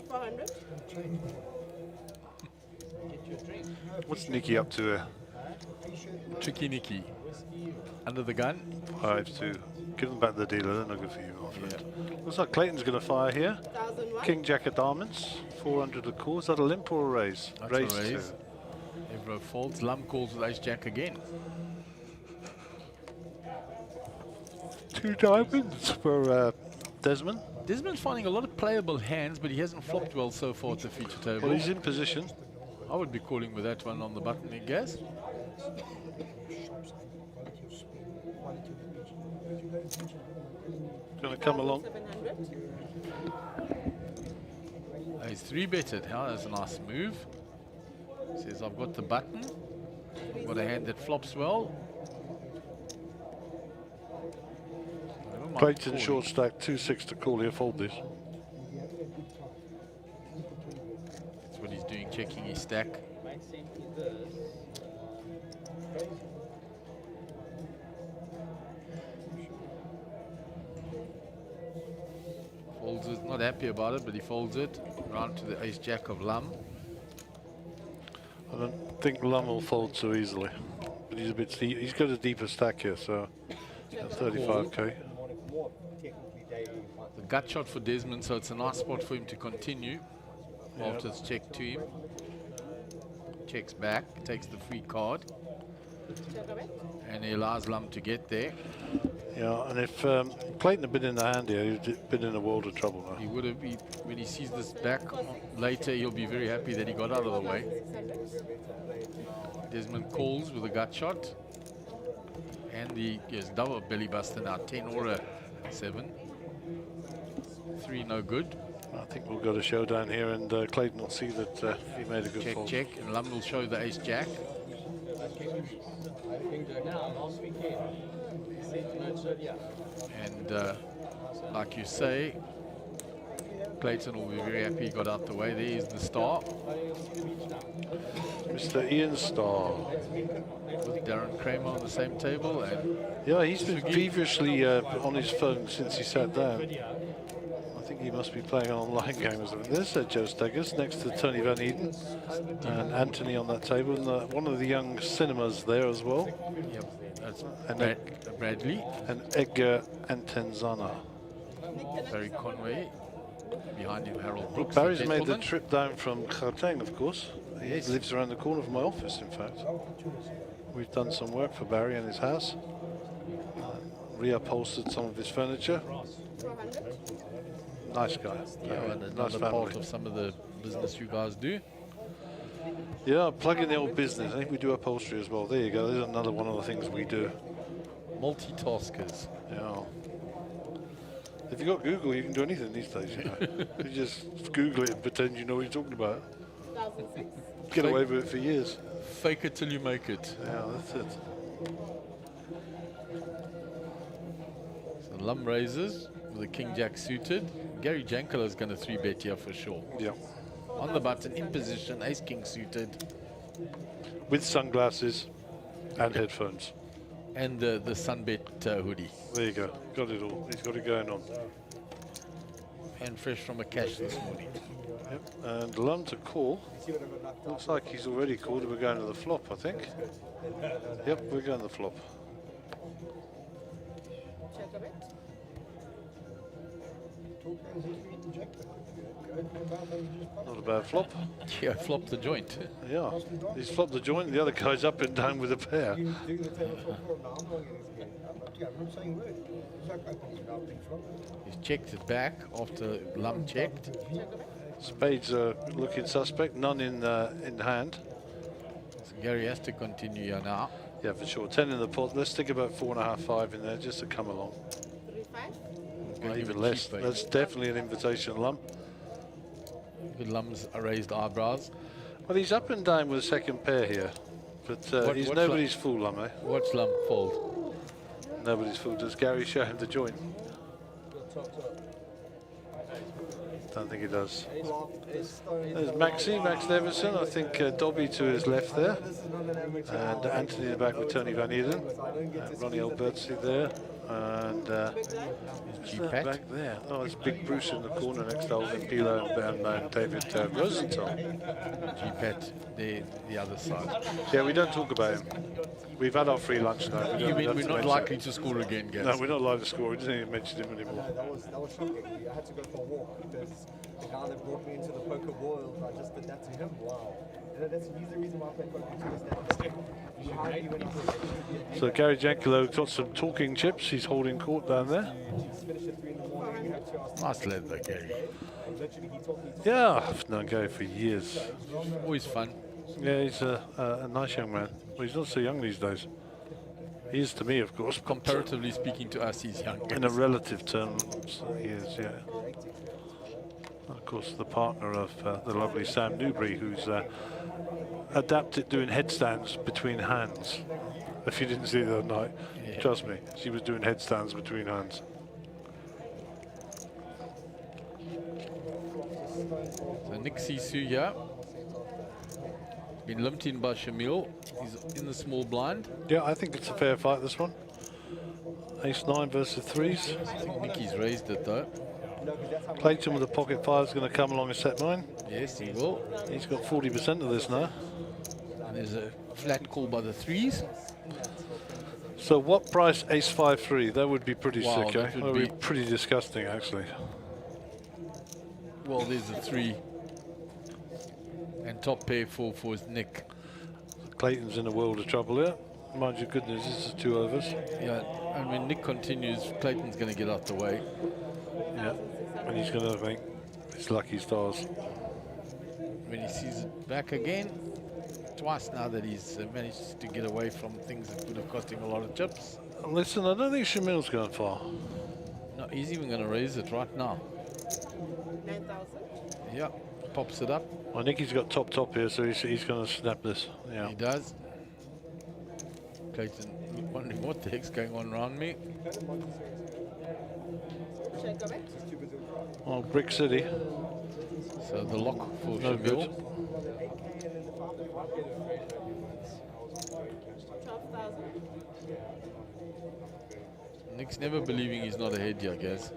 400. What's Nicky up to here? Tricky Nicky. Under the gun. 5-2. Give them back the dealer, they're not good for you, my friend. Looks like Clayton's going to fire here. 1,001. King Jack of Diamonds, 400 a call. Is that a limp or a raise? That's raise. a raise. Evro folds. Lum calls with ace jack again. 2 diamonds for Desmond. Desmond's finding a lot of playable hands, but he hasn't flopped well so far at the feature table. Well, he's in position. I would be calling with that one on the button, I guess. Going to come along. 700. He's 3-betted. How that's a nice move. Says, I've got the button. I've got a hand that flops well. I don't mind Clayton calling. short stack, 2-6 to call here. Fold this. That's what he's doing, checking his stack. Folds it, not happy about it, but he folds it. Round to the ace jack of Lum. I don't think Lum will fold so easily. but he's a bit deep. He's got a deeper stack here, so 35k. The gut shot for Desmond, so it's a nice spot for him to continue after it's checked to him. Checks back, takes the free card, and he allows Lum to get there. Yeah, and if Clayton had been in the hand here, he'd have been in a world of trouble now. He would have, when he sees this back later, he'll be very happy that he got out of the way. Desmond calls with a gut shot. And the double belly buster now, 10 or a 7. 3 no good. I think we'll go to showdown here, and Clayton will see that he made a good fold. Check, and Lum will show the ace jack. And like you say, Clayton will be very happy he got out the way. There is the star. Mr. Ian Starr. With Darren Kramer on the same table. And yeah, he's been feverishly on his phone since he sat down. I think he must be playing an online game or something. There's Joe Steggers next to Tony Van Eden and Anthony on that table, and one of the young cinemas there as well. Yep, that's and Bradley. And Edgar Antenzana. Barry Conway. Behind him, Harold Brooks. Barry's made the trip down from Gauteng, of course. Yes. He lives around the corner of my office, in fact. We've done some work for Barry in his house. Reupholstered some of his furniture. Nice guy. Yeah, and nice another family. part of some of the business you guys do. Yeah, plug in the old business. I think we do upholstery as well. There you go. There's another one of the things we do. Multitaskers. Yeah. If you got Google, you can do anything these days, you know. You just Google it and pretend you know what you're talking about. Get away with it for years. Fake it till you make it. Yeah, that's it. So Lum raises with a King Jack suited. Gary Jankala is going to 3-bet here for sure. Yeah. On the button, in position, Ace King suited. With sunglasses and headphones. And the Sunbet hoodie. There you go. Got it all. He's got it going on. And fresh from a cash this morning. Yep. And Lum to call. Looks like he's already called. We're going to the flop, I think. Yep, we're going to the flop. Not a bad flop. Yeah, flop the joint. Yeah, he's flopped the joint. The other guy's up and down with a pair. He's checked it back after Lum checked. Spades are looking suspect. None in hand. So Gary has to continue here now. Yeah, for sure. 10 in the pot. Let's stick about 4.5, 5 in there just to come along. Or even less. That's definitely an invitation, Lum. With Lum's raised eyebrows. Well, he's up and down with a second pair here, but he's nobody's fool, Lum, eh? Watch Lum fold. Nobody's fool. Does Gary show him the joint? Don't think he does. There's Max Neverson. I think Dobby to his left there. And Anthony in the back with Tony Van Eden. And Ronnie Albertsi there. And back there. Oh, it's Big Bruce in the corner next to Alvin Pilo and David Rosenthal. G-Pat, the other side. Yeah, we don't talk about him. We've had our free lunch now. You mean we're not likely to score again, guys? No, we're not likely to score. We didn't even mention him anymore. That was shocking. I had to go for a walk because the guy that brought me into the poker world, I just did that to him. Wow. He's the reason why I play poker too. So Gary Jankalo got some talking chips. He's holding court down there. Nice lad though, Gary. Yeah, I've known Gary for years. Always fun. Yeah, he's a nice young man. Well, he's not so young these days. He is to me, of course. Comparatively speaking to us, he's young. In a relative term, he is, yeah. Of course, the partner of the lovely Sam Newbury, who's adapted doing headstands between hands. If you didn't see it the other night, yeah. Trust me, she was doing headstands between hands. So Nick Sisu here. Been lumped in by Shamil. He's in the small blind. Yeah, I think it's a fair fight, this one. Ace-9 versus 3s. I think Nicky's raised it though. Clayton with a pocket 5 is going to come along and set 9. Yes, he will. He's got 40% of this now. And there's a flat call by the threes. So what price ace 5-3? That would be pretty Wow, sick, that eh? would That would be be- pretty disgusting, actually. Well, there's a 3. And top pair for Nick. Clayton's in a world of trouble here. Mind your goodness, this is 2 overs. Yeah, and when Nick continues, Clayton's going to get out the way. Yeah, and he's going to make his lucky stars. When he sees it back again, twice now that he's managed to get away from things that would have cost him a lot of chips. Listen, I don't think Shamil's going far. No, he's even going to raise it right now. 9,000. Yeah, pops it up. Well, Nicky's got top here, so he's going to snap this. Yeah. He does. Clayton wondering what the heck's going on around me. Should I go back? Oh, Brick City. So the lock for No good. Shamil. 12,000. Nick's never believing he's not ahead here, guys.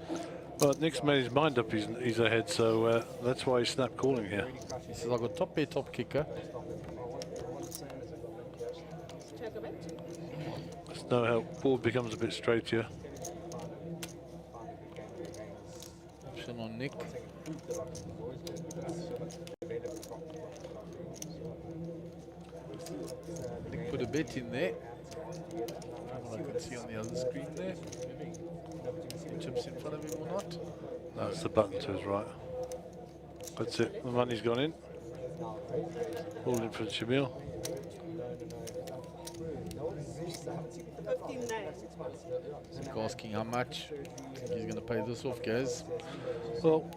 But Nick's made his mind up he's ahead, so that's why he's snap calling here. He says, I've got top pair, top kicker. Should I go back? There's no help. Board becomes a bit straight here. Option on Nick. Nick put a bet in there. Well, I can see on the other screen there. Chips in front of him or not? No. That's the button to his right. That's it. The money's gone in. Holding for Shamil. 15,900. Nick asking how much. I think he's going to pay this off, guys. Well,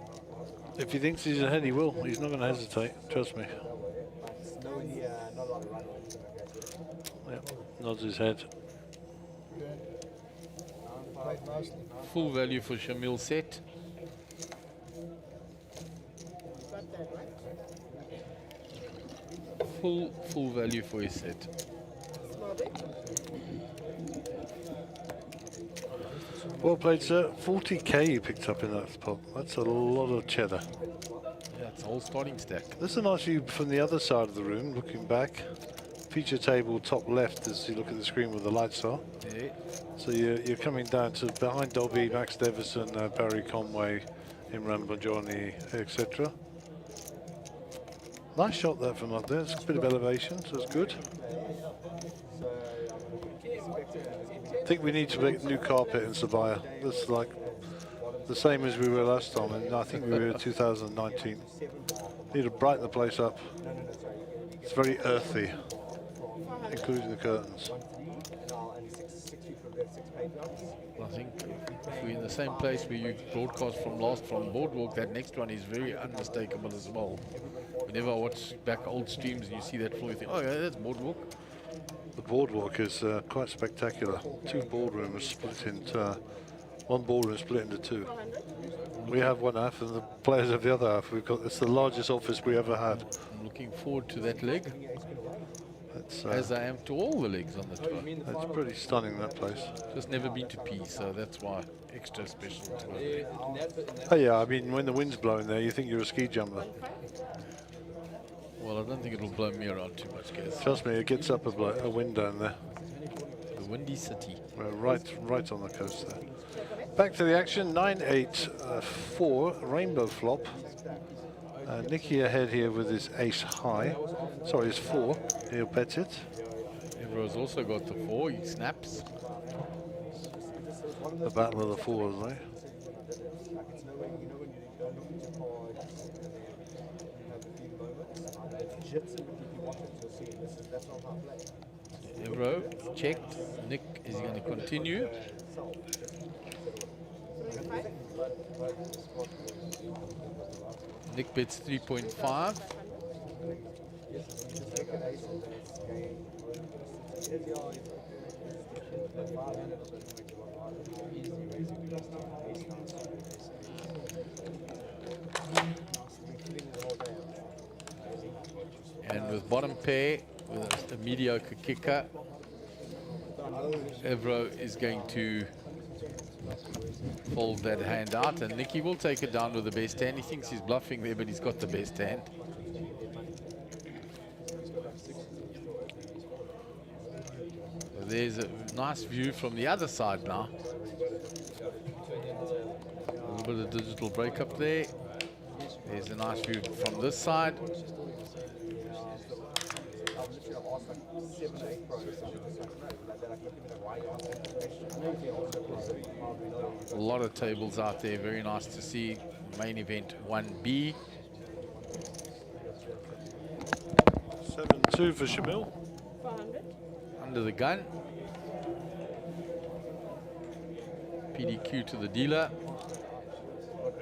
if he thinks he's ahead, he will. He's not going to hesitate. Trust me. Yep. Nods his head. Full value for Shamil set. Got that, right? Full value for his set. Small bit. Well played, sir. 40k you picked up in that spot. That's a lot of cheddar. Yeah, it's a whole starting stack. This is a nice view from the other side of the room, looking back. Feature table top left as you look at the screen where the lights are. Yeah. So you're coming down to behind Dobby, Max Davison, Barry Conway, Imran Bajani, etc. Nice shot there from up there. It's a bit of elevation, so it's good. I think we need to make new carpet in Sabaya. That's like the same as we were last time, and I think we were in 2019. Need to brighten the place up. It's very earthy, including the curtains. I think if we're in the same place where you broadcast from Boardwalk, that next one is very unmistakable as well. Whenever I watch back old streams and you see that floor, you think, oh yeah, that's Boardwalk. The boardwalk is quite spectacular. 2 boardrooms split into one boardroom split into 2. 400. We have one half, and the players have the other half. It's the largest office we ever had. I'm looking forward to that leg, It's as I am to all the legs on the tour. it's pretty stunning, that place. Just never been to P, so that's why extra special tour. Oh yeah, I mean when the wind's blowing there, you think you're a ski jumper. Well, I don't think it'll blow me around too much, guys. Trust me, it gets up a wind down there. The windy city. We're right on the coast there. Back to the action. 9-8-4 rainbow flop. Nicky ahead here with his ace high. Sorry, his 4. He'll bet it. Evero's also got the 4. He snaps. The battle of the 4s, right? Evro checked. Nick, is he going to continue? Nick bets 3.5. And with bottom pair, with a mediocre kicker, Evro is going to fold that hand out, and Nicky will take it down with the best hand. He thinks he's bluffing there, but he's got the best hand. there's a nice view from the other side now. A little bit of digital breakup there. There's a nice view from this side. A lot of tables out there, very nice to see. Main event 1B. 7-2 for Shamil. 400. Under the gun. PDQ to the dealer. Up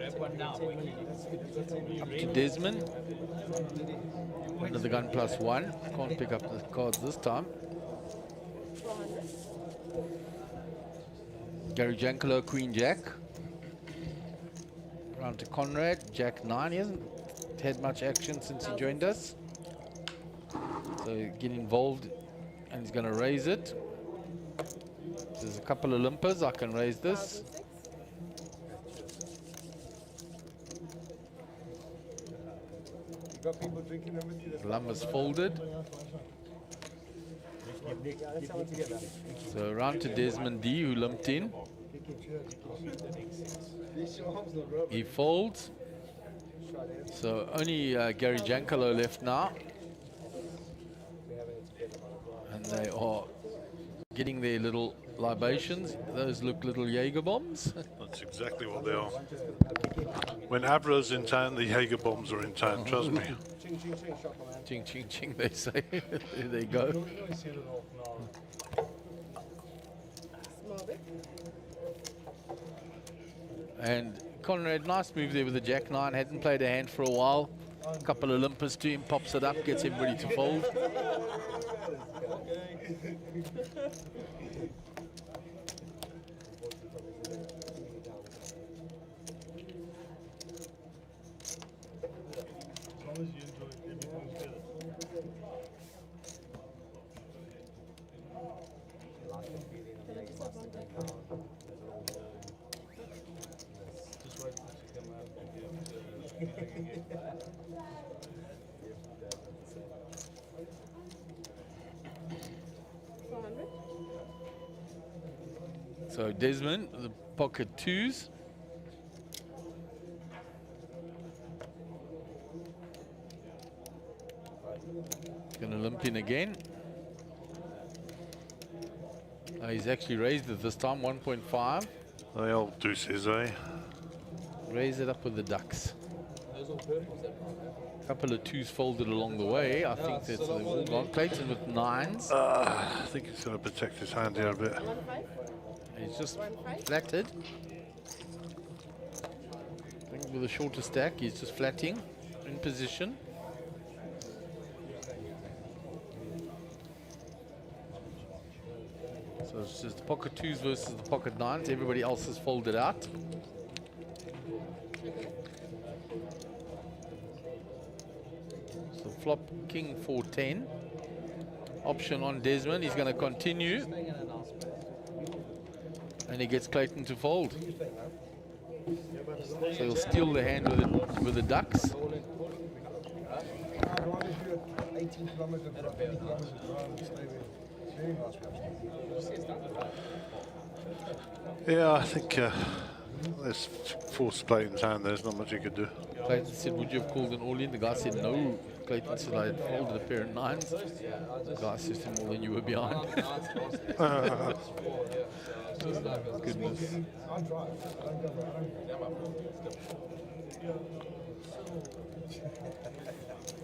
to Desmond. Under the gun +1. Can't pick up the cards this time. 400. Gary Jankalo, Queen Jack. Round to Conrad, Jack 9. He hasn't had much action since he joined us. So get involved, and he's going to raise it. There's a couple of limpers. I can raise this. 1006. You got people drinking them with you. That's Lumber's folded. So round to Desmond D, who limped in. He folds. So only Gary Jankalo left now. And they are getting their little libations. Those look little Jaeger bombs. That's exactly what they are. When Avra's in town, the Jaeger bombs are in town, trust me. Ching, ching, ching, they say. There they go. Small bit. And Conrad, nice move there with the Jack 9. Hadn't played a hand for a while. A couple of limpers to him, pops it up, gets everybody to fold. So Desmond, the pocket 2s. Gonna limp in again. He's actually raised it this time, 1.5. The old deuces, eh? Raise it up with the ducks. Couple of 2s folded along the way. I think that's they've all gone. Clayton with 9s. I think he's going to protect his hand here a bit. 15. He's just flatted. I think with a shorter stack, he's just flatting in position. So it's just the pocket 2s versus the pocket 9s. Everybody else is folded out. So flop king 4-10. Option on Desmond. He's going to continue. And he gets Clayton to fold. So he'll steal the hand with the ducks. 18 kilometers, 20 kilometers around, stay with. It's very nice. Yeah, I think there's forced Clayton's hand. There's not much he could do. Clayton said, would you have called an all-in? The guy said no. Clayton said I had folded a pair of 9s. The guy says to him, well, then you were behind. Goodness. I drive. I don't go around.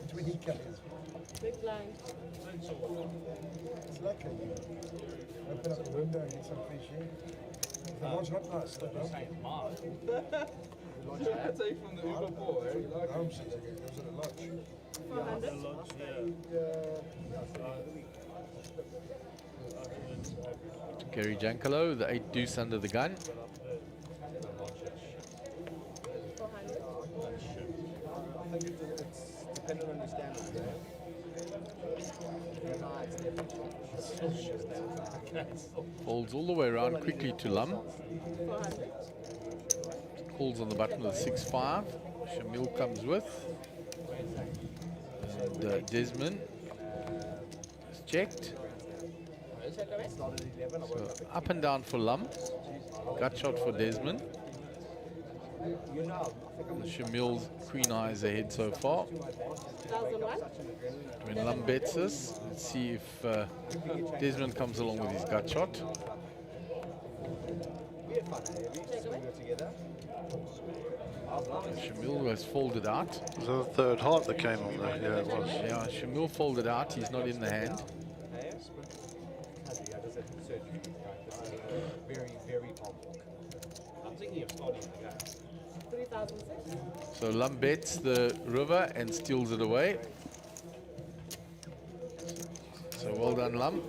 20 k's. Big blind. It's lucky. Open up the window and get some fresh air. The lodge not nice. I'd say from the Uber 4, eh? Home sits again. Goes at a lodge. 400. Gary Jankalo, the 8 deuce under the gun. 400. I think it's dependent on your standards there. Folds all the way around quickly to Lum. 400. Calls on the button with 6-5. Shamil comes with. And Desmond is checked. that correct? So up and down for Lum. Gut shot for Desmond. Shamil's queen eye is ahead so far. 1001. When Lum bets this, let's see if Desmond comes along with his gut shot. Shamil has folded out. Was that the third heart that came on there? Yeah, it was. Yeah, Shamil folded out. He's not in the hand. Very, very complex. I'm thinking of starting the game. 3006. So Lum bets the river and steals it away. So well done, Lum.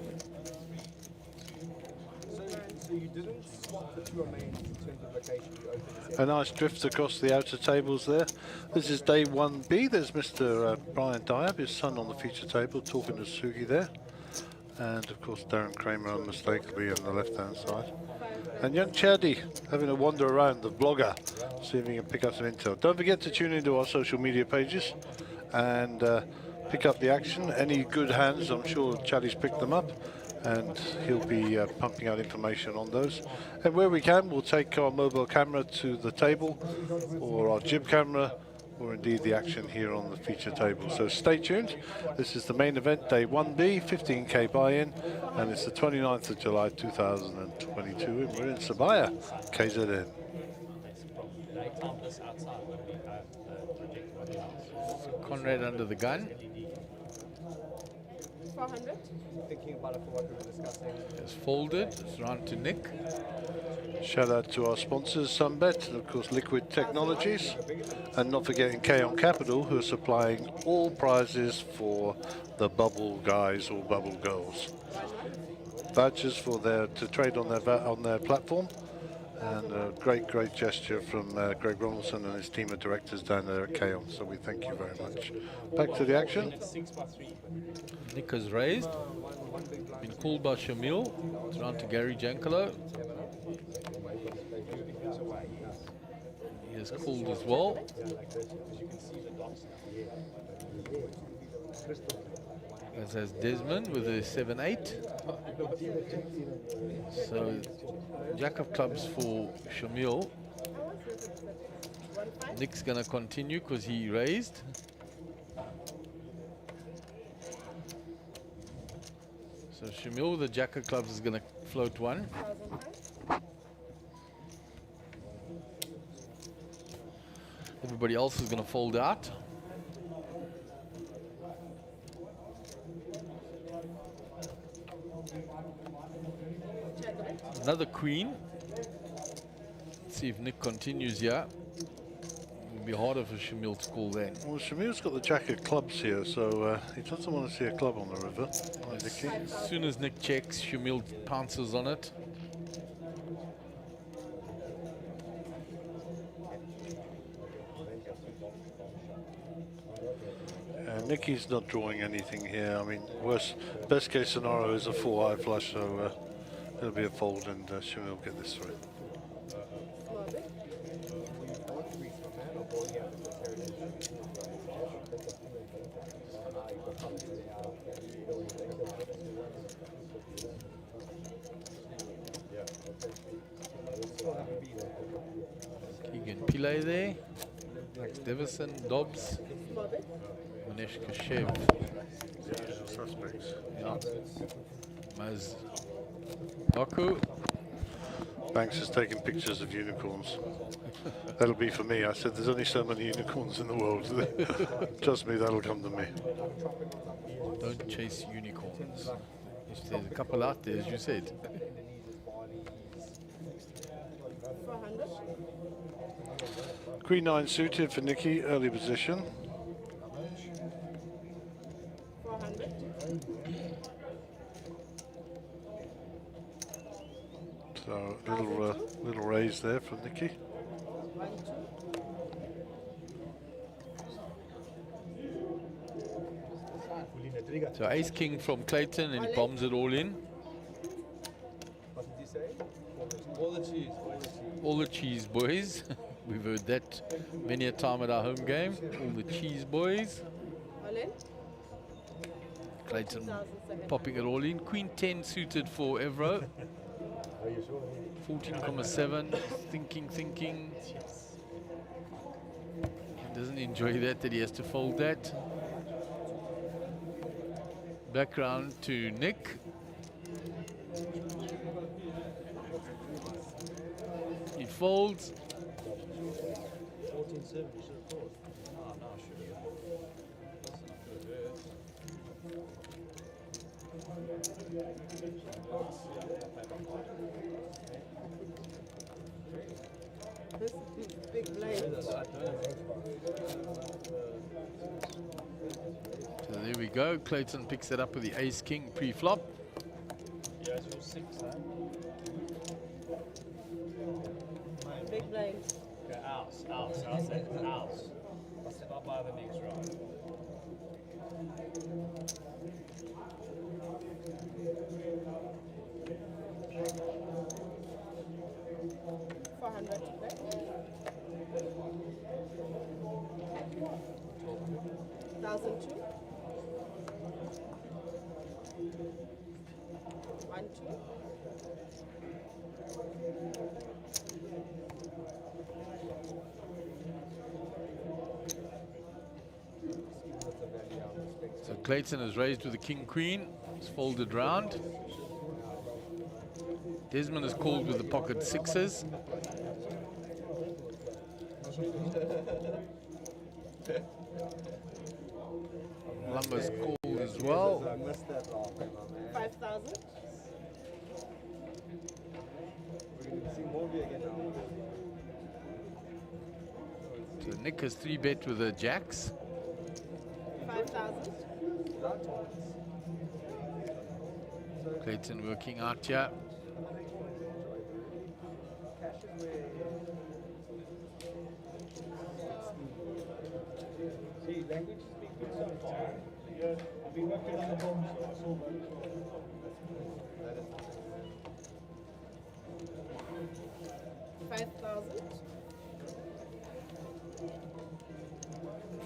So you didn't swap the two remains in terms of location, you opened it. A nice drift across the outer tables there. This is day 1B. There's Mr. Brian Diab, his son, on the feature table, talking to Sugi there. And of course Darren Kramer unmistakably on the left-hand side. And young Chaddy having a wander around, the blogger, see if he can pick up some intel. Don't forget to tune into our social media pages and pick up the action. Any good hands, I'm sure Chaddy's picked them up, and he'll be pumping out information on those. And where we can, we'll take our mobile camera to the table, or our jib camera, or indeed the action here on the feature table. So stay tuned. This is the main event, day 1B, 15k buy-in, and it's the 29th of July 2022, and we're in Sabaya, KZN. Conrad under the gun. 400. Thinking about it for what we were discussing. It's folded. It's round to Nick. Shout out to our sponsors, Sunbet, and of course Liquid Technologies, and not forgetting K-On Capital, who are supplying all prizes for the bubble guys or bubble girls. Vouchers for to trade on their platform, and a great gesture from Greg Ronaldson and his team of directors down there at K-On. So we thank you very much. Back to the action. Nick has raised. Been called by Shamil. It's round to Gary Jankalo. He has called as well. As has Desmond with a 7-8. So jack of clubs for Shamil. Nick's going to continue because he raised. So Shamil with the jack of clubs is going to float one. Everybody else is going to fold out. Another queen. Let's see if Nick continues here. It'll be harder for Shamil to call then. Well, Shamil's got the jack of clubs here, so he doesn't want to see a club on the river. As soon as Nick checks, Shamil pounces on it. Nicky's not drawing anything here. I mean, best case scenario is a 4-high flush, so it'll be a fold, and Shamil will get this through. Keegan Pillay there. Max Davison, Dobbs. Manesh Kashev. Suspects. Yeah. Maz Baku. Banks is taking pictures of unicorns. That'll be for me. I said there's only so many unicorns in the world. Trust me, that'll come to me. Don't chase unicorns. There's a couple out there, as you said. 400. Queen 9 suited for Nicky, early position. 400. So little raise there from Nicky. 1, 2. So ace king from Clayton, and he bombs it all in. What did you say? All the cheese. All the cheese boys. We've heard that many a time at our home game. All the cheese boys. All in. Clayton 2,700. popping it all in. Queen 10 suited for Evro. 14,7. Thinking. He doesn't enjoy that he has to fold that. Background to Nick. He folds. 14.7, you should have called. No, I should have. Listen, I could have heard. This is big blind. So there we go. Clayton picks it up with the ace king pre-flop. Yeah, it's your 6, huh? Big blind. Okay, ours. I said ours. I said I'll buy the next round. $400, right? 1,002. 1, 2. So Clayton is raised with the king queen. It's folded round. Desmond is called with the pocket sixes. Lumber's called as well. 5,000. So Nick has 3-bet with the jacks. 5,000. Clayton working out here. See, language speak good sometimes. I've been working on the home, so that's all good. 5,000.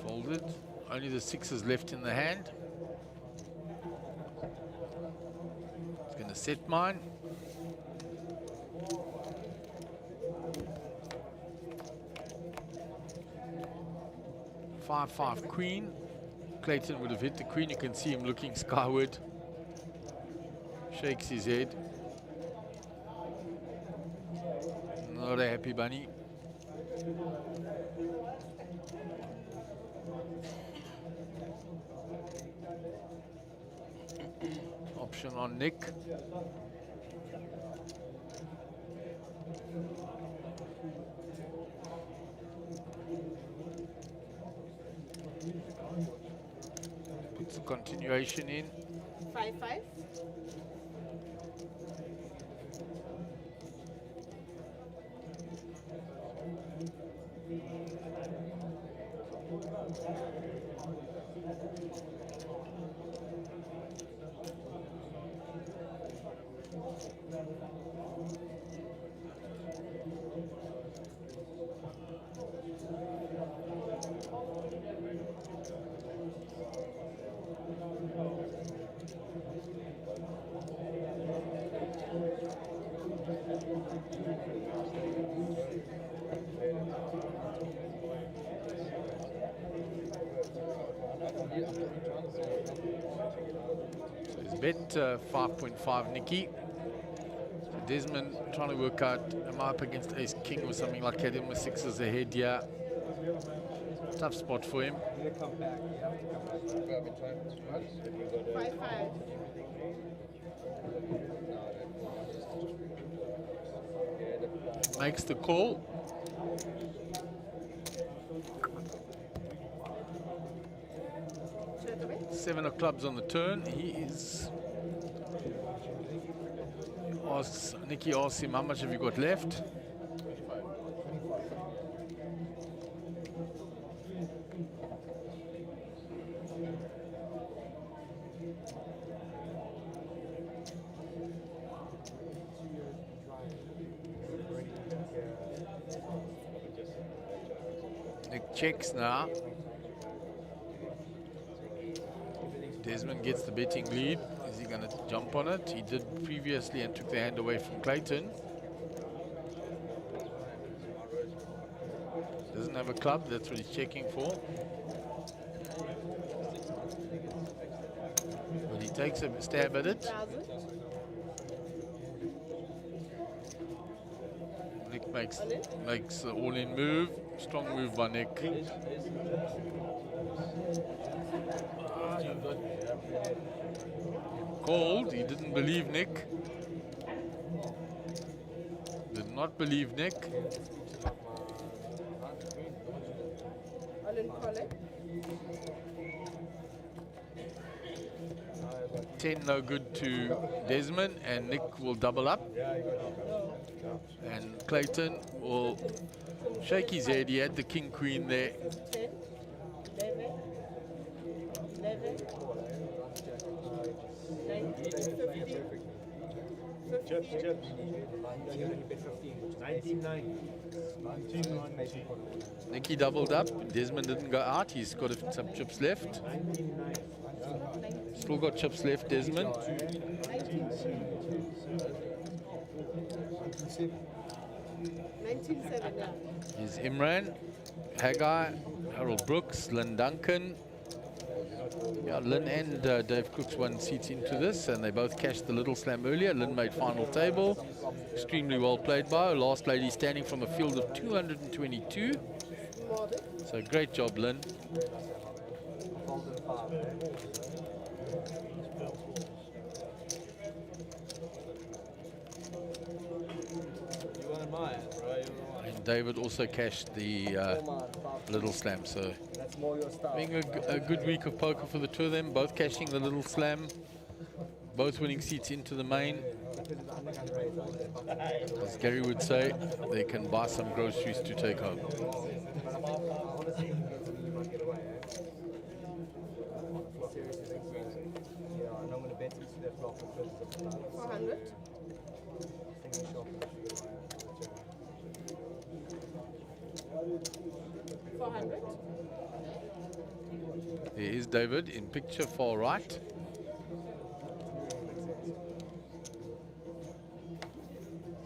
Folded. Only the sixes left in the hand. He's going to set mine. Five queen. Clayton would have hit the queen. You can see him looking skyward. Shakes his head. Not a happy bunny. Option on Nick. Puts the continuation in. 5-5. So he's bet 5.5 Nicky. So Desmond trying to work out, am I up against ace king or something like that? Him with sixes ahead here. Tough spot for him. 5-5. Makes the call. Straight away. 7 of clubs on the turn. Nicky asks him, how much have you got left? Nick checks now. Desmond gets the betting lead. Is he going to jump on it? He did previously and took the hand away from Clayton. Doesn't have a club, that's what he's checking for. But he takes a stab at it. 1,000. Nick makes the all-in move. Strong move by Nick. Called. He didn't believe Nick. Did not believe Nick. All in collect. 10 no good to Desmond, and Nick will double up. And Clayton will shake his head. He had the king queen there. 10, 11, 11, 19, 15, 15. Nicky doubled up. Desmond didn't go out. He's got some chips left. Still got chips left, Desmond. 19.7, yeah. Here's Imran, Haggai, Harold Brooks, Lynn Duncan. Yeah, Lynn and Dave Cooks won seats into this, and they both cashed the little slam earlier. Lynn made final table. Extremely well played by her. Last lady standing from a field of 222. So great job, Lynn. And David also cashed the little slam, so being a good week of poker for the two of them, both cashing the little slam, both winning seats into the main. As Gary would say, they can buy some groceries to take home. 400. There is David in picture far right.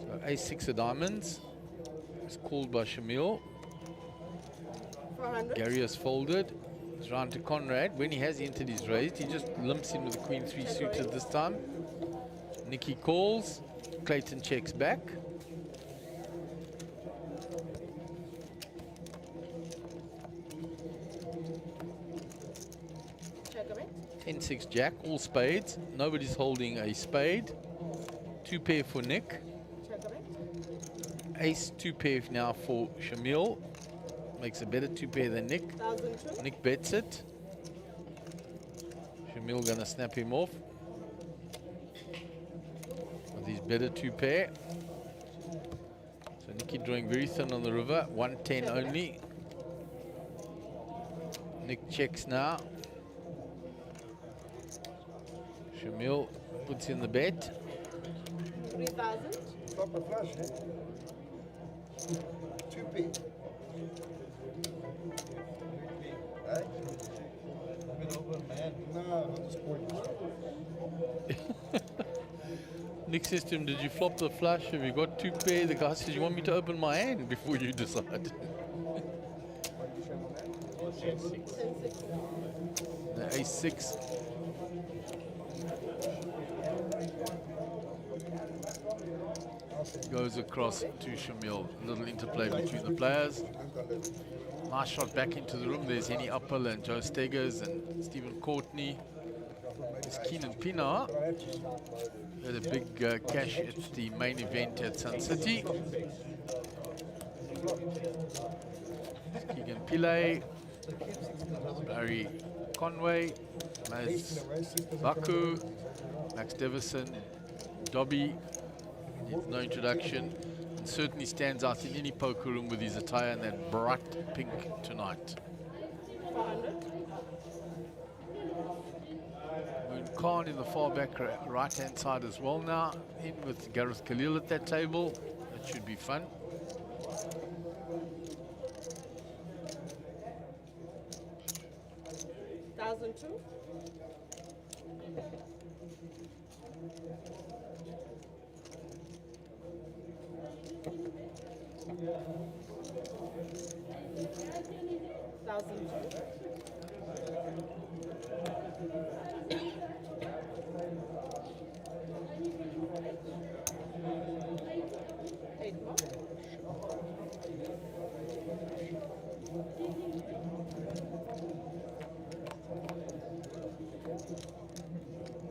So A6 of diamonds is called by Shamil. 400. Gary has folded. It's round to Conrad. When he has entered his raised, he just limps in with the Queen 3 suited this time. Nicky calls. Clayton checks back. Check a bit. 10-6 jack, all spades. Nobody's holding a spade. 2 pair for Nick. Check a bit. Ace 2 pair now for Shamil. Makes a better 2 pair than Nick. 1,002. Nick bets it. Shamil gonna snap him off. With his better 2 pair. So Nicky drawing very thin on the river. 110 only. Nick checks now. Shamil puts in the bet. 3,000. Stop a flush, eh? 2p. Right? No, not the sport. Nick says to him, did you flop the flush? Have you got 2 pair? The guy says, you want me to open my hand before you decide? The A6. Goes across to Shamil. A little interplay between the players. Nice shot back into the room. There's Henny Appel and Joe Steggers and Stephen Courtney. There's Keenan Pienaar. Had a big cash at the main event at Sun City. Keegan Pillay, Barry Conway, Maz Baku, Max Devison, Dobby. Needs no introduction. And certainly stands out in any poker room with his attire and that bright pink tonight. 400. Moon Khan in the far back right hand side as well now. In with Gareth Khalil at that table. That should be fun. $1,002. Thousand two. Eight more.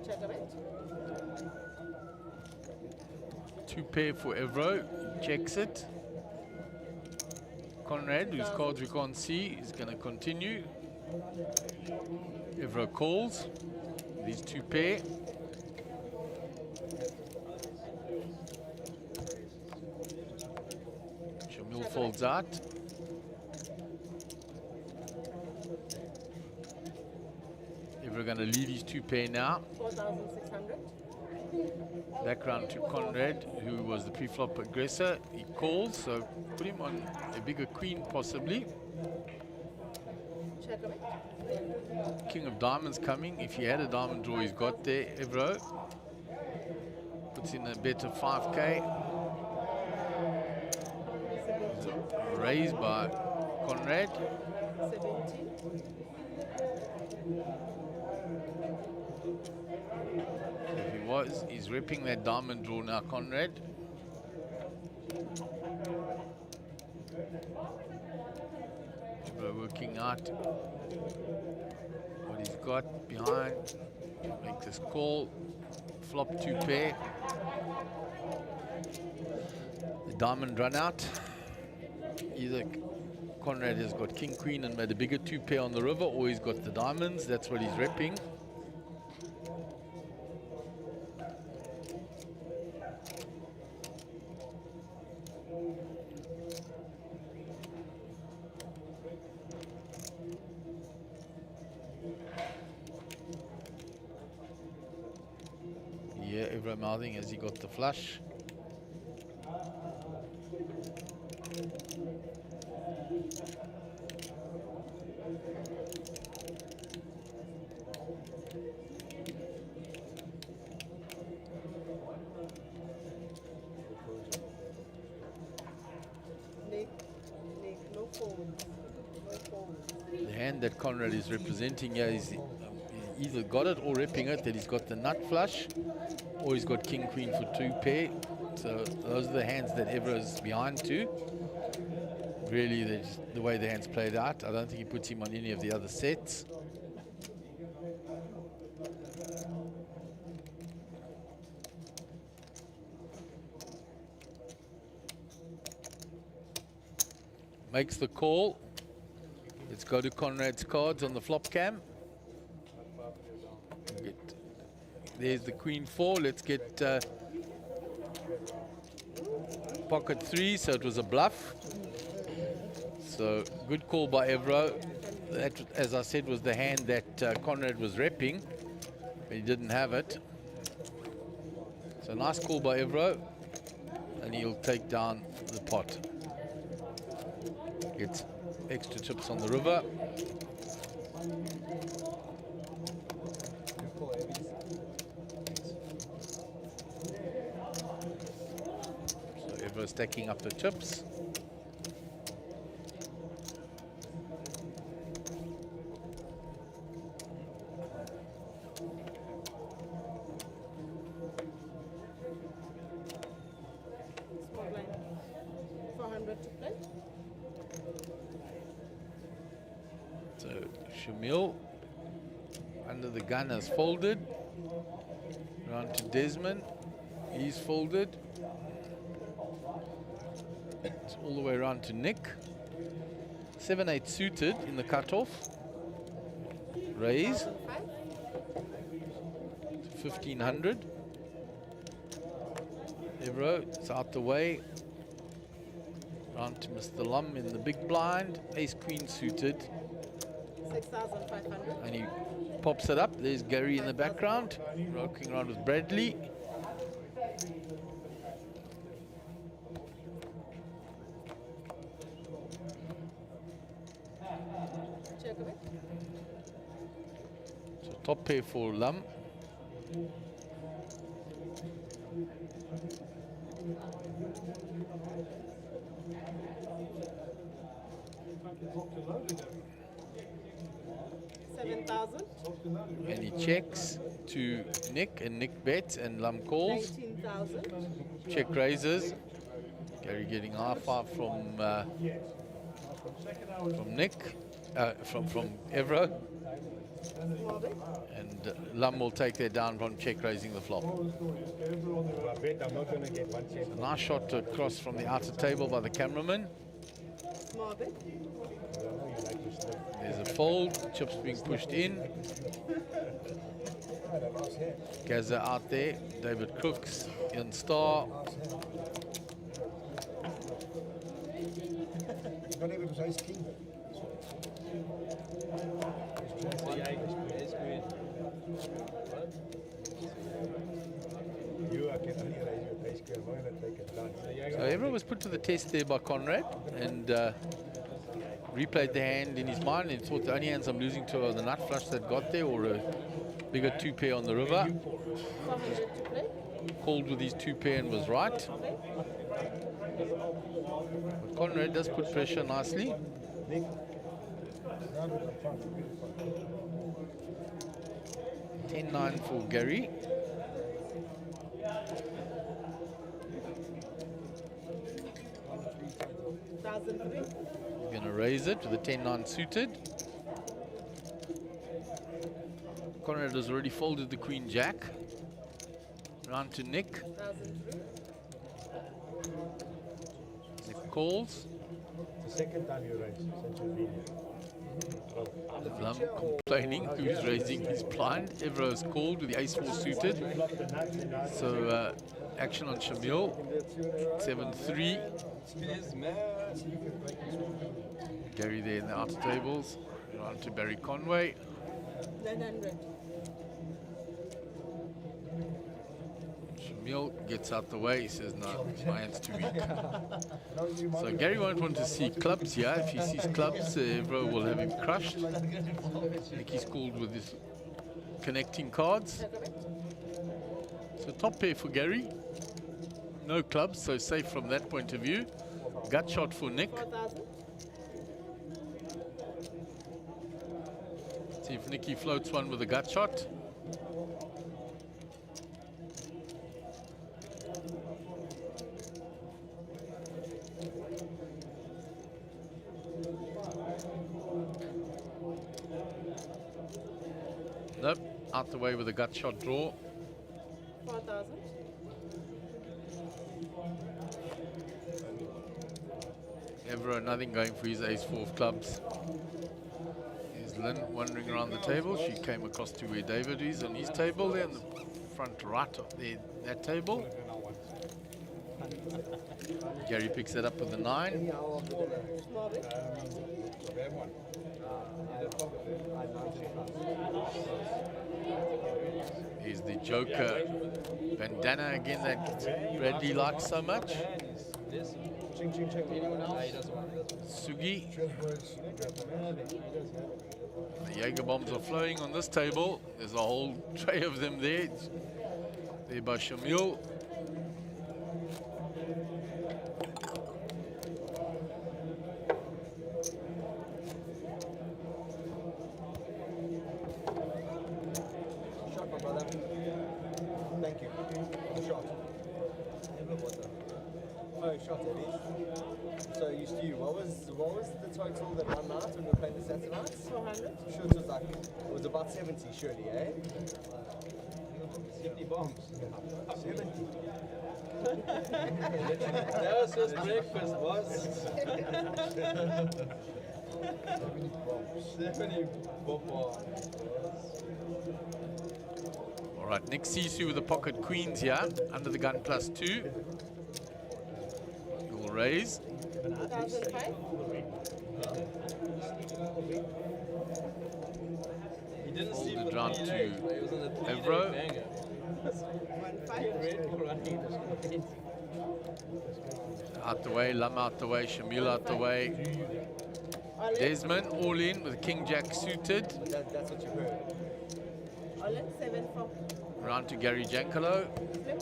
Check of it. 2 pair for Evro. He checks it. Conrad, whose cards we can't see, is going to continue. Evro calls. These 2 pair. Shamil folds out. Evro going to leave his 2 pair now. 4,600. Back round to Conrad, who was the pre-flop aggressor. He calls, so put him on a bigger queen possibly. Check of it. King of diamonds coming. If he had a diamond draw, he's got there. Evro puts in a bet of 5k. Raised by Conrad. 17. If he was, he's ripping that diamond draw now, Conrad. Evro working out what he's got behind. Make this call. Flop 2 pair. The diamond run out. Either Conrad has got king queen and made a bigger 2 pair on the river, or he's got the diamonds. That's what he's repping. Yeah, Evro mouthing as he got the flush. No fold. No fold. The hand that Conrad is representing here is either got it or repping it, that he's got the nut flush, or he's got king queen for 2 pair. So those are the hands that Evro's behind to. Really, the way the hands played out, I don't think he puts him on any of the other sets. Makes the call. Let's go to Conrad's cards on the flop cam. There's the queen 4. Let's get pocket 3. So it was a bluff. So good call by Evro. That, as I said, was the hand that Conrad was repping, but he didn't have it. So nice call by Evro, and he'll take down the pot. Gets extra chips on the river. So Evro stacking up the chips. Small blind. 400 to play. So Shamil under the gun has folded. Round to Desmond. He's folded. It's all the way around to Nick. 7-8 suited in the cutoff. Raise. 1500. Evro, it's out the way. Round to Mr. Lum in the big blind. Ace Queen suited. 6,500. And he pops it up. There's Gary in the background, rocking around with Bradley. Check of it. So top pair for Lum. $7,000. And he checks to Nick, and Nick bets, and Lam calls. $19,000. Check raises. Gary getting a high five from Nick, from Evro. Small bet. And Lam will take that down from check raising the flop. I bet I'm not going to get one cent. A nice shot across from the outer table by the cameraman. Small bet. There's a fold, chips being pushed in. Gaza out there, David Crooks in star. He's not able to say king. You can only raise your ace queen. I'm going to take it down. So everyone was put to the test there by Conrad, and replayed the hand in his mind and thought the only hands I'm losing to are the nut flush that got there, or a bigger two pair on the river. 400 to play. Called with his two pair and was right. But Conrad does put pressure nicely. 10-9 for Gary. $1,003. He's going to raise it with a 10-9 suited. Conrad has already folded the Queen Jack. Round to Nick. 1,003. Nick calls. The second time you raise since you've been here. Lam complaining who's raising his blind. Evro is called with the ace-4 suited. So action on Shamil. 7-3. Gary there in the outer tables. Round to Barry Conway. 900. Shamil gets out the way. He says, no, my hand's too weak. So Gary won't want to see clubs here. If he sees clubs, Evro will have him crushed. Nicky's called with his connecting cards. So top pair for Gary. No clubs, so safe from that point of view. Gut shot for Nick. 4,000. See if Nicky floats one with a gut shot. Nope, out the way with a gut shot draw. 4,000. Evro, nothing going for his ace-4 of clubs. Here's Lynn wandering around the table. She came across to where David is on his table there, in the front right of that table. Gary picks that up with the 9. Small bet. Here's the Joker bandana again that Bradley likes so much. Sugi. The Jaeger bombs are flowing on this table. There's a whole tray of them there. There by Shamil. Shot, my brother. Thank you. Shot. Oh, shot it is. So you Stu, what was the total that one night when we were playing the Saturday nights? 400. Sure, it was about 70 surely, eh? 70 bombs. 70. That was just breakfast, boss. 70 bombs. All right, Nick Sisu with the pocket queens here, under the gun +2. He will raise. 1,005. He didn't see Folded round to Evro. 1,500. Out the way, Lam out the way, Shamil out the way. All in. Desmond all in with King Jack suited. That's what you heard. All in. 7-4. Round to Gary Jankalo. Flip.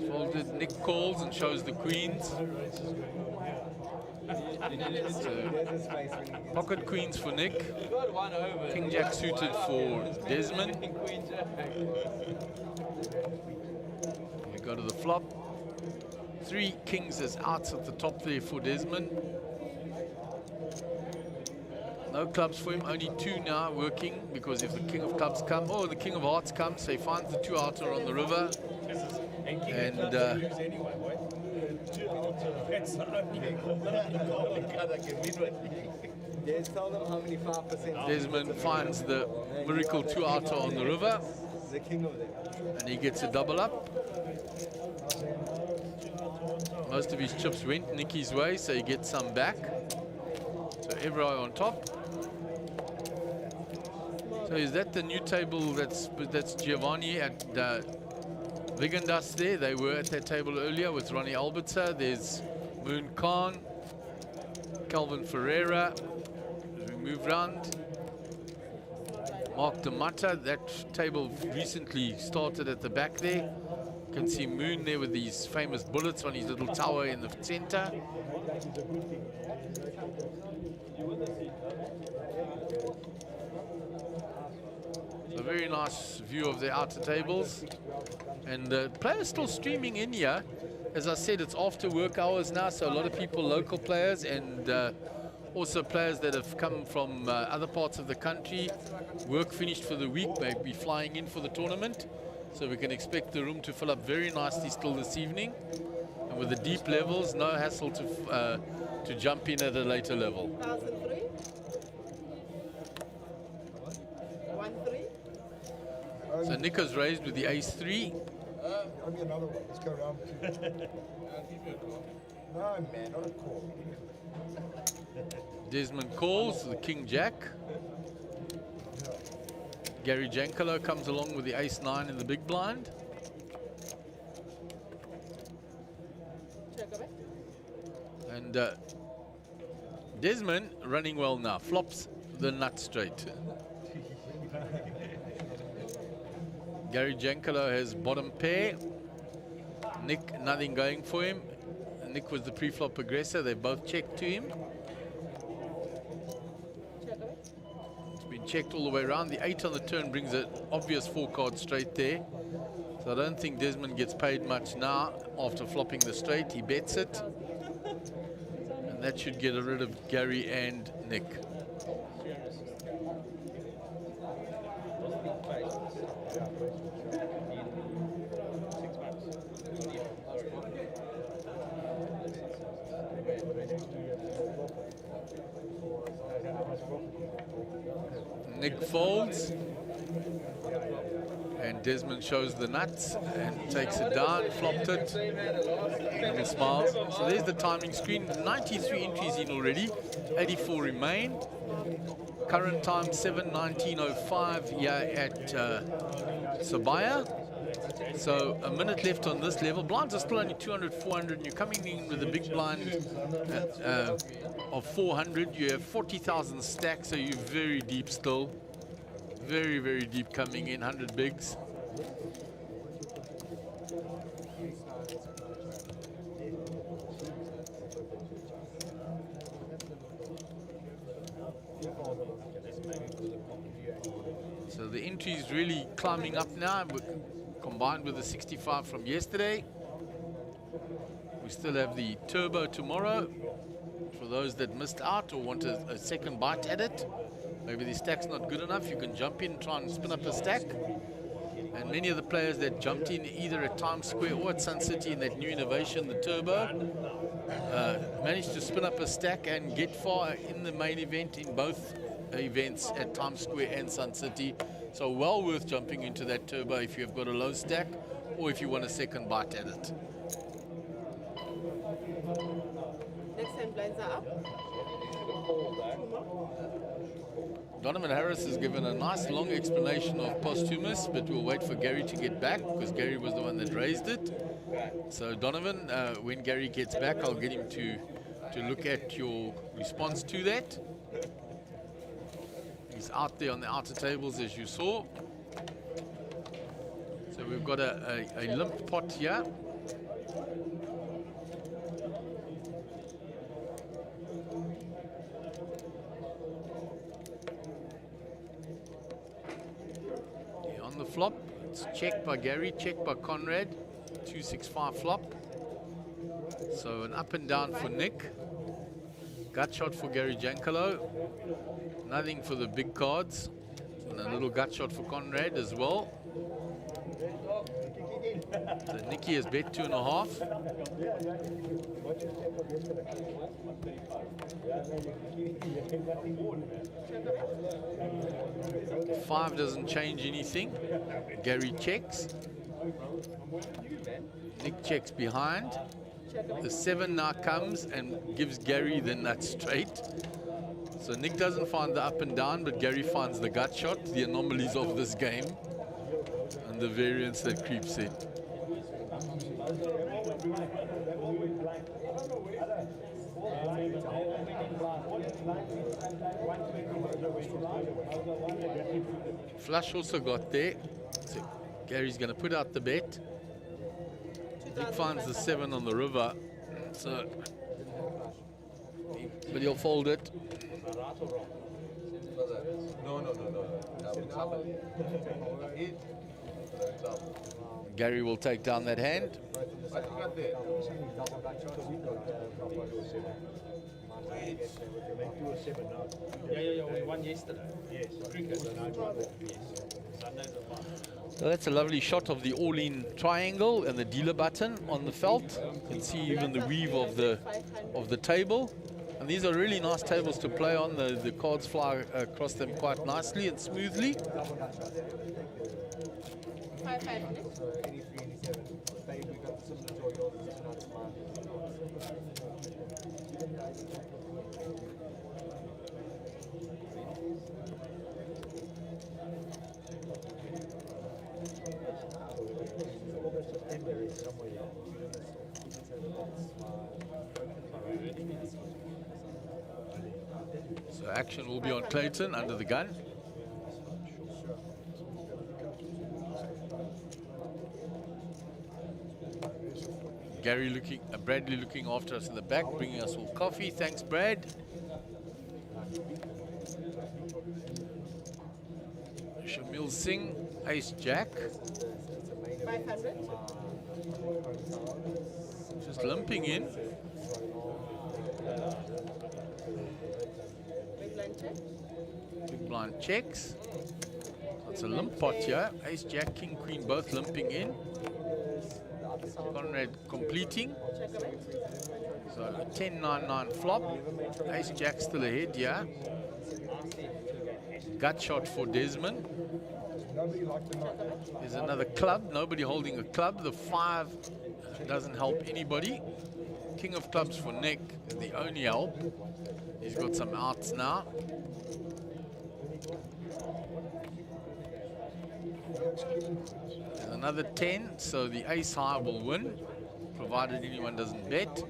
Folded, Nick calls and shows the queens. Pocket queens for Nick. You got one over. King Jack suited for Desmond. Queen Jack. We go to the flop. 3 kings as outs at the top there for Desmond. No clubs for him, only 2 now working, because if the king of clubs comes, or the king of hearts comes, so he finds the 2 outer on the river. And Just tell them how many 5%. Desmond finds the miracle 2 outer on the river, The king of them. and he gets a double up. Most of his chips went Nicky's way, so he gets some back. So everyone on top. So is that the new table? That's Giovanni at Vigandas there. They were at that table earlier with Ronnie Albertser. There's Moon Khan, Calvin Ferreira. As we move round, Mark DeMatta. That table recently started at the back there. You can see Moon there with these famous bullets on his little tower in the center. A very nice view of the outer tables. And players still streaming in here. As I said, it's after work hours now, so a lot of people, local players and also players that have come from other parts of the country, work finished for the week, may be flying in for the tournament. So we can expect the room to fill up very nicely still this evening. And with the deep levels, no hassle to jump in at a later level. 1,003. 1,3. So Nick has raised with the ace-3. I'll be another one. Let's go round 2. No, man, not a call. Desmond calls the King Jack. Gary Jankalo comes along with the ace-9 in the big blind. Check away. And Desmond running well now. Flops the nut straight. Gary Jankalo has bottom pair. Nick, nothing going for him. Nick was the pre-flop aggressor. They both checked to him. Check away. It's been checked all the way around. The 8 on the turn brings an obvious 4-card straight there. So I don't think Desmond gets paid much now after flopping the straight. He bets it. And that should get rid of Gary and Nick. Nick folds, and Desmond shows the nuts and takes it down, flopped it, and smiles. So there's the timing screen. 93 entries in already, 84 remain. Current time 7:19:05 here at Sabaya. So a minute left on this level. Blinds are still only 200, 400, and you're coming in with a big blind of 400. You have 40,000 stacks, so you're very deep still. Very, very deep coming in, 100 bigs. So the entry is really climbing up now, combined with the 65 from yesterday. We still have the turbo tomorrow for those that missed out or want a second bite at it. Maybe the stack's not good enough, you can jump in and try and spin up a stack. And many of the players that jumped in either at Times Square or at Sun City in that new innovation, the turbo, managed to spin up a stack and get far in the main event in both events at Times Square and Sun City. So well worth jumping into that turbo if you've got a low stack or if you want a second bite at it. Next time blinds are up. 2 more. Donovan Harris has given a nice long explanation of posthumous, but we'll wait for Gary to get back because Gary was the one that raised it. So Donovan, when Gary gets back, I'll get him to look at your response to that. He's out there on the outer tables, as you saw. So we've got a limp pot here. On the flop, it's checked by Gary, checked by Conrad. 265 flop. So an up and down for Nick. Gut shot for Gary Jankalo. Nothing for the big cards. And a little gut shot for Conrad as well. So Nicky has bet 2.5. Five doesn't change anything. Gary checks. Nick checks behind. The 7 now comes and gives Gary the nut straight. So Nick doesn't find the up and down, but Gary finds the gut shot, the anomalies of this game, and the variance that creeps in. Flush also got there. So Gary's going to put out the bet. Nick finds the 7 on the river, so but he'll fold it. Gary will take down that hand. We won yesterday. Yes. Cricket. So that's a lovely shot of the all-in triangle and the dealer button on the felt. You can see even the weave of the table. And these are really nice tables to play on. The cards fly across them quite nicely and smoothly. 5-5. So action will be on Clayton under the gun. Gary looking, Bradley looking after us in the back, bringing us all coffee. Thanks, Brad. Shamil Singh, Ace Jack. 500. Just limping in. Big blind check. Big blind checks. It's a limp pot here. Ace Jack, King Queen both limping in. Conrad completing. Check a bit. So 10-9-9 flop. Ace Jack still ahead, yeah. Gut shot for Desmond. There's another club. Nobody holding a club. The 5 doesn't help anybody. King of clubs for Nick is the only help. He's got some outs now. There's another 10, so the ace high will win, provided anyone doesn't bet.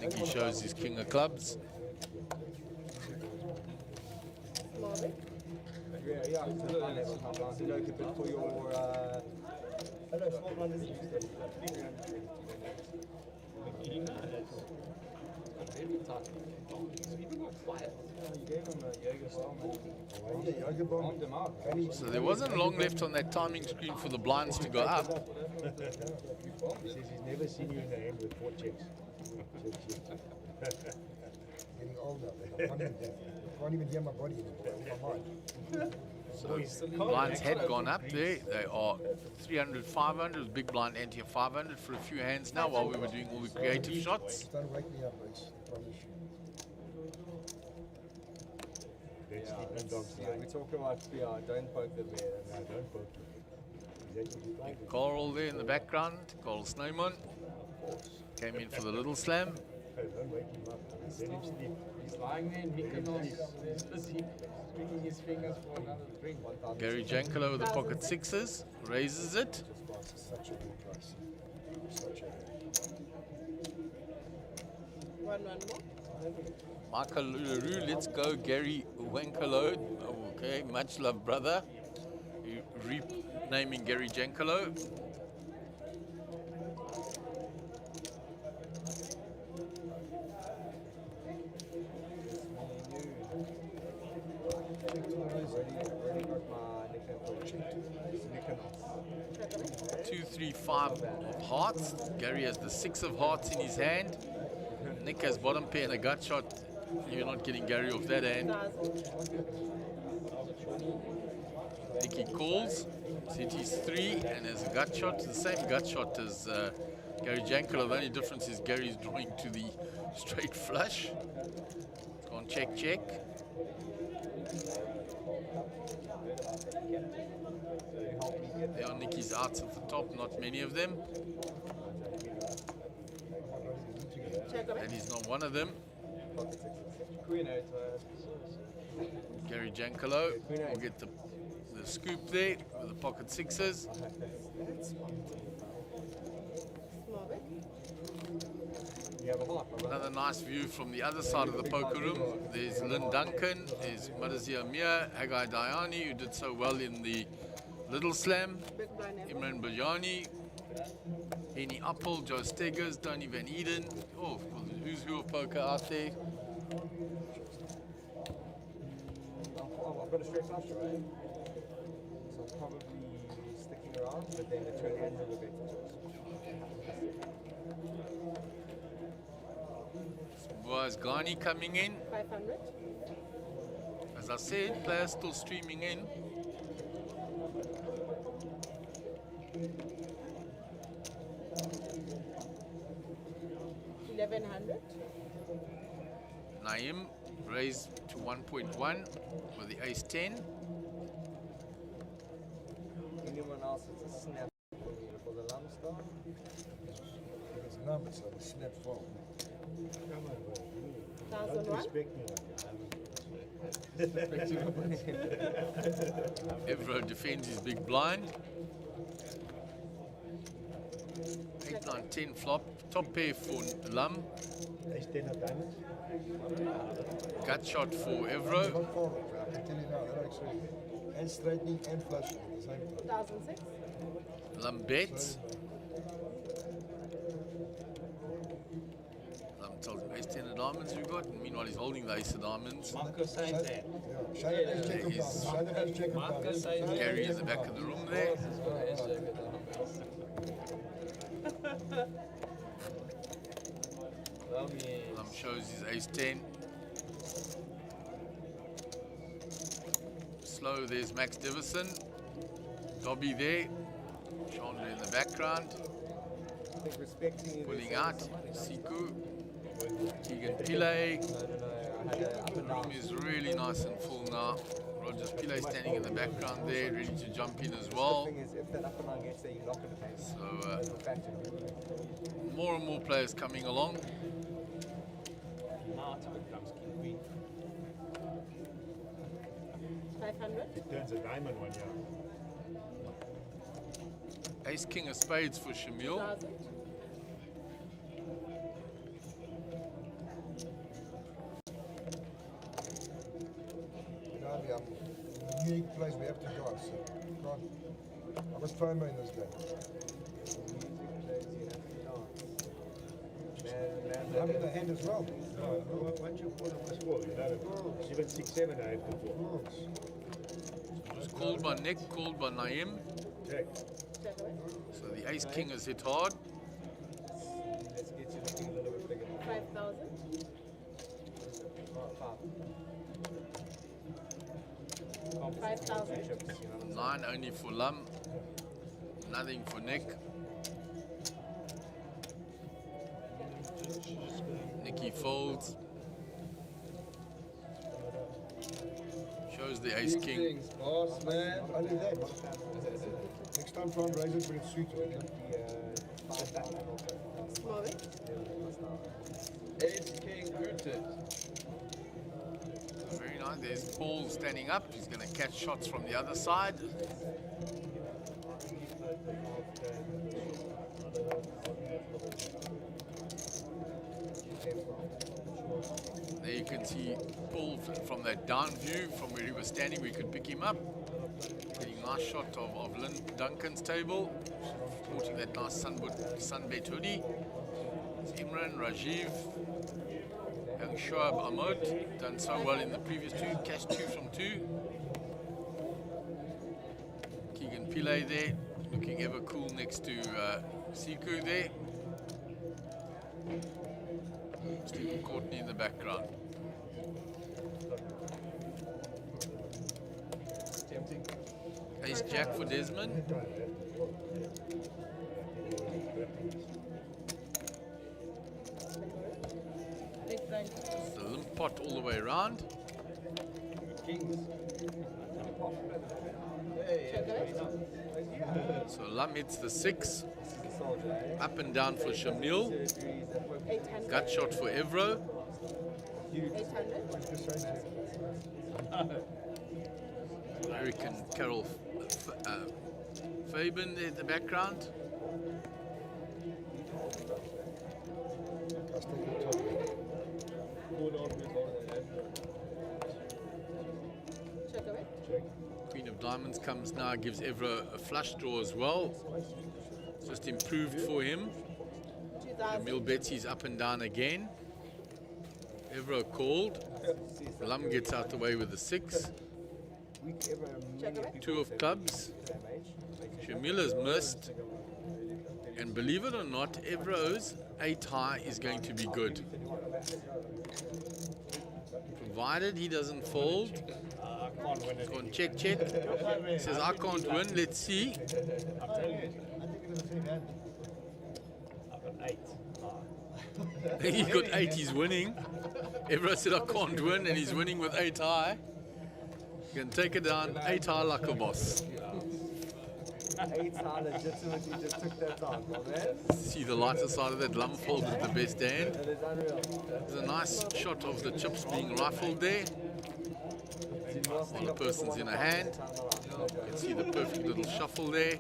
Nicky shows his king of clubs. So there wasn't long left on that timing screen for the blinds to go up. He says he's never seen you in the hand with 4 checks. Getting older. I can't even hear my body anymore. My mind. So blinds had gone up there. They are 300, 500. Big blind ante 500 for a few hands now while we were doing all the creative shots. Don't wake me up, Rich. I promise you. We talk about fear, don't poke the bear. No, don't poke me. Coral there in the background. Coral Snowman came in for the little slam. Don't wake him up. Let him sleep. He's lying there in Mykonos. He's busy swinging his fingers for another drink. Gary Jankalo with the pocket sixes, raises it. Such a good price. Such a One more. Michael Uluru, let's go. Gary Wankalo. Okay, much love, brother. Renaming Gary Jankalo. 5 of hearts. Gary has the 6 of hearts in his hand. Nick has bottom pair and a gut shot. You're not getting Gary off that hand. Nicky calls. City's 3 and has a gut shot. The same gut shot as Gary Jankolo. The only difference is Gary's drawing to the straight flush. Gone check, check. There are Nicky's outs at the top, not many of them. And he's not one of them. Gary Jankolo will get the scoop there with the pocket sixes. Another nice view from the other side of the poker room. There's Lynn Duncan, there's Madazia Amir, Haggai Dayani, who did so well in the Little Slam, Imran Bajani, Henny Appel, Joe Steggers, Tony Van Eden. Oh, who's who of poker out there? I've got a straight flush, right? So I'm probably sticking around, but then the turn ends will get Was Ghani coming in? 500. As I said, players still streaming in. $1,100. Naim raised to 1.1 with the ace 10. anyone else, it's a snap for the lump star. It's a number, so the snap phone. 1,001. Evro defends his big blind. 8, 9, 10 flop. Top pair for Lum. Gut shot for Evro. Not forward, I can tell you now, they're actually and straightening and flushing at the same time. 1,006. Lum bets. Lum tells him ace 10 of diamonds we've got. And meanwhile, he's holding the ace of diamonds. Marco saying that. Shane has check him down. Shane has check him Marco down. saying that. Gary in the back of the room there. Lum shows his ace 10. Slow, there's Max Divison. Dobby there. Chandler in the background. I think respecting Pulling out. Siku. Keegan Pillay. The room is really nice and full now. Rogers Pillay standing in the background there, ready to jump in as well. The thing is, if that up and down gets there, you lock it again. So more and more players coming along. Now it becomes king queen. 500. It turns a diamond one, yeah. Ace King of Spades for Shamil. 1,000. Unique place we have to go. So I must try in this game. I'm in the hand as well. Once you call them a score, you know, even 6-7 I have to call. It was called by Nick, called by Naim. Check. Check away. So the Ace King has hit hard. Let's get you looking a little bit bigger. 5,000. 5,000. 9 only for Lum. Nothing for Nick. Nicky folds. Shows the Ace King. Boss, man. Only that. Next time try and raise it when it's suited. Small bit. Ace king rooted. Very nice. There's Paul standing up. He's going to catch shots from the other side. There you can see Paul from that down view from where he was standing. We could pick him up. Getting a nice shot of Lynn Duncan's table. Sporting that nice Sunbet hoodie. It's Imran, Rajiv, Young Shoaib Ahmad. Done so well in the previous two. Cash 2 from 2. Keegan Pillay there. Looking ever cool next to Siku there. Stephen Courtney in the background. Tempting. Ace Jack for Desmond. It's a limp pot all the way around. So Lam hits the 6. Up and down for Shamil. 800. Gut shot for Evro. 800. American Carol Fabian in the background. Check away. Queen of Diamonds comes now, gives Evro a flush draw as well. Just improved for him. 2000. Emil Betsy's up and down again. Evro called. Lum gets out the way with the 6. Check away. 2 of clubs. Shamila's missed. And believe it or not, Evro's 8 high is going to be good. Provided he doesn't fold. On check, check. He says, I can't win. Let's see. He got 8, he's winning. Evro said, I can't win, and he's winning with 8 high. You can take it down 8 high like a boss. 8 high legitimately just took that down, man. See the lighter side of that. Lum folded the best hand. That is unreal. There's a nice shot of the chips being rifled there. While the person's in a hand. You can see the perfect little shuffle there.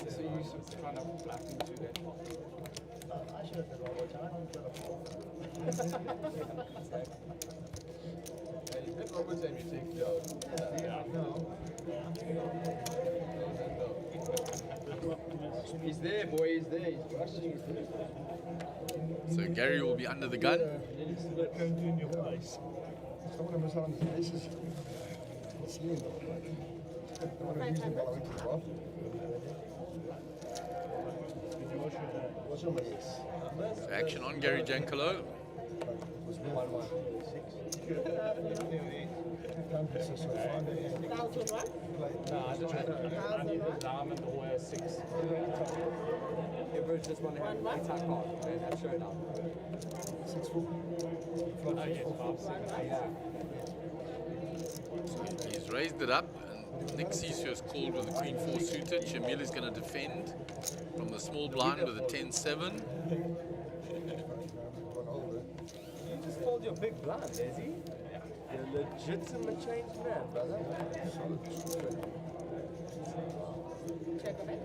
So you trying to black into that. That's what would say me take Joe. He's there, boy, he's there. He's rushing. So Gary will be under the gun. So action on Gary Jankalo. 1001. No, I just had Diamond or 6. Everyone just want to have 8 high card, man. That's showdown. 6 4. He's raised it up, and Nick Sisio is called with the Queen 4 suited. Shamil is going to defend from the small blind with a 10-7. You just called your big blind, Desi. You're a legitimate changed man, brother. Check away.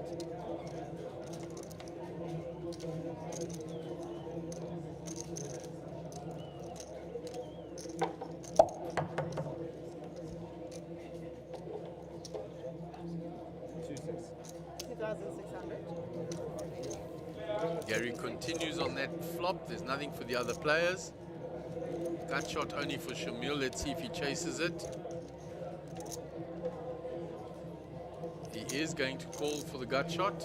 Gary continues on that flop. There's nothing for the other players. Gut shot only for Shamil. Let's see if he chases it. He is going to call for the gut shot.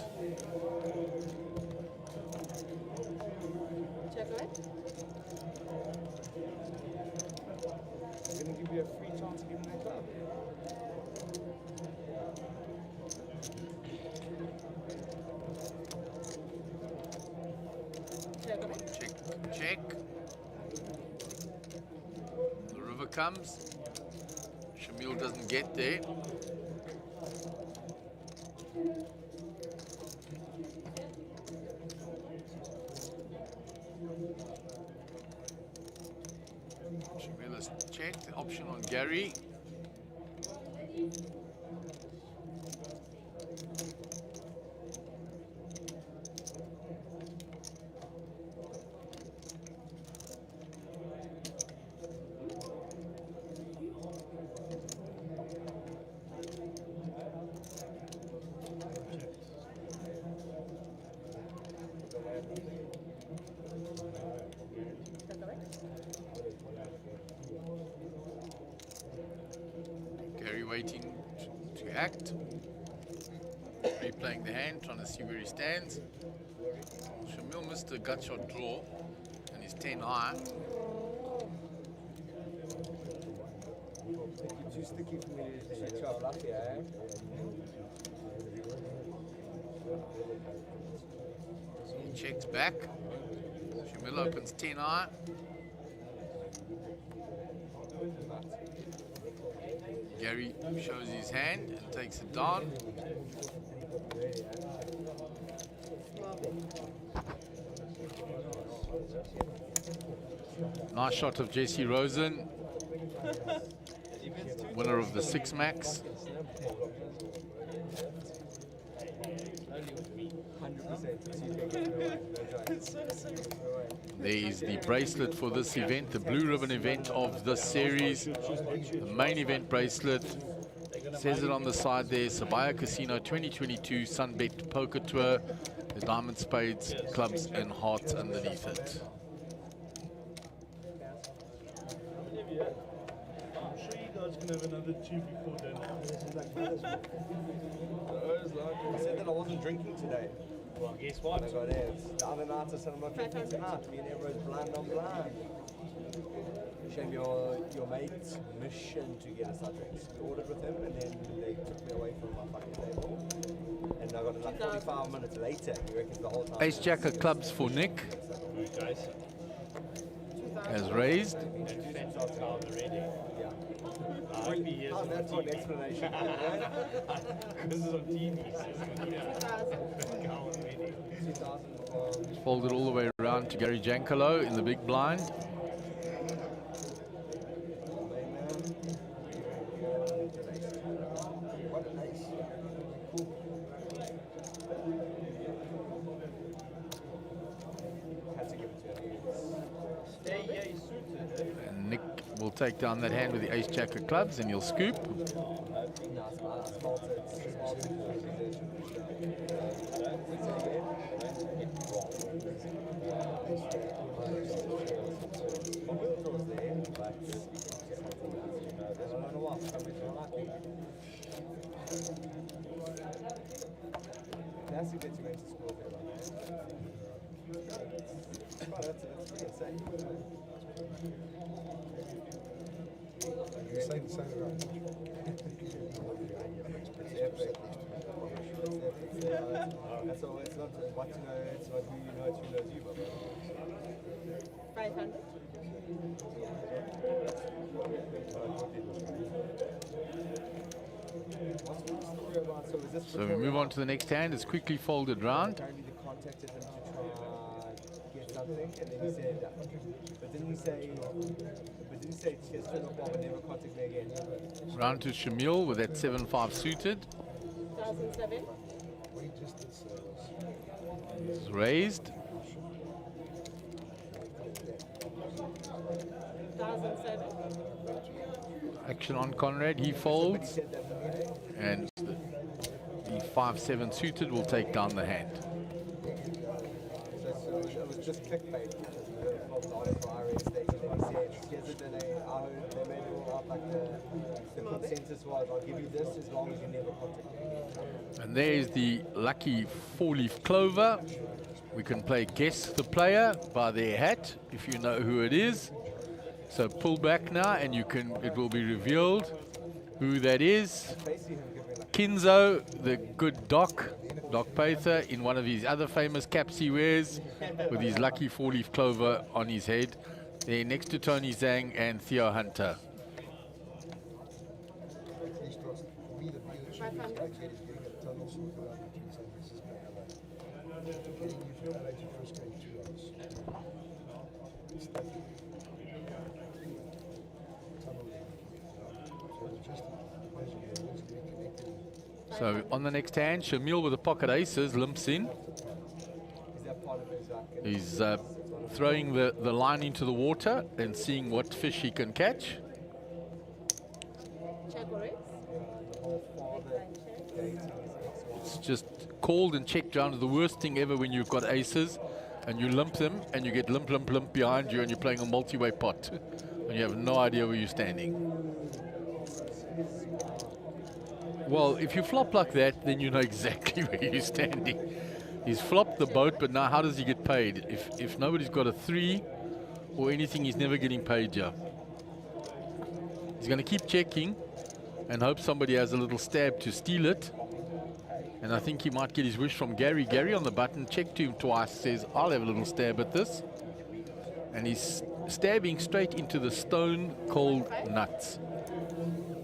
Check away. I'm going to give you a free chance to give him that club. Check away. Check, check. The river comes. Shamil doesn't get there. Shamil has checked. The option on Gary. waiting to act. Replaying the hand, trying to see where he stands. Shamil missed a gut shot draw and he's 10 high. Too sticky for me to set you up lucky, eh? He checks back. Shamil opens 10 high. Gary shows his hand and takes it down. Nice shot of Jesse Rosen, winner of the 6 max. There is the bracelet for this event, the blue ribbon event of this series. The main event bracelet says it on the side there, Sabaya Casino 2022 Sunbet Poker Tour. The diamond, spades, clubs and hearts underneath it. I'm sure you guys can have another 2 before dinner. I said that I wasn't drinking today. Well, guess what? I got it. The other night I said I'm not drinking tonight. Me and everyone's blind on blind. Shame your mate's mission to get us our drinks. We ordered with him and then they took me away from my fucking table. And I got it like 45 minutes later. He reckons the whole time. Ace Jack of clubs for Nick. Has raised. How's that for an explanation? This is on TV. It's folded all the way around to Gary Jankalo in the big blind. And Nick will take down that hand with the Ace Jack of clubs and he'll scoop. That's a good to go to school there, that's pretty insane. You're saying the same, right? That's all, it's not what you know, it's not who you know, it's who knows you, brother. 500. So we move on to the next hand. It's quickly folded round. Apparently they contacted him to try get something, and then he said, but didn't he say, cheers to no problem, never contact me again. Round to Shamil with that 7-5 suited. 1007. It's raised. 1007. Action on Conrad. He folds. And the 5-7 suited will take down the hand. So it was just clickbait. From the article I read stating that he said, they made it all out like the consensus was, I'll give you this as long as you never contact me. And there's the lucky 4-leaf clover. We can play guess the player by their hat if you know who it is. So pull back now and it will be revealed who that is. Kinzo, the good Doc Pather, in one of his other famous caps he wears, with his lucky 4-leaf clover on his head. There next to Tony Zhang and Theo Hunter. So on the next hand, Shamil with the pocket aces limps in. He's throwing the line into the water and seeing what fish he can catch. It's just called and checked down to the worst thing ever when you've got aces and you limp them and you get limp behind you and you're playing a multi-way pot and you have no idea where you're standing. Well, if you flop like that, then you know exactly where you're standing. He's flopped the boat, but now how does he get paid? If nobody's got a 3 or anything, he's never getting paid, yeah. He's going to keep checking and hope somebody has a little stab to steal it. And I think he might get his wish from Gary. Gary on the button, checked to him twice, says, I'll have a little stab at this. And he's stabbing straight into the stone cold nuts. 1,005.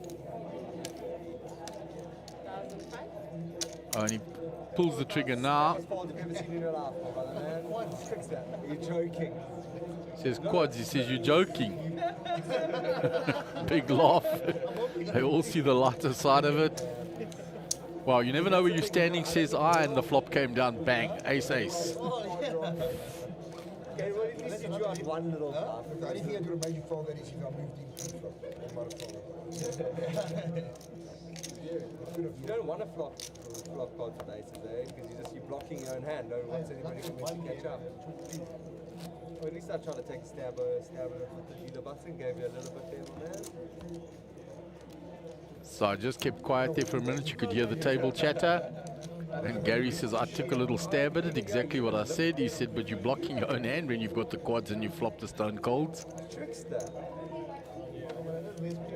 Oh, and he pulls the trigger now. You're joking. Says quads, he says, you're joking. Big laugh. They all see the lighter side of it. Wow, you never know where you're standing, says I, and the flop came down, bang, ace, ace. Okay, well, at least you drew out one little bluff. The only thing that would have made you fold that is if I moved in pre-flop. I might have folded. You don't want to flop cards with aces, eh? Because you're blocking your own hand. No one wants anybody to catch up. Or at least I tried to take a stab at it with the dealer button, gave you a little bit there, man. So I just kept quiet there for a minute. You could hear the table chatter. And Gary says, I took a little stab at it, exactly what I said. He said, but you're blocking your own hand when you've got the quads and you flop the stone colds. Trickster.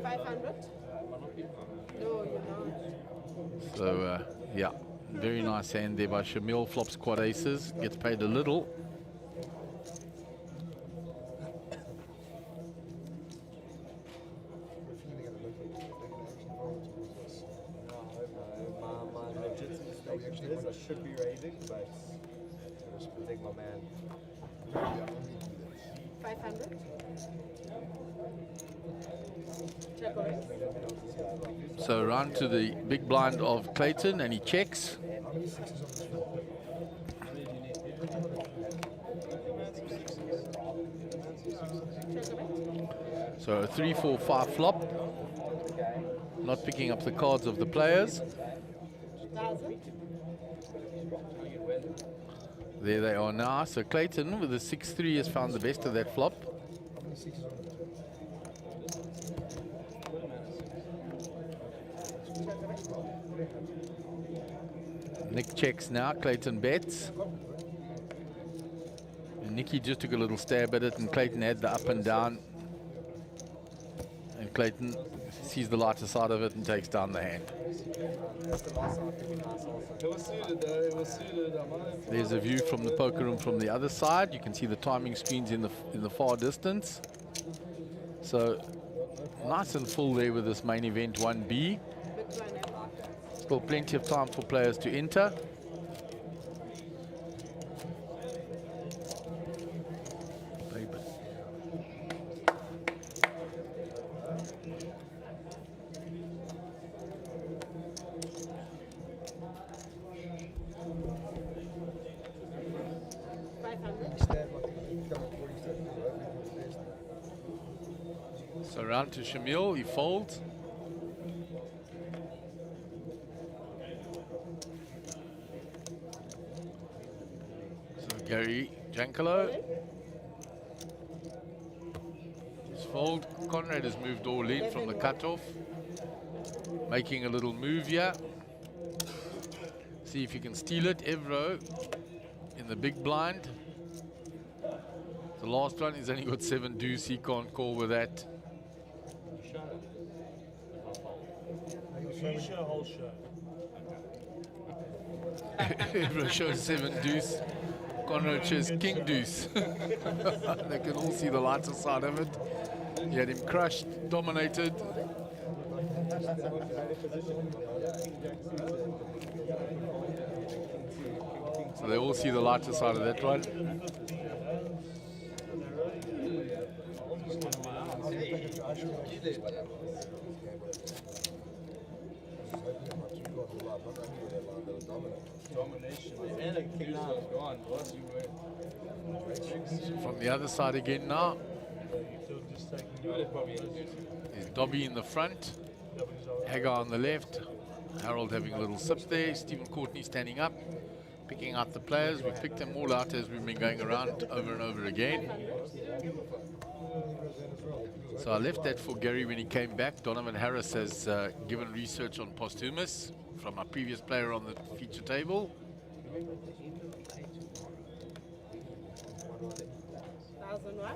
500. No, you're not. So, yeah, very nice hand there by Shamil. Flops quad aces, gets paid a little. My legitimate statement is I should be raising, but I just protect my man. 500. Check or raise. So round to the big blind of Clayton, and he checks. How many sixes on this floor? Check or raise. So a 3, 4, 5 flop. Not picking up the cards of the players. 1,000. There they are now. So Clayton with a 6-3 has found the best of that flop. How many sixes on this floor? Nick checks now, Clayton bets. And Nicky just took a little stab at it, and Clayton had the up and down. And Clayton sees the lighter side of it and takes down the hand. There's a view from the poker room from the other side. You can see the timing screens in the far distance. So nice and full there with this main event 1B. Big blind. Still plenty of time for players to enter. So round to Shamil, he folds. So Gary Jankalo. Just fold. Conrad has moved all in from the cutoff. Making a little move here. See if you can steal it. Evro in the big blind. The last one, he's only got 7 deuce. He can't call with that. Evro shows 7 deuce. Conrad shows king deuce. They can all see the lighter side of it. He had him crushed, dominated. So they all see the lighter side of that one. From the other side again now. There's Dobby in the front. Hagar on the left. Harold having a little sip there. Stephen Courtney standing up. picking out the players. We picked them all out as we've been going around over and over again. So I left that for Gary when he came back. Donovan Harris has given research on posthumous from our previous player on the feature table. 1001.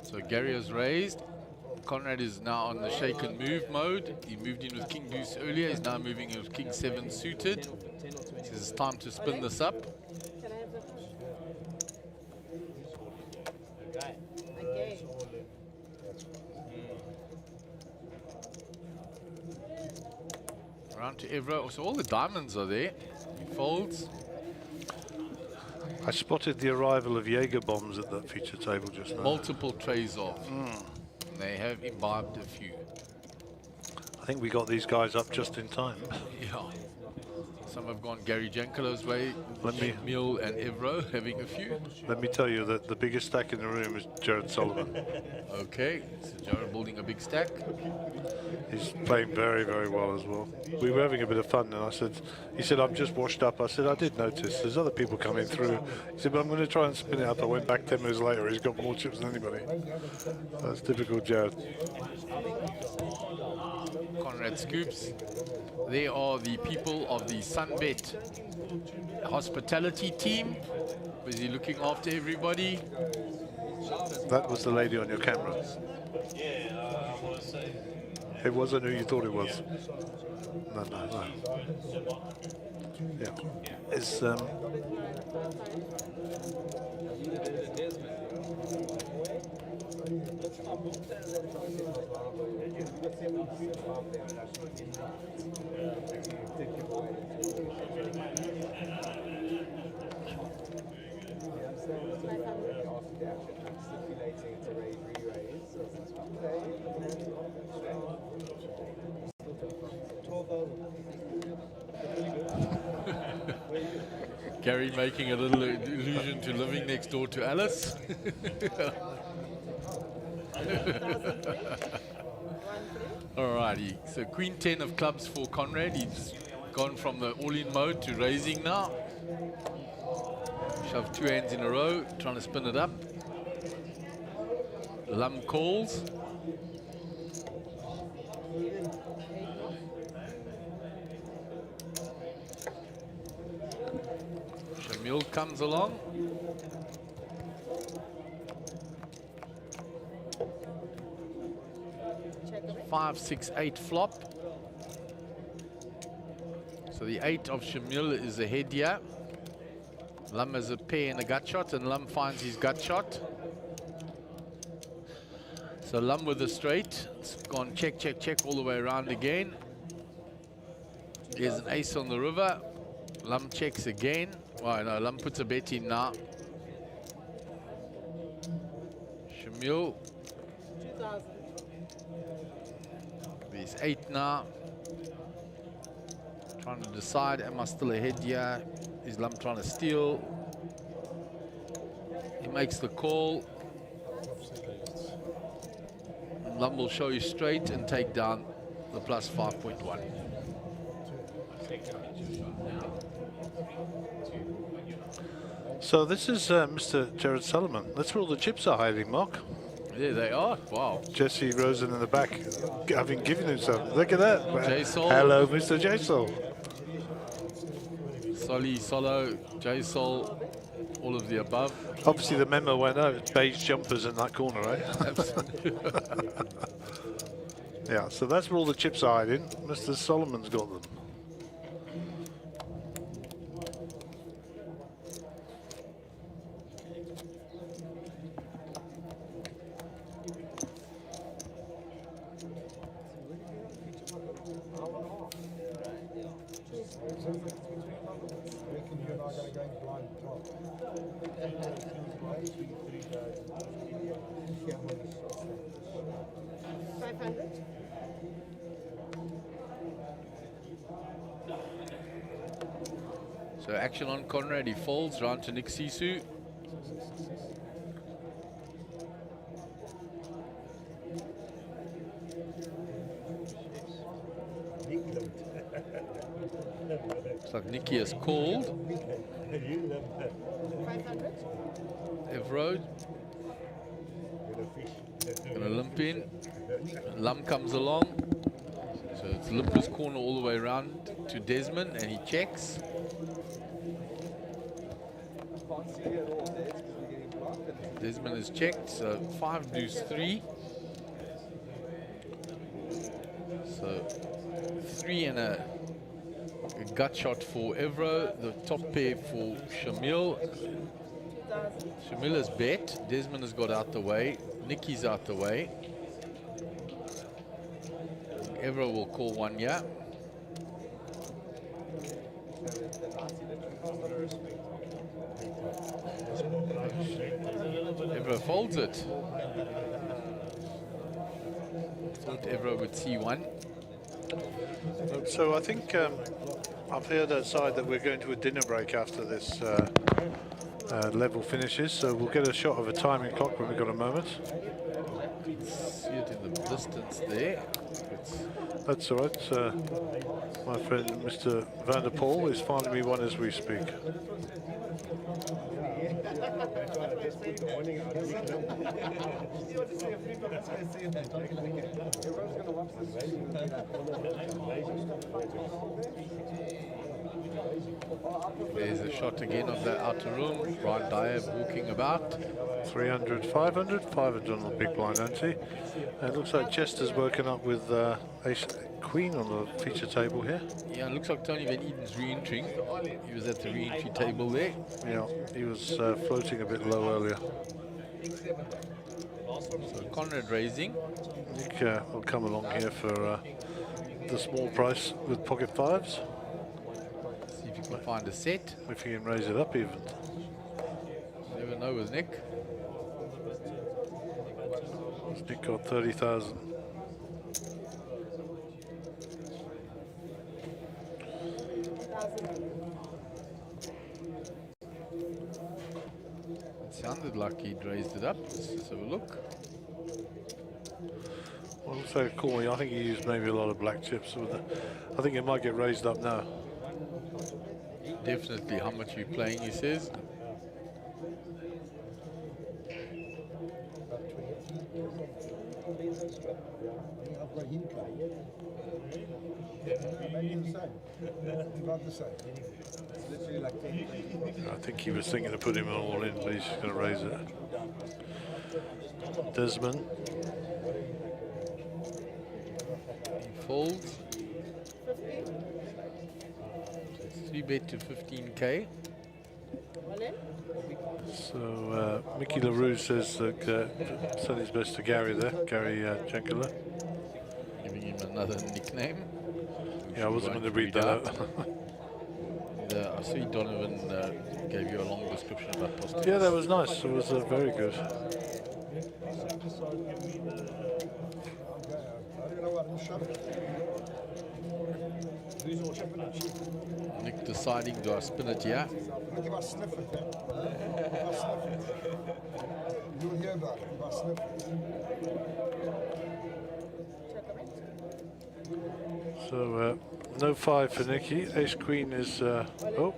So Gary has raised. Conrad is now on the shake and move mode. He moved in with King Deuce earlier. He's now moving in with King 7 suited. So it's time to spin this up. Can I have the push? Okay. Around to Evra. So all the diamonds are there. He folds. I spotted the arrival of Jaeger bombs at that feature table just now. Multiple trays of. They have imbibed a few. I think we got these guys up just in time. Yeah. Some have gone Gary Jankelo's way. Mill and Evro having a few. Let me tell you that the biggest stack in the room is Jared Solomon. Okay, so Jared building a big stack. He's playing very, very well as well. We were having a bit of fun, and he said, I'm just washed up. I said, I did notice. There's other people coming through. He said, but I'm going to try and spin it up. I went back 10 minutes later. He's got more chips than anybody. That's typical Jared. Conrad scoops. They are the people of the Sunbet hospitality team. Busy looking after everybody. That was the lady on your camera. It wasn't who you thought it was. No. Yeah. It's Gary making a little allusion to living next door to Alice. Alrighty, so Queen 10 of clubs for Conrad. He's gone from the all-in mode to raising now. Shove two hands in a row, trying to spin it up. Lum calls. Shamil comes along. Five, 6, 8 flop. So the 8 of Shamil is ahead here. Lum has a pair and a gut shot, and Lum finds his gut shot. So Lum with a straight. It's gone check, check, check all the way around again. There's an ace on the river. Lum checks again. Oh no, Lum puts a bet in now. Shamil. 2000. There's 8 now. Trying to decide, am I still ahead here? Is Lum trying to steal? He makes the call. Lum will show you straight and take down the plus 5.1. So this is Mr. Jared Solomon. That's where all the chips are hiding, Mark. There they are. Wow. Jesse Rosen in the back, having given himself. Look at that. J-Sol. Hello, Mr. J-Sol. Soli, Solo, J-Sol, all of the above. Obviously the memo went out, beige jumpers in that corner, right? Absolutely. Yeah, so that's where all the chips are hiding. Mr. Solomon's got them. So action on Conrad, he folds round to Nick Sisu. Looks like Nicky has called. 500. Evro gonna limp in. Lum comes along. So it's Limper's corner all the way around to Desmond, and he checks. Desmond is checked, so 5 deuce 3. So 3 and a gut shot for Evro, the top pair for Shamil. Shamil has bet, Desmond has got out the way, Nicky's out the way. Evro will call one, yeah. Evro folds it. Thought Evro would see one. So I think I've heard outside that we're going to a dinner break after this level finishes, so we'll get a shot of a timing clock when we've got a moment. See it in the distance there. That's all right. My friend Mr. Van der Poel is finding me one as we speak. There's a shot again of the outer room. Brian Dyer walking about. 300, 500, 500 on the big blind ante. And it looks like Chester's woken up with Ace Queen on the feature table here. Yeah, it looks like Tony Van Eden's re-entering. He was at the re-entry table there. Yeah, he was floating a bit low earlier. So Conrad raising. Nick will come along here for the small price with pocket fives. See if you can find a set. If he can raise it up even. Never know with Nick. Nick got 30,000. It sounded like he'd raised it up. Let's have a look. Well, looks like a call. I think he used maybe a lot of black chips with it. I think it might get raised up now. Definitely. How much are you playing, he says. I think he was thinking of putting him all in, but he's just going to raise it. Desmond. He folds. 3-bet to 15k. So Mickey LaRue says that send his best to Gary there, Gary Jankula. Giving him another nickname. Yeah, I wasn't going to read that out. I see Donovan gave you a long description about Posters. Yeah, that was nice. It was very good. Nick deciding, do I spin it here? Look if I sniff it. If I sniff it. You'll hear about it if I sniff it. So no 5 for Nicky. Ace Queen is oh,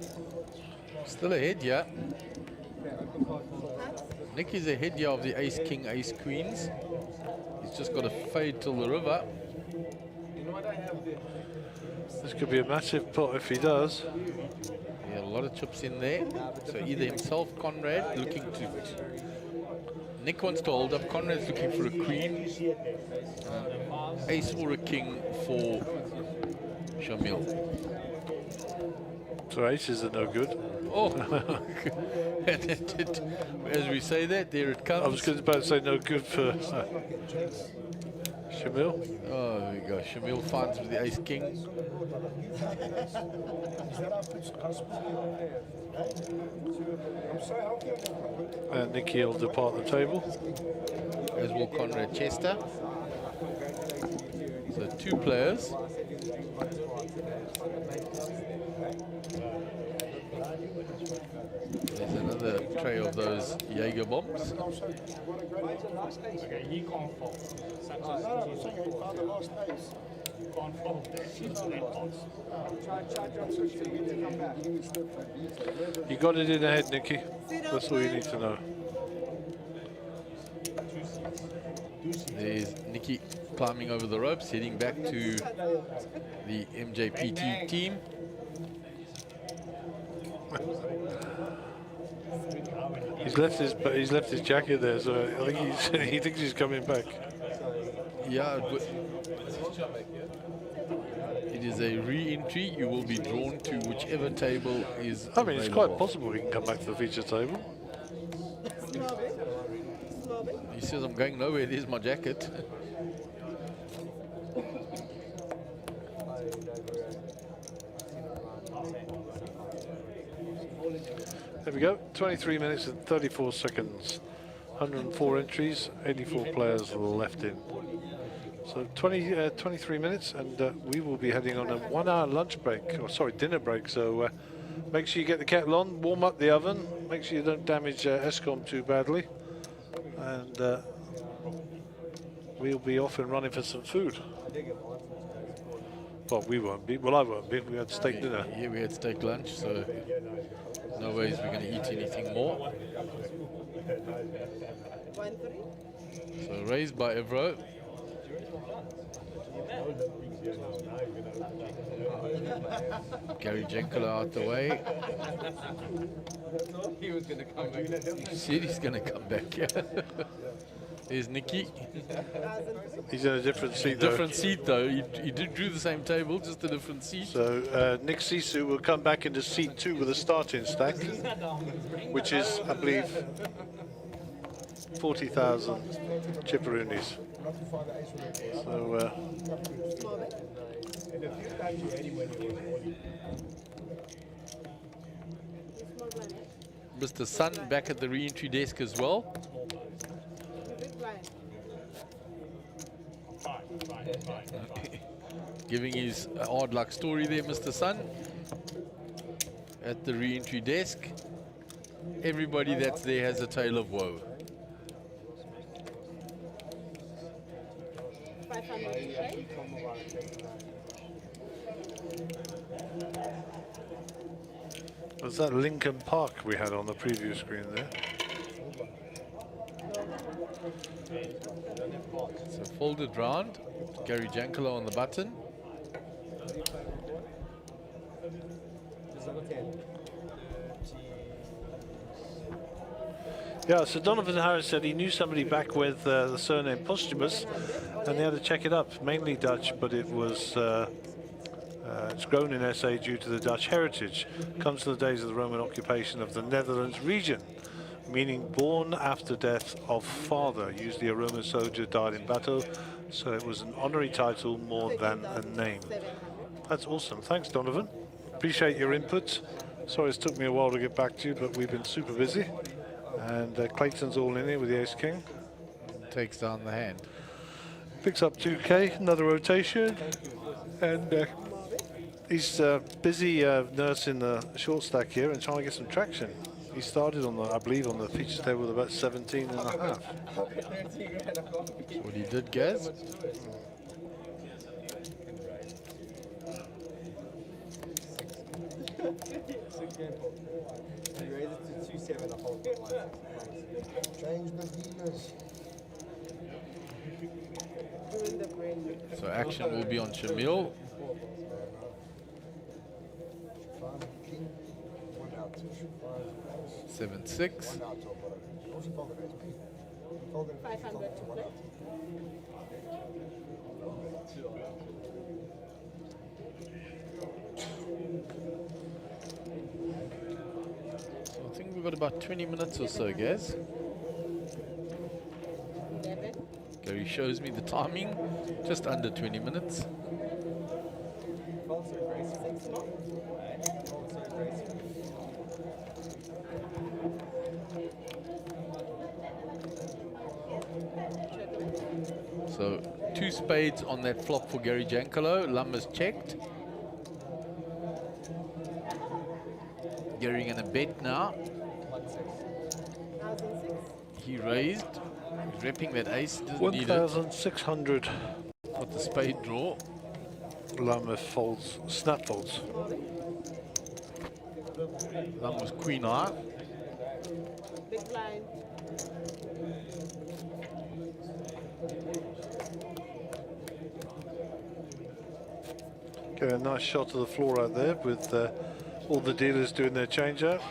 still ahead, yeah. Nicky's ahead here of the Ace King, Ace Queens. He's just got to fade till the river. This could be a massive pot if he does. Yeah, a lot of chips in there. So either himself, Conrad, looking to... Nick wants to hold up. Conrad's looking for a queen. Ace or a king for Shamil. So aces are no good. Oh, as we say that, there it comes. I was about to say no good for Shamil. Oh, there we go. Shamil finds with the Ace King. And Nicky will depart the table. As will Conrad Chester. So 2 players. There's another tray of those Jaeger bombs. Okay, he can't fall. You got it in the head, Nicky. That's all you need to know. There's Nikki climbing over the ropes, heading back to the MJPT team. He's left his jacket there, so I think he thinks he's coming back. Yeah, it is a re-entry. You will be drawn to whichever table is I mean, it's quite available. possible he can come back to the feature table. He says, I'm going nowhere, there's my jacket. There we go, 23 minutes and 34 seconds. 104 entries, 84 players left in. So 23 minutes, and we will be heading on a 1 hour lunch break, or sorry, dinner break. So make sure you get the kettle on, warm up the oven, make sure you don't damage ESCOM too badly. And we'll be off and running for some food. Well, we won't be. Well, I won't be. We had steak dinner. Yeah, we had steak lunch, so no ways we're going to eat anything more. So raised by Evro. Gary Jenkler out the way. He was going to come back. He said he's going to come back. Yeah. There's Nicky. He's in a different seat though. Different seat though. He did drew the same table, just a different seat. So Nick Sisu will come back into seat 2 with a starting stack, which is, I believe, 40,000 chipperoonies. So Mr. Sun back at the re-entry desk as well. Okay. Giving his hard luck story there, Mr. Sun, at the re-entry desk. Everybody that's there has a tale of woe. was that Lincoln Park we had on the preview screen there? So folded round, Gary Jankalo on the button. Yeah, so Donovan Harris said he knew somebody back with the surname Posthumous, and they had to check it up. Mainly Dutch, but it was it's grown in SA due to the Dutch heritage. Comes to the days of the Roman occupation of the Netherlands region, meaning born after death of father. Usually a Roman soldier died in battle, so it was an honorary title more than a name. That's awesome. Thanks, Donovan. Appreciate your input. Sorry it's took me a while to get back to you, but we've been super busy. And Clayton's all in here with the ace king. Takes down the hand. Picks up 2k, another rotation. And he's busy nursing the short stack here and trying to get some traction. He started on the, I believe, on the features table with about 17 and a half. That's what he did, Gaz. Change the dealers. So action will be on Shamil. Five, king, 1 out, 2, 5, 7-6. 1 out, top, whatever. What's he folded as, mate? He folded 500 to 1 out. So I think we've got about 20 minutes or so, Gaz. Gary shows me the timing, just under 20 minutes. So 2 spades on that flop for Gary Jankalo. Lumber's checked. Gary gonna bet now. He raised. He's repping that ace. Doesn't need it. 1,600. Got the spade draw. Lama folds, snap folds. That was queen eye. Big blind. Okay, a nice shot of the floor out there with all the dealers doing their change out.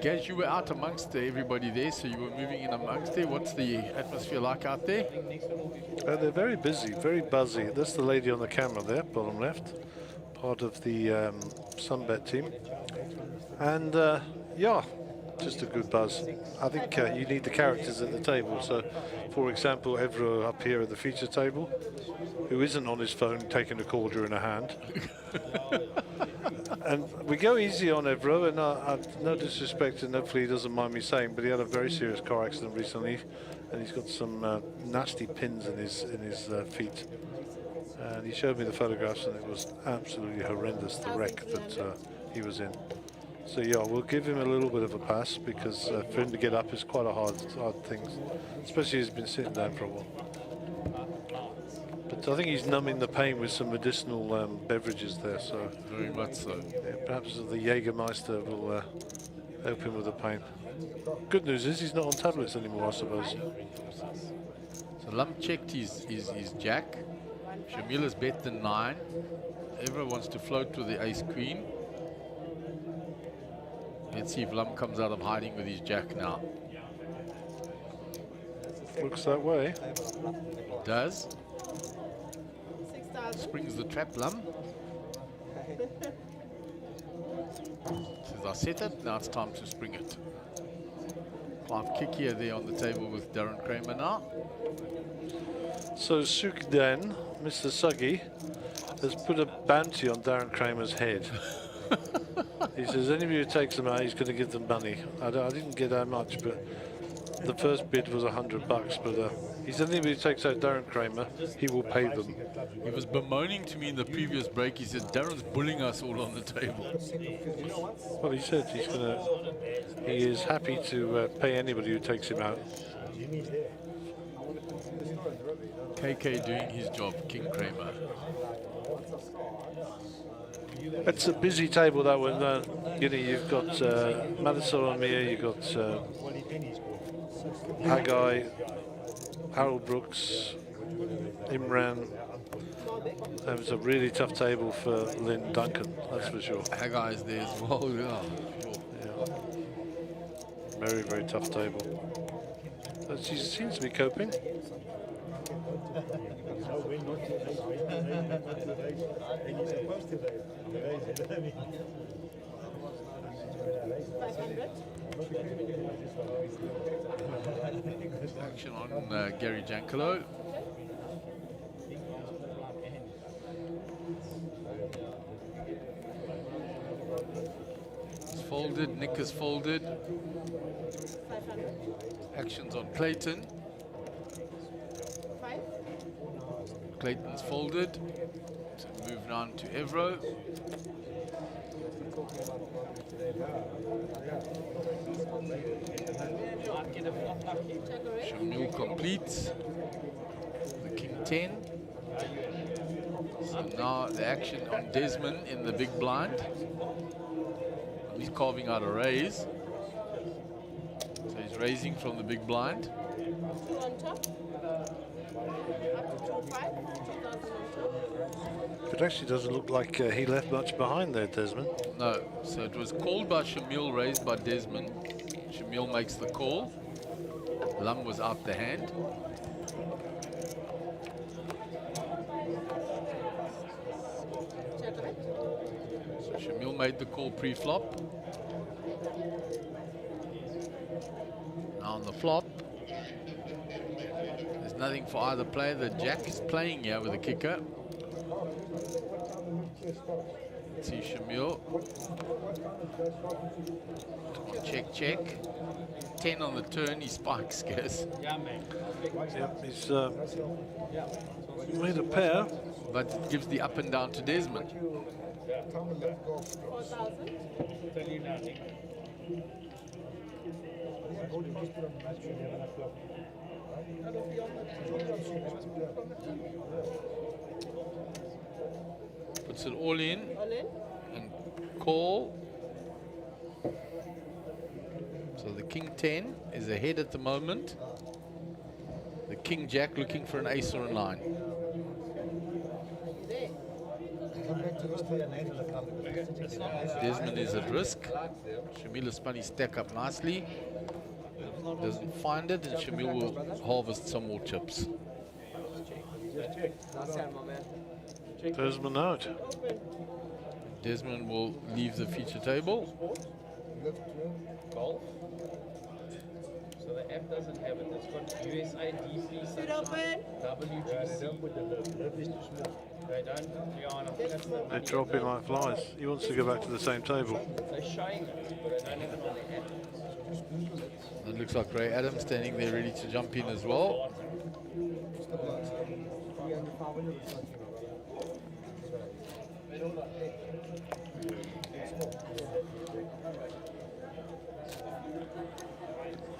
Gaz, you were out amongst everybody there, so you were moving in amongst there. What's the atmosphere like out there? They're very busy, very buzzy. That's the lady on the camera there, bottom left, part of the Sunbet team. And yeah, just a good buzz. I think you need the characters at the table. So, for example, Evro up here at the feature table, who isn't on his phone taking a call during a hand. And we go easy on Evro, and no disrespect, and hopefully he doesn't mind me saying, but he had a very serious car accident recently, and he's got some nasty pins in his feet. And he showed me the photographs, and it was absolutely horrendous, the wreck that he was in. So yeah, we'll give him a little bit of a pass, because for him to get up is quite a hard thing, especially he's been sitting down for a while. But I think he's numbing the pain with some medicinal beverages there, so very much so. Yeah, perhaps the Jägermeister will help him with the pain. Good news is he's not on tablets anymore, I suppose. So Lum checked his jack. Shamil has bet the 9. Everyone wants to float with the ace queen. Let's see if Lum comes out of hiding with his jack now. Looks that way. It does. 6,000. Springs the trap, Lum. Says I set it, now it's time to spring it. 5 kick here there on the table with Darren Kramer now. So Sukden, Mr. Suggy, has put a bounty on Darren Kramer's head. He says anybody who takes them out, he's going to give them money. I didn't get that much, but the first bid was $100. But he said anybody who takes out Darren Kramer, he will pay them. He was bemoaning to me in the previous break. He said Darren's bullying us all on the table. Well, he said he is happy to pay anybody who takes him out. KK doing his job, King Kramer. It's a busy table, that one. You've got Marisol on here, you've got Haggai, Harold Brooks, Imran. That was a really tough table for Lynn Duncan, that's for sure. Haggai's there as well, yeah. Yeah. Very, very tough table. But she seems to be coping. Action on Gary Jankalo. It's folded, Nick is folded. 500. Actions on Clayton. 5. Clayton's folded. So move on to Evro. Shamil completes. The King 10. So now the action on Desmond in the big blind. He's carving out a raise. So he's raising from the big blind. 2 on top. Up to 2, 5. 2,000 on top. It actually doesn't look like he left much behind there, Desmond. No, so it was called by Shamil, raised by Desmond. Shamil makes the call. Lum was out the hand. So Shamil made the call pre-flop. Now on the flop, there's nothing for either player. The jack is playing here with a kicker. Let's see Shamil. Check, check. 10 on the turn, he spikes, guess. Yep, he's made a pair. But it gives the up and down to Desmond. 4,000. Puts it all in All in. and call. So the king 10 is ahead at the moment. The king jack looking for an ace or a 9. There. Desmond is at risk. Shamil has spun his stack up nicely. Doesn't find it, and Shamil will harvest some more chips. Nice hand, my man. Desmond out. Open. Desmond will leave the feature table. Golf. So the app doesn't have it. It's got USA, DC, Sit open. WGC. They don't. Yeah, and I think that's the They're money dropping like flies. He wants to go back to the same table. they're showing it, but they don't have it on the app. It looks like Ray Adams standing there ready to jump in as well.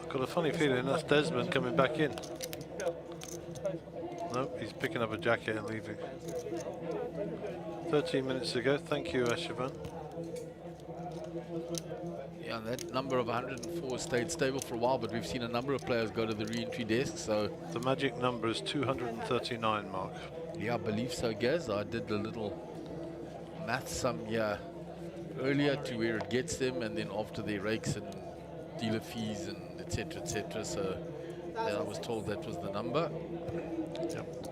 I've got a funny feeling that's Desmond coming back in. Nope, he's picking up a jacket and leaving. 13 minutes ago. Thank you, Siobhan. Yeah, that number of 104 stayed stable for a while, but we've seen a number of players go to the re-entry desk, so... The magic number is 239, Mark. Yeah, I believe so, Gaz. I did the little math sum here earlier to where it gets them, and then after their rakes and dealer fees and etc., etc. So yeah, I was told that was the number. Yep.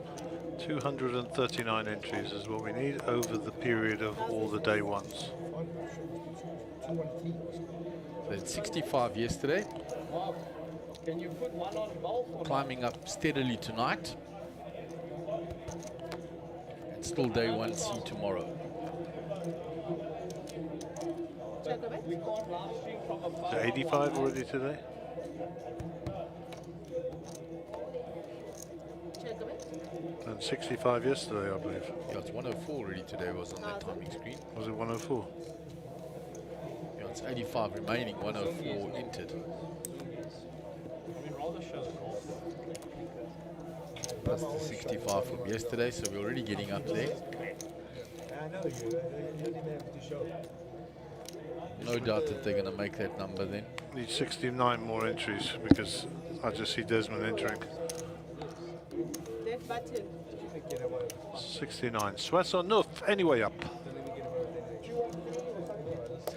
239 entries is what we need over the period of all the day ones. They had 65 yesterday. Mark, can you put one on golf or Climbing up steadily tonight. And still day 1C tomorrow. Check a bit. we can't live stream from a Is phone? it 85 already today? Check a bit. And 65 yesterday, I believe. Yeah, it's 104 already today was on that timing screen. Was it 104? Yeah, it's 85 remaining, 104 entered. I mean, rather show the golf. Plus the 65 from yesterday, so we're already getting up there. I know you didn't have to show. No doubt that they're going to make that number then. Need 69 more entries because I just see Desmond entering. That button. 69. 69. Anyway up.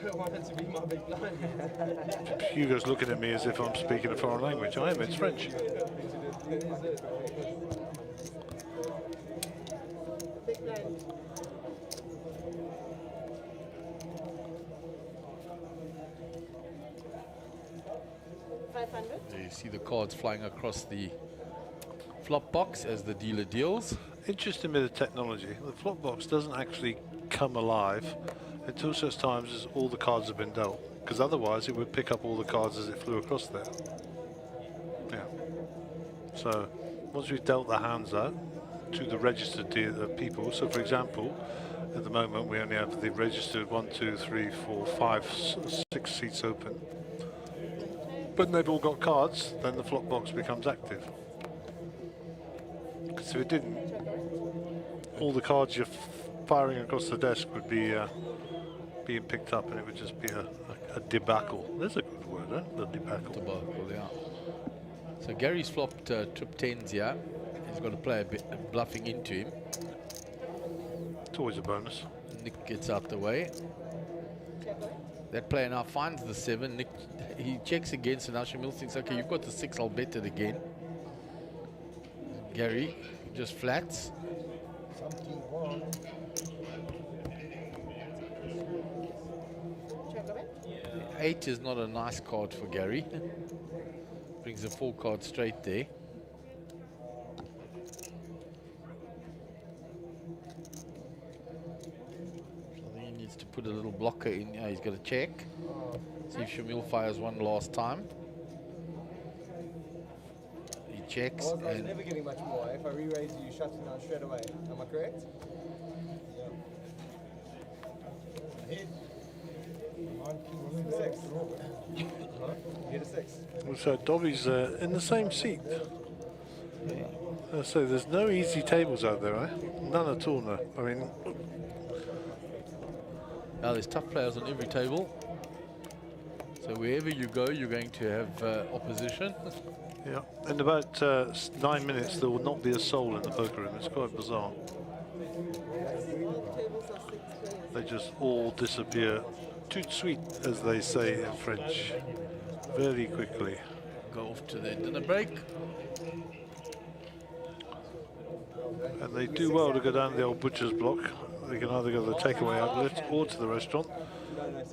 I wanted to be my big blind. Hugo's looking at me as if I'm speaking a foreign language. I am, it's French. Big blind. $500. There you see the cards flying across the flop box as the dealer deals. Interesting bit of technology. The flop box doesn't actually come alive until such times as all the cards have been dealt, because otherwise it would pick up all the cards as it flew across there. Yeah. So once we've dealt the hands out to the registered people, so for example, at the moment we only have the registered 1, 2, 3, 4, 5, 6 seats open. But they've all got cards, then the flop box becomes active. Because if it didn't, all the cards you're firing across the desk would be being picked up, and it would just be a debacle. There's a good word, huh? The debacle. Debacle, yeah. So Gary's flopped trip 10s here. He's got a player bluffing into him. It's always a bonus. Nick gets out the way. That player now finds the 7. Nick, he checks again, so now Shamil thinks, okay, you've got the 6, I'll bet it again. Gary just flats. Something wrong. Check a bit. 8 is not a nice card for Gary. Brings a 4 card straight there. So I think he needs to put a little blocker in. Yeah, he's got to check. See if Shamil fires one last time. He checks I was and never getting much more. If I re-raise you, shut it down straight away. Am I correct? Hit. Six. You get a 6. So Dobby's in the same seat. So there's no easy tables out there, eh? None at all, no. I mean, Now there's tough players on every table. So wherever you go, you're going to have opposition. Yeah, in about 9 minutes there will not be a soul in the poker room. It's quite bizarre. They just all disappear. Tout de suite, as they say in French. Very quickly. Go off to their dinner break. And they do well to go down to the old butcher's block. They can either go to the takeaway outlet or to the restaurant,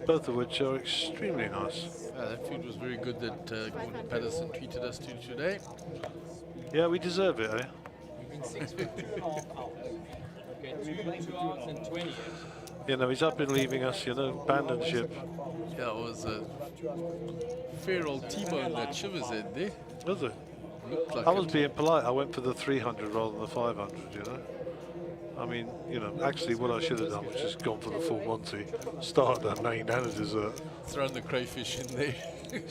both of which are extremely nice. That food was very good that Gordon Patterson treated us to today. Yeah, we deserve it, eh? Okay, 2 hours and 20. You know, he's up and leaving us, you know, abandoned ship. Yeah, it was a fair old T-bone that Shivers had there. Was it? Looked like I was it. being polite. I went for the 300 rather than the 500, you know. I mean, you know, actually what I should have done was just gone for the full Monty, started at main and a dessert. Thrown the crayfish in there.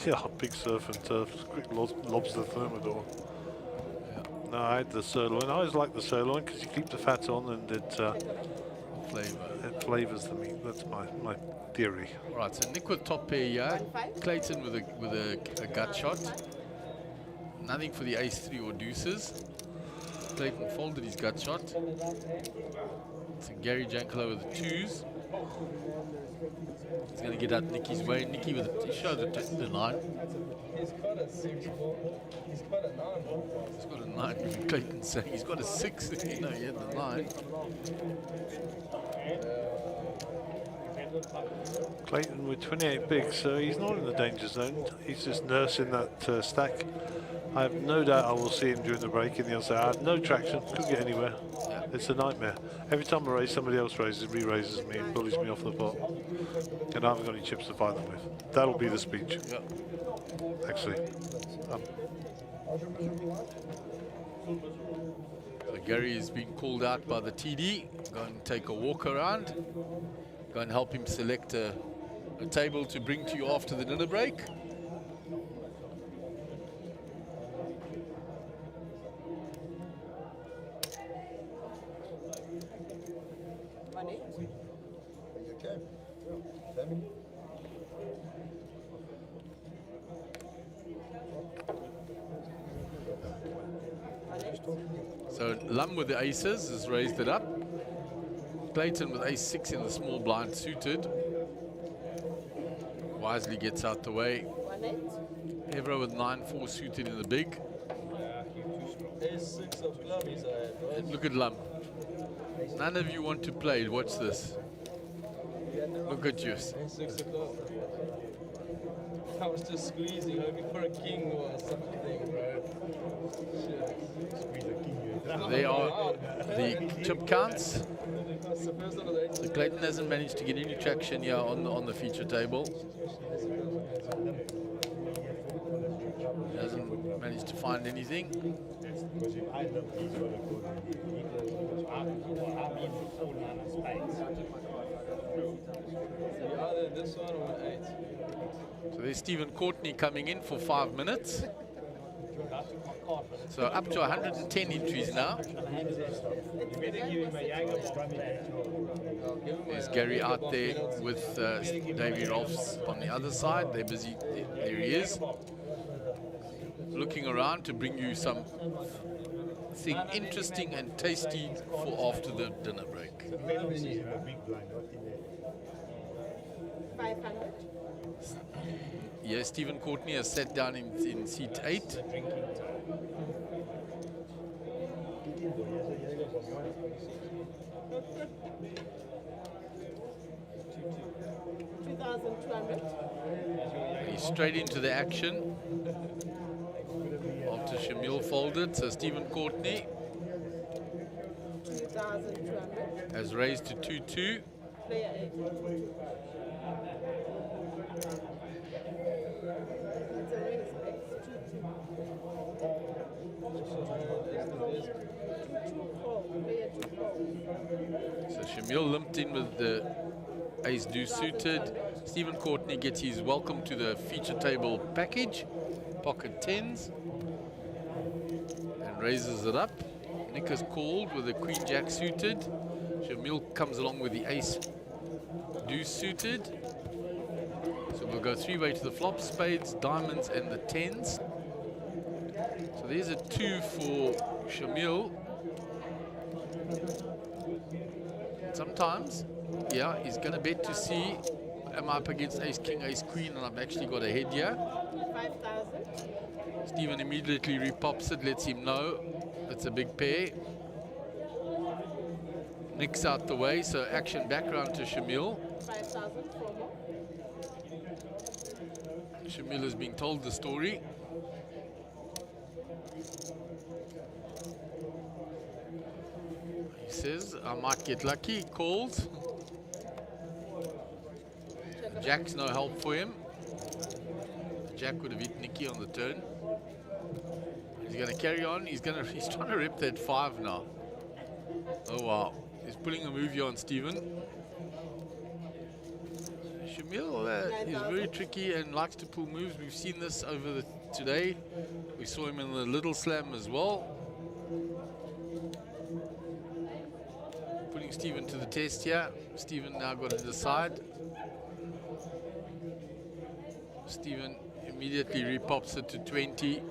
Yeah, big surf and turf, quick lobster thermidor. Yeah. No, I had the sirloin. I always like the sirloin because you keep the fat on and it flavours the meat. That's my theory. Right, so Nick with top pair here. Clayton with a gut shot. Nothing for the ace-3 or deuces. Clayton folded his gut shot. So Gary Jankalo with the 2s. He's going to get out Nicky's way. Nicky with he showed the 9. He's got a 6 ball. He's got a 9 ball. He's got a 9. Clayton's saying he's got a 6. You know, he had the 9. Clayton with 28 bigs, so he's not in the danger zone. He's just nursing that stack. I have no doubt I will see him during the break in the other side. I have no traction, couldn't get anywhere. Yeah. It's a nightmare. Every time I raise, somebody else raises, re-raises me and bullies me off the pot. And I haven't got any chips to fight them with. That'll be the speech. Yeah. Actually. So Gary has been called out by the TD. Go and take a walk around. Go and help him select a table to bring to you after the dinner break. So Lum with the aces has raised it up. Clayton with ace-6 in the small blind suited. Wisely gets out the way. Evro with 9-4 suited in the big. Ace-6 of clubbies I had. And look at Lum. None of you want to play. Watch this. Look at you. Ace-6 of clubs. I was just squeezing, hoping for a king or something, bro. Shit. So there are the chip counts. That's the first one of the So Clayton hasn't managed to get any traction here on the feature table. He hasn't managed to find anything. Either this one or an 8. So there's Stephen Courtney coming in for 5 minutes. So up to 110 entries now. There's Gary out there with Davey Rolfs on the other side. They're busy. There he is. Looking around to bring you something interesting and tasty for after the dinner break. 500. Yeah, Stephen Courtney has sat down in seat 8. He's straight into the action after Shamil folded. So Stephen Courtney 2,200. has raised to 2-2. Player 8. That's a raise. So Shamil limped in with the ace-deuce suited. Stephen Courtney gets his welcome to the feature table package, pocket 10s, and raises it up. Nick is called with the queen-jack suited. Shamil comes along with the ace deuce suited. So we'll go three-way to the flop, spades, diamonds, and the tens. So there's a 2 for Shamil. Sometimes, yeah, he's going to bet to see, am I up against ace, king, ace, queen, and I've actually got a head here. 5,000. Stephen immediately repops it, lets him know it's a big pair. Nick's out the way, so action back round to Shamil. 5,000 for more. Shamil is being told the story. He says, I might get lucky. He calls. Jack's no help for him. Jack would have hit Nicky on the turn. He's going to carry on. He's trying to rip that 5 now. Oh wow. He's pulling a move here on Stephen. Shamil is very tricky and likes to pull moves. We've seen this over today. We saw him in the little slam as well. Putting Stephen to the test here. Stephen now got to decide. Stephen immediately repops it to 20.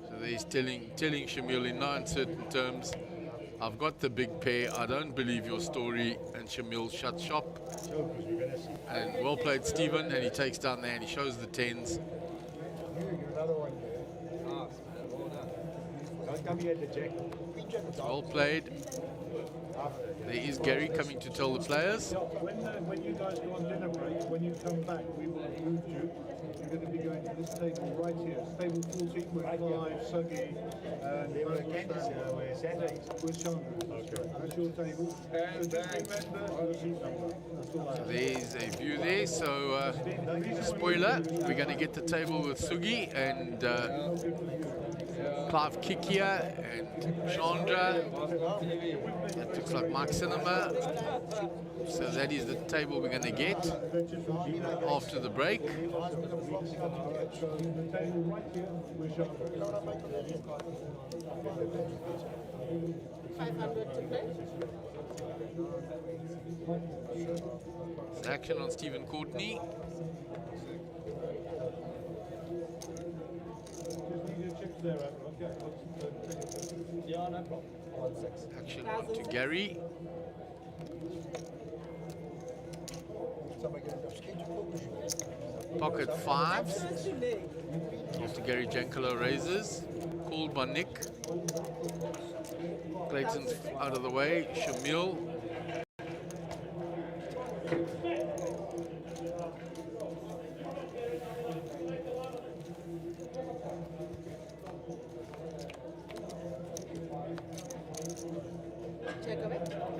So he's telling Shamil in no uncertain terms, I've got the big pair, I don't believe your story, and Shamil shuts shop. And well played, Stephen, and he takes down there and he shows the tens. Well played. There is Gary coming to tell the players. When you guys go on dinner break, when you come back, we will have moved you. You're going to be going to this table right here. Table 14 with Clive, Suggy, and with Chandra. Okay. That's your table. And so just remember your seat number. That's all I have. There's a view there. So, spoiler, we're going to get the table with Sugi and Clive Kikia and Chandra. That looks like Mike Cinema. So that is the table we're going to get after the break. 500 to play. It's action on Stephen Courtney. Action on to Gary. Pocket 5s. After Gary Jankalo raises. Called by Nick. Clayton's out of the way. Shamil.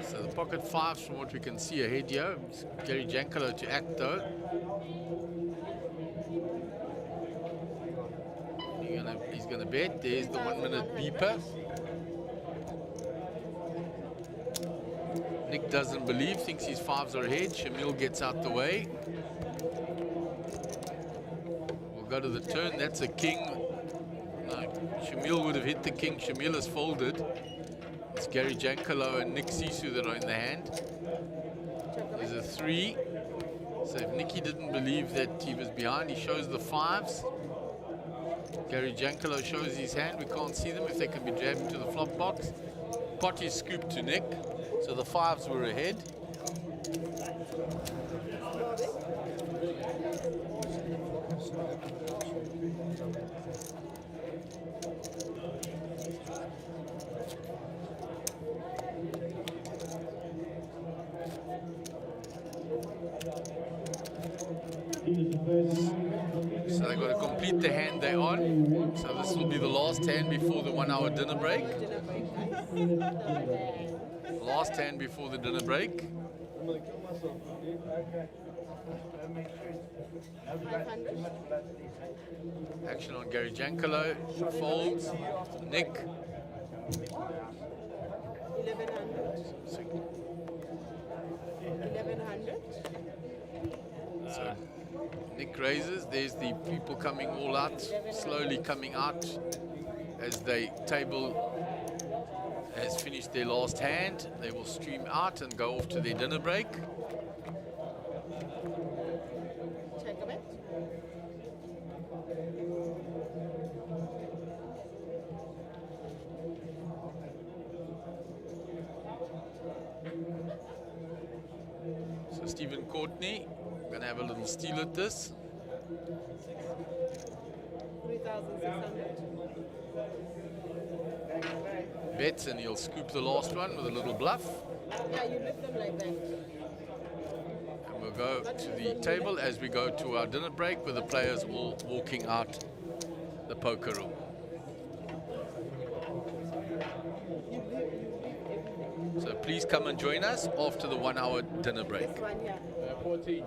So the pocket 5s, from what we can see ahead here. It's Gary Jankalo to act though. He's gonna bet. There's the 1 minute beeper. Nick doesn't believe, thinks his 5s are ahead. Shamil gets out the way. We'll go to the turn. That's a king. No, Shamil would have hit the king. Shamil has folded. It's Gary Jankalo and Nick Sisu that are in the hand. There's a 3. So if Nicky didn't believe that he was behind, he shows the 5s. Gary Jankalo shows his hand. We can't see them if they can be jabbed into the flop box. Pot is scooped to Nick. So the 5s were ahead. So they've got to complete the hand they're on. So this will be the last hand before the 1 hour dinner break. Last hand before the dinner break. 500. Action on Gary Jankalo. Folds. Nick. 1100. 1100. So Nick raises. There's the people coming all out, slowly coming out as they table has finished their last hand. They will stream out and go off to their dinner break. Check a bit. So Stephen Courtney gonna have a little steal at this. 3,600. Bets, and he'll scoop the last one with a little bluff. Yeah, you lift them like that. And we'll go to the table as we go to our dinner break, with the players all walking out the poker room. So please come and join us after the 1 hour dinner break. This one here. 14.